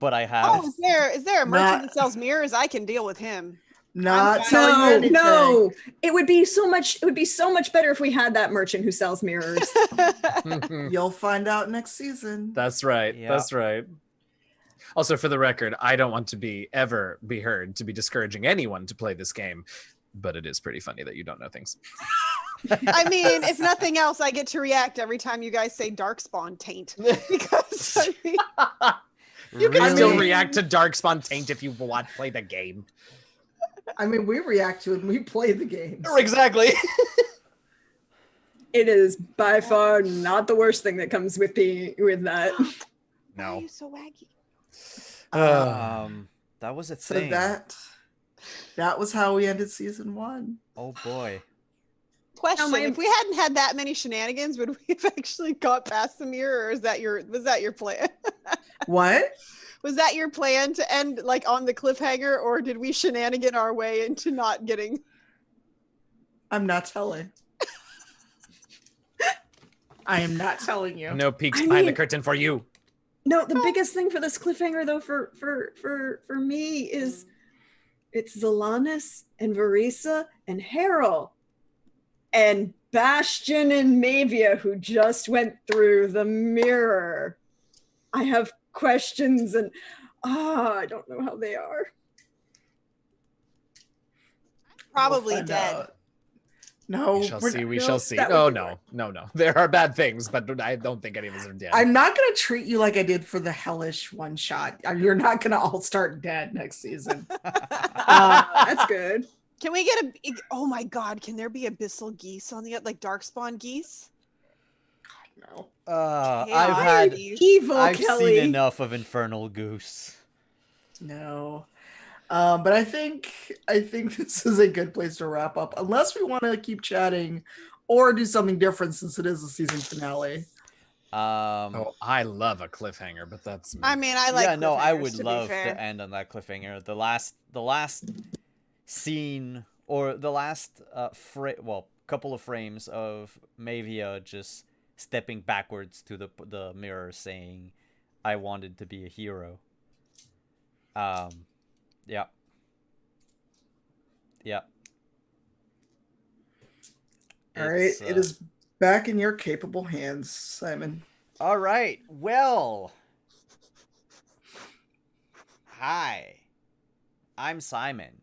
Speaker 2: but I have.
Speaker 1: Oh, is there a merchant
Speaker 4: Not-
Speaker 1: that sells mirrors? I can deal with him.
Speaker 4: Not
Speaker 1: fine.
Speaker 4: telling you
Speaker 5: No,
Speaker 4: anything.
Speaker 5: no. It would be so much better if we had that merchant who sells mirrors.
Speaker 4: You'll find out next season.
Speaker 3: That's right.
Speaker 2: Yeah.
Speaker 3: That's right. Also, for the record, I don't want to ever be heard to be discouraging anyone to play this game, but it is pretty funny that you don't know things.
Speaker 1: I mean, if nothing else, I get to react every time you guys say Darkspawn taint. Because I mean,
Speaker 3: You can
Speaker 4: Really?
Speaker 3: still react to Darkspawn Taint if you want play the game.
Speaker 4: I mean, we react to it and we play the games.
Speaker 3: Exactly.
Speaker 5: It is by far not the worst thing that comes with that.
Speaker 1: why are
Speaker 3: No.
Speaker 1: you so waggy?
Speaker 2: That was a
Speaker 4: So
Speaker 2: thing.
Speaker 4: that was how we ended season 1.
Speaker 2: Oh boy.
Speaker 1: Question:
Speaker 5: my-
Speaker 1: if we hadn't had that many shenanigans, would we have actually got past the mirror, or was that your plan?
Speaker 4: What?
Speaker 1: Was that your plan to end like on the cliffhanger, or did we shenanigan our way into not getting?
Speaker 4: I'm not telling. I am not telling you.
Speaker 3: No peeks
Speaker 5: I
Speaker 3: behind the
Speaker 5: mean-
Speaker 3: curtain for you.
Speaker 5: No, the biggest thing for this cliffhanger though for me is it's Zalanis and Varisa and Harrell and Bastion and Mavia who just went through the mirror. I have questions and I don't know how they are.
Speaker 1: Probably
Speaker 4: We'll find
Speaker 1: dead.
Speaker 4: out. No,
Speaker 3: We shall
Speaker 4: we're
Speaker 3: see.
Speaker 4: not-
Speaker 3: We
Speaker 5: no,
Speaker 3: shall see.
Speaker 5: that would
Speaker 3: Oh
Speaker 5: be
Speaker 3: no, no. There are bad things, but I don't think any of us are dead.
Speaker 4: I'm not gonna treat you like I did for the hellish one shot. You're not gonna all start dead next season.
Speaker 5: That's good.
Speaker 1: Can we get a? Oh my God! Can there be abyssal geese on the like darkspawn geese?
Speaker 4: No.
Speaker 2: I've
Speaker 5: Kelly.
Speaker 2: seen enough of Infernal Goose.
Speaker 4: No. But I think this is a good place to wrap up, unless we want to keep chatting or do something different since it is the season finale.
Speaker 3: Oh, I love a cliffhanger, but that's me.
Speaker 1: I mean, I like.
Speaker 2: yeah, no, I
Speaker 1: cliffhangers,
Speaker 2: would
Speaker 1: to be
Speaker 2: love
Speaker 1: fair.
Speaker 2: to end on that cliffhanger. The last scene or the last couple of frames of Mavia just stepping backwards to the mirror saying, "I wanted to be a hero." Yeah. Yeah.
Speaker 4: All right,
Speaker 2: It's,
Speaker 4: it is back in your capable hands, Simon.
Speaker 2: All right. Well. Hi. I'm Simon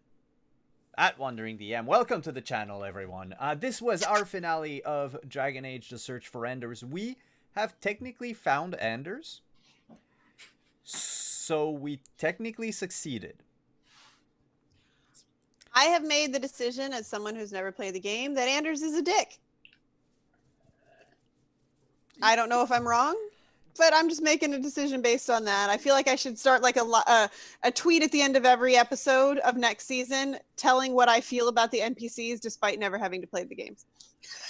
Speaker 2: at Wandering DM. Welcome to the channel, everyone. This was our finale of Dragon Age: The Search for Enders. We have technically found Enders, so we technically succeeded.
Speaker 1: I have made the decision, as someone who's never played the game, that Anders is a dick. I don't know if I'm wrong, but I'm just making a decision based on that. I feel like I should start like a tweet at the end of every episode of next season telling what I feel about the NPCs despite never having to play the games.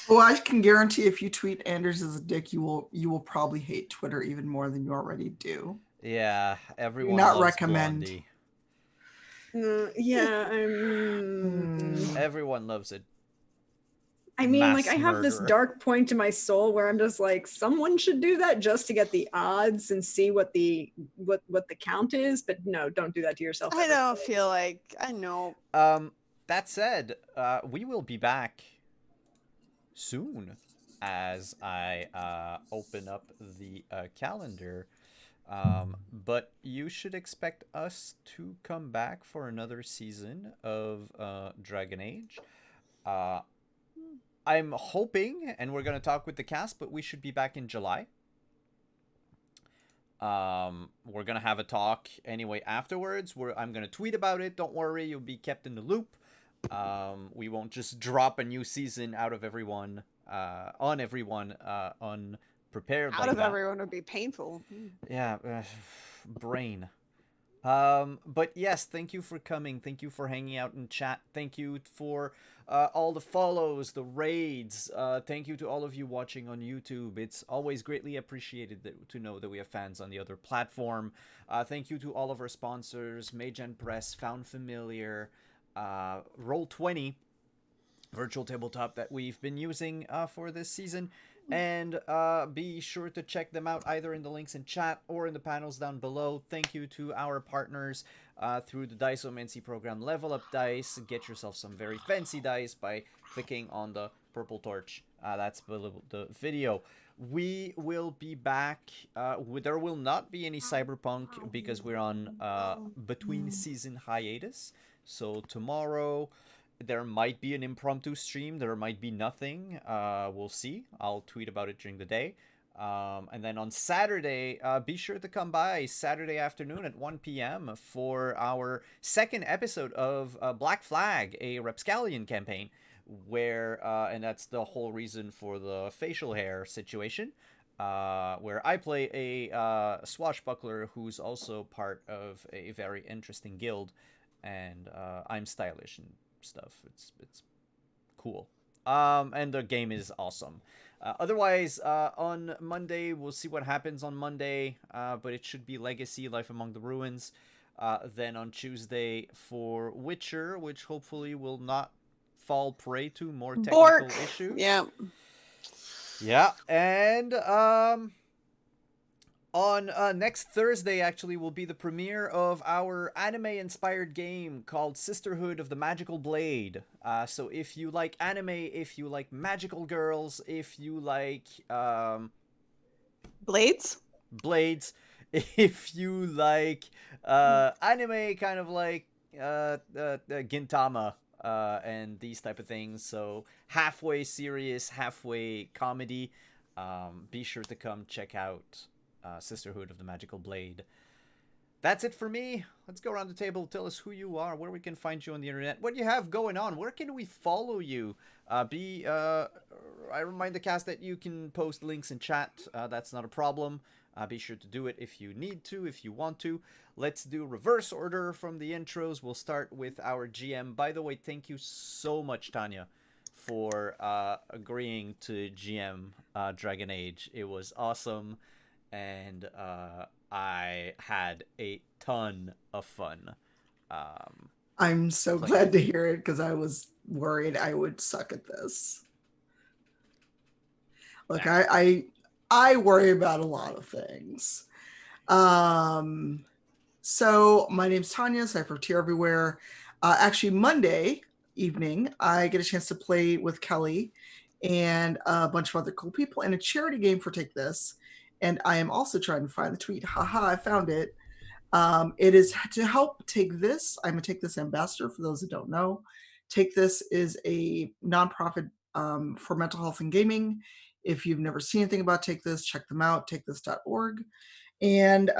Speaker 4: Well, I can guarantee if you tweet Anders as a dick, you will probably hate Twitter even more than you already do.
Speaker 2: Yeah, everyone
Speaker 4: not
Speaker 2: loves
Speaker 4: recommend.
Speaker 2: Blondie.
Speaker 5: Yeah,
Speaker 2: Everyone loves it.
Speaker 5: I mean,
Speaker 2: Mass
Speaker 5: like I have this
Speaker 2: murderer.
Speaker 5: dark point in my soul where I'm just like, someone should do that just to get the odds and see what the count is. But no, don't do that to yourself.
Speaker 1: I
Speaker 5: ever.
Speaker 1: don't feel like I know.
Speaker 2: That said, we will be back soon as I open up the calendar. But you should expect us to come back for another season of Dragon Age. I'm hoping, and we're going to talk with the cast, but we should be back in July. We're going to have a talk anyway afterwards. I'm going to tweet about it. Don't worry, you'll be kept in the loop. We won't just drop a new season out of everyone, on everyone, unprepared
Speaker 1: Out
Speaker 2: like
Speaker 1: of
Speaker 2: that.
Speaker 1: everyone would be painful.
Speaker 2: Yeah, brain. But yes, thank you for coming. Thank you for hanging out in chat. Thank you for all the follows, the raids. Thank you to all of you watching on YouTube. It's always greatly appreciated to know that we have fans on the other platform. Thank you to all of our sponsors, Magen Press, Found Familiar, Roll20, virtual tabletop that we've been using for this season. And be sure to check them out either in the links in chat or in the panels down below. Thank you to our partners through the Daisomensi program, Level Up Dice. Get yourself some very fancy dice by clicking on the purple torch. That's below the video. We will be back. There will not be any Cyberpunk because we're on between season hiatus. So tomorrow there might be an impromptu stream. There might be nothing. We'll see. I'll tweet about it during the day. And then on Saturday, be sure to come by Saturday afternoon at 1 p.m. for our second episode of Black Flag, a Rapscallion campaign, where, and that's the whole reason for the facial hair situation, where I play a swashbuckler who's also part of a very interesting guild, and I'm stylish and stuff. It's cool. And the game is awesome. Otherwise, on Monday, we'll see what happens on Monday, but it should be Legacy, Life Among the Ruins. Then on Tuesday for Witcher, which hopefully will not fall prey to more technical issues.
Speaker 1: Yeah.
Speaker 2: Yeah, and on next Thursday, actually, will be the premiere of our anime-inspired game called Sisterhood of the Magical Blade. So if you like anime, if you like magical girls, if you like
Speaker 1: Blades?
Speaker 2: blades, if you like anime, kind of like Gintama and these type of things, so halfway serious, halfway comedy, be sure to come check out Sisterhood of the Magical Blade. That's it for me. Let's go around the table. Tell us who you are, where we can find you on the internet, what you have going on, where can we follow you. I remind the cast that you can post links in chat. That's not a problem. Be sure to do it if you need to, if you want to. Let's do reverse order from the intros. We'll start with our GM. By the way, thank you so much, Tanya, for agreeing to GM Dragon Age. It was awesome, and I had a ton of fun.
Speaker 4: I'm so glad to hear it because I was worried I would suck at this. Look, I worry about a lot of things. So my name's Tanya, Cypher Everywhere. Actually, Monday evening, I get a chance to play with Kelly and a bunch of other cool people in a charity game for Take This. And I am also trying to find the tweet. Haha, I found it. It is to help Take This. I'm a Take This ambassador, for those that don't know. Take This is a nonprofit for mental health and gaming. If you've never seen anything about Take This, check them out, takethis.org. And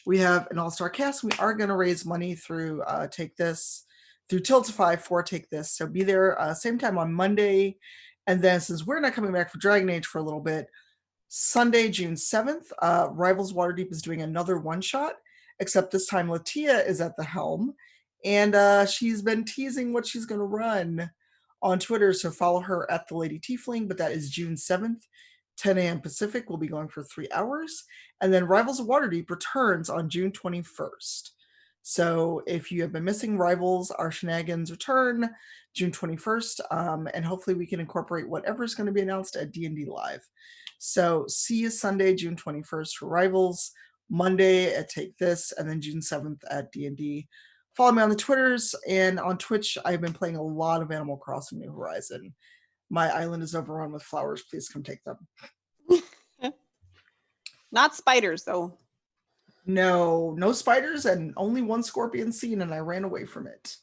Speaker 4: we have an all-star cast. We are going to raise money through Take This, through Tiltify for Take This. So be there same time on Monday. And then since we're not coming back for Dragon Age for a little bit, Sunday, June 7th, Rivals Waterdeep is doing another one-shot, except this time Latia is at the helm. And she's been teasing what she's going to run on Twitter, so follow her at the Lady Tiefling, but that is June 7th, 10 a.m. Pacific. We'll be going for 3 hours. And then Rivals of Waterdeep returns on June 21st. So if you have been missing Rivals, our shenanigans return June 21st, and hopefully we can incorporate whatever is going to be announced at D&D Live. So see you Sunday, June 21st for Rivals, Monday at Take This, and then June 7th at D&D. Follow me on the Twitters, and on Twitch, I've been playing a lot of Animal Crossing New Horizon. My island is overrun with flowers. Please come take them.
Speaker 1: Not spiders, though.
Speaker 4: No spiders, and only one scorpion seen, and I ran away from it.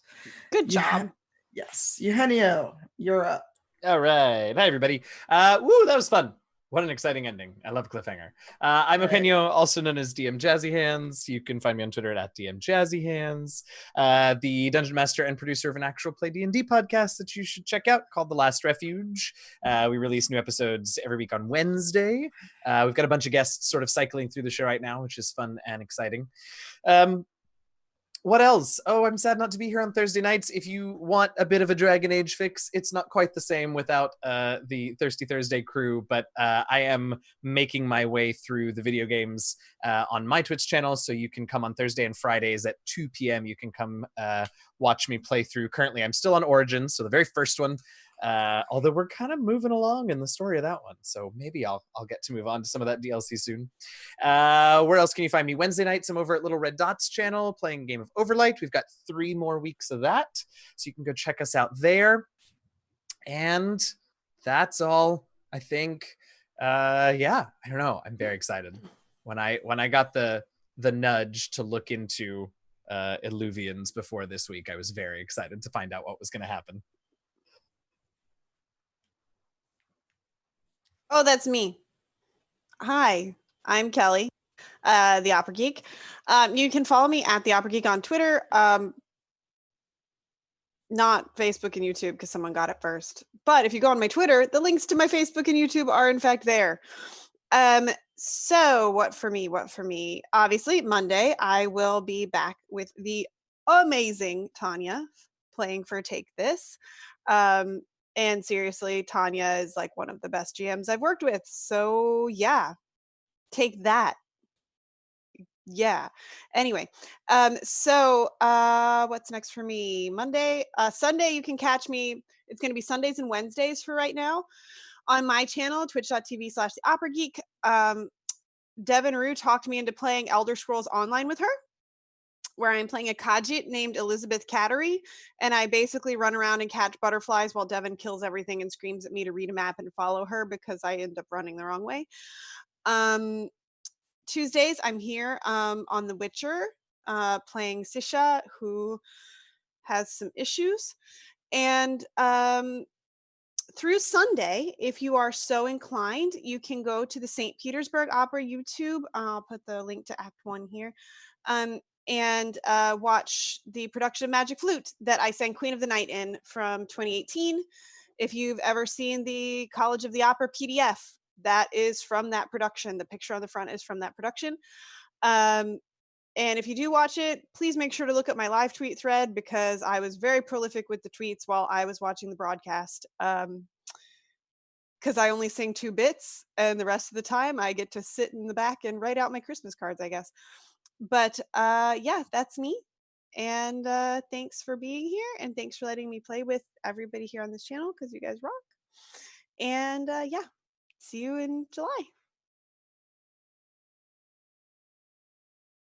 Speaker 1: Good job.
Speaker 4: Yes. Eugenio, you're up.
Speaker 3: All right. Hi, everybody. Woo, that was fun. What an exciting ending. I love Cliffhanger. I'm Eugenio, also known as DM Jazzy Hands. You can find me on Twitter at DM Jazzy Hands. The Dungeon Master and producer of an actual play D&D podcast that you should check out called The Last Refuge. We release new episodes every week on Wednesday. We've got a bunch of guests sort of cycling through the show right now, which is fun and exciting. What else? Oh, I'm sad not to be here on Thursday nights. If you want a bit of a Dragon Age fix, it's not quite the same without the Thirsty Thursday crew, but I am making my way through the video games on my Twitch channel, so you can come on Thursday and Fridays at 2 p.m. You can come watch me play through. Currently, I'm still on Origins, so the very first one. Although we're kind of moving along in the story of that one, so maybe I'll get to move on to some of that DLC soon. Where else can you find me? Wednesday nights I'm over at Little Red Dots channel playing a game of Overlight. We've got 3 more weeks of that, so you can go check us out there. And that's all, I think. Yeah, I don't know. I'm very excited. When I got the nudge to look into Illuvians before this week, I was very excited to find out what was going to happen.
Speaker 1: Oh, that's me. Hi, I'm Kelly, the Opera Geek. You can follow me at the Opera Geek on Twitter. Not Facebook and YouTube because someone got it first. But if you go on my Twitter, the links to my Facebook and YouTube are in fact there. So what for me? Obviously, Monday, I will be back with the amazing Tanya playing for Take This. And seriously, Tanya is like one of the best GMs I've worked with. So yeah, take that. Yeah. Anyway, so what's next for me? Monday, Sunday, you can catch me. It's going to be Sundays and Wednesdays for right now on my channel, twitch.tv/the Opera Geek. Devin Rue talked me into playing Elder Scrolls Online with her, where I'm playing a Khajiit named Elizabeth Cattery, and I basically run around and catch butterflies while Devin kills everything and screams at me to read a map and follow her because I end up running the wrong way. Tuesdays, I'm here on The Witcher, playing Sisha, who has some issues. And through Sunday, if you are so inclined, you can go to the St. Petersburg Opera YouTube. I'll put the link to Act 1 here. And watch the production of Magic Flute that I sang Queen of the Night in from 2018. If you've ever seen the College of the Opera PDF, that is from that production. The picture on the front is from that production. And if you do watch it, please make sure to look at my live tweet thread because I was very prolific with the tweets while I was watching the broadcast. Because I only sing 2 bits and the rest of the time I get to sit in the back and write out my Christmas cards, I guess. But yeah, that's me. And thanks for being here. And thanks for letting me play with everybody here on this channel because you guys rock. And yeah, see you in July.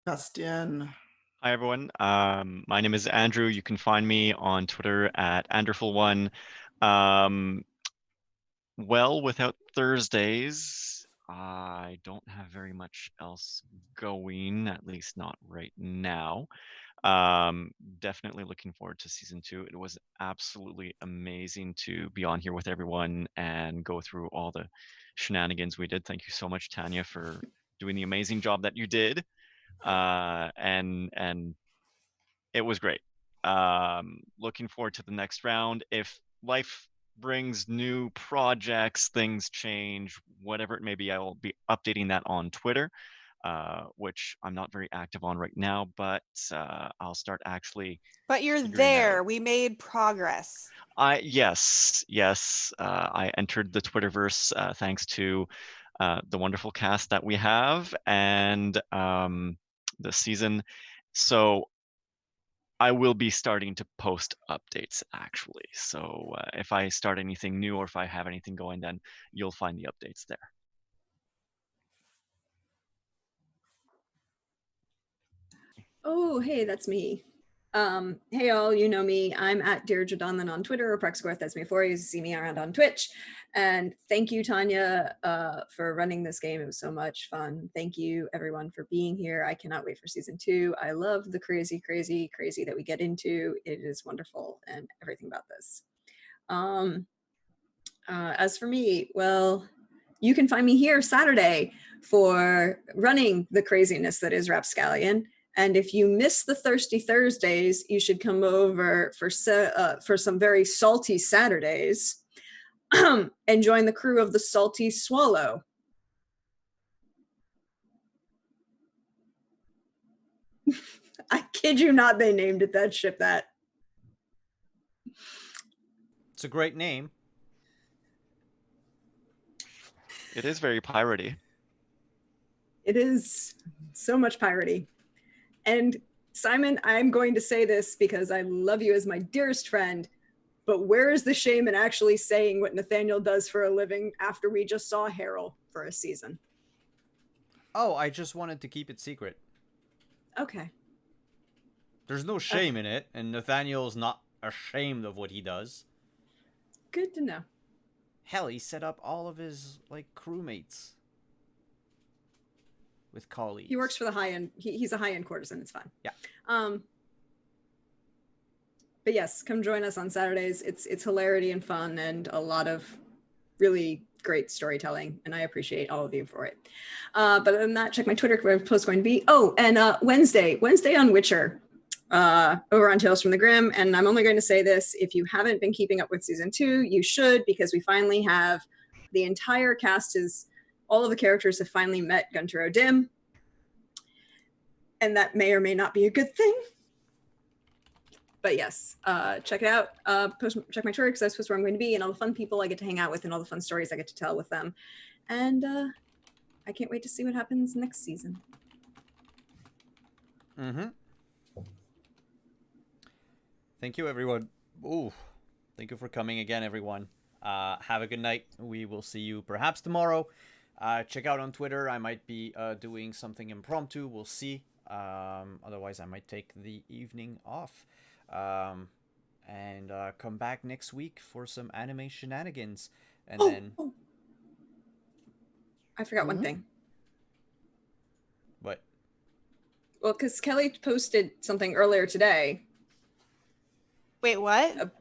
Speaker 4: Bastian.
Speaker 6: Hi, everyone. My name is Andrew. You can find me on Twitter at Anderful1. Well, without Thursdays, I don't have very much else going, at least not right now. Definitely looking forward to season 2. It was absolutely amazing to be on here with everyone and go through all the shenanigans we did. Thank you so much, Tanya, for doing the amazing job that you did. And it was great. Looking forward to the next round. If life brings new projects, things change, whatever it may be, I will be updating that on Twitter, which I'm not very active on right now, but I'll start actually.
Speaker 1: But you're there. We made progress.
Speaker 6: Yes. I entered the Twitterverse thanks to the wonderful cast that we have and the season. So I will be starting to post updates actually. So if I start anything new or if I have anything going, then you'll find the updates there.
Speaker 5: Oh, hey, that's me. Hey all, you know me. I'm at Deirdre Donlan on Twitter or Prexworth as before. You see me around on Twitch. And thank you, Tanya, for running this game. It was so much fun. Thank you, everyone, for being here. I cannot wait for season 2. I love the crazy that we get into. It is wonderful and everything about this. As for me, well, you can find me here Saturday for running the craziness that is Rapscallion. And if you miss the Thirsty Thursdays, you should come over for some very salty Saturdays and join the crew of the Salty Swallow. I kid you not, they named it that ship that.
Speaker 2: It's a great name.
Speaker 6: It is very piratey.
Speaker 5: It is so much piratey. And Simon, I'm going to say this because I love you as my dearest friend. But where is the shame in actually saying what Nathaniel does for a living after we just saw Harold for a season?
Speaker 2: Oh, I just wanted to keep it secret.
Speaker 5: Okay.
Speaker 2: There's no shame in it, and Nathaniel's not ashamed of what he does.
Speaker 5: Good to know.
Speaker 2: Hell, he set up all of his like crewmates with colleagues.
Speaker 5: He works for the high end. He's a high end courtesan. It's fine.
Speaker 2: Yeah.
Speaker 5: But yes, come join us on Saturdays. It's hilarity and fun and a lot of really great storytelling, and I appreciate all of you for it. But other than that, check my Twitter where post's going to be. Oh, and Wednesday on Witcher, over on Tales from the Grim. And I'm only going to say this: if you haven't been keeping up with season 2, you should, because we finally have the entire cast all of the characters have finally met Gunter O'Dim, and that may or may not be a good thing. But yes, check it out. Check my Twitter because that's where I'm going to be, and all the fun people I get to hang out with and all the fun stories I get to tell with them. And I can't wait to see what happens next season.
Speaker 2: Mm-hmm. Thank you, everyone. Ooh, thank you for coming again, everyone. Have a good night. We will see you perhaps tomorrow. Check out on Twitter. I might be doing something impromptu. We'll see. Otherwise, I might take the evening off. And come back next week for some anime shenanigans. And then...
Speaker 5: I forgot one thing.
Speaker 2: What?
Speaker 5: Well, because Kelly posted something earlier today.
Speaker 1: Wait, what?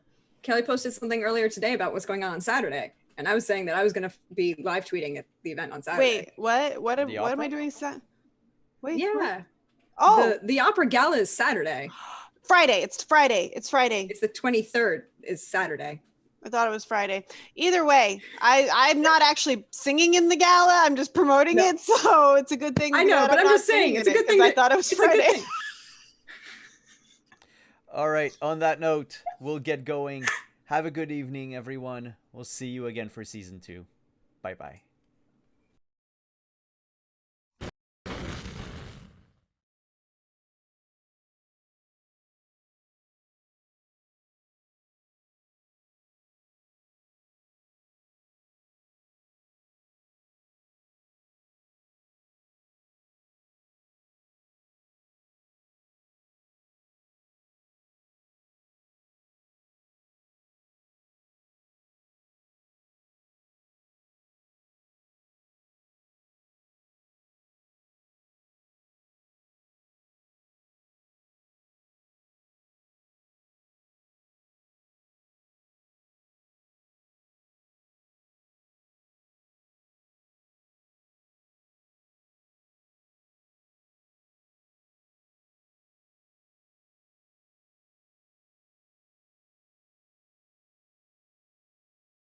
Speaker 5: Kelly posted something earlier today about what's going on Saturday. And I was saying that I was going to be live tweeting at the event on Saturday.
Speaker 1: Wait, what am
Speaker 2: opera?
Speaker 1: I doing? Wait.
Speaker 5: Yeah.
Speaker 1: What? Oh,
Speaker 5: The opera gala is Saturday.
Speaker 1: Friday. It's Friday.
Speaker 5: It's the 23rd is Saturday.
Speaker 1: I thought it was Friday. Either way, I'm not actually singing in the gala. I'm just promoting it, so it's a good thing.
Speaker 5: I know,
Speaker 1: that
Speaker 5: but I'm
Speaker 1: not
Speaker 5: just saying
Speaker 1: singing
Speaker 5: it's a
Speaker 1: in it,
Speaker 5: good thing.
Speaker 1: 'cause I thought it was Friday.
Speaker 2: All right, on that note, we'll get going. Have a good evening, everyone. We'll see you again for season 2. Bye-bye.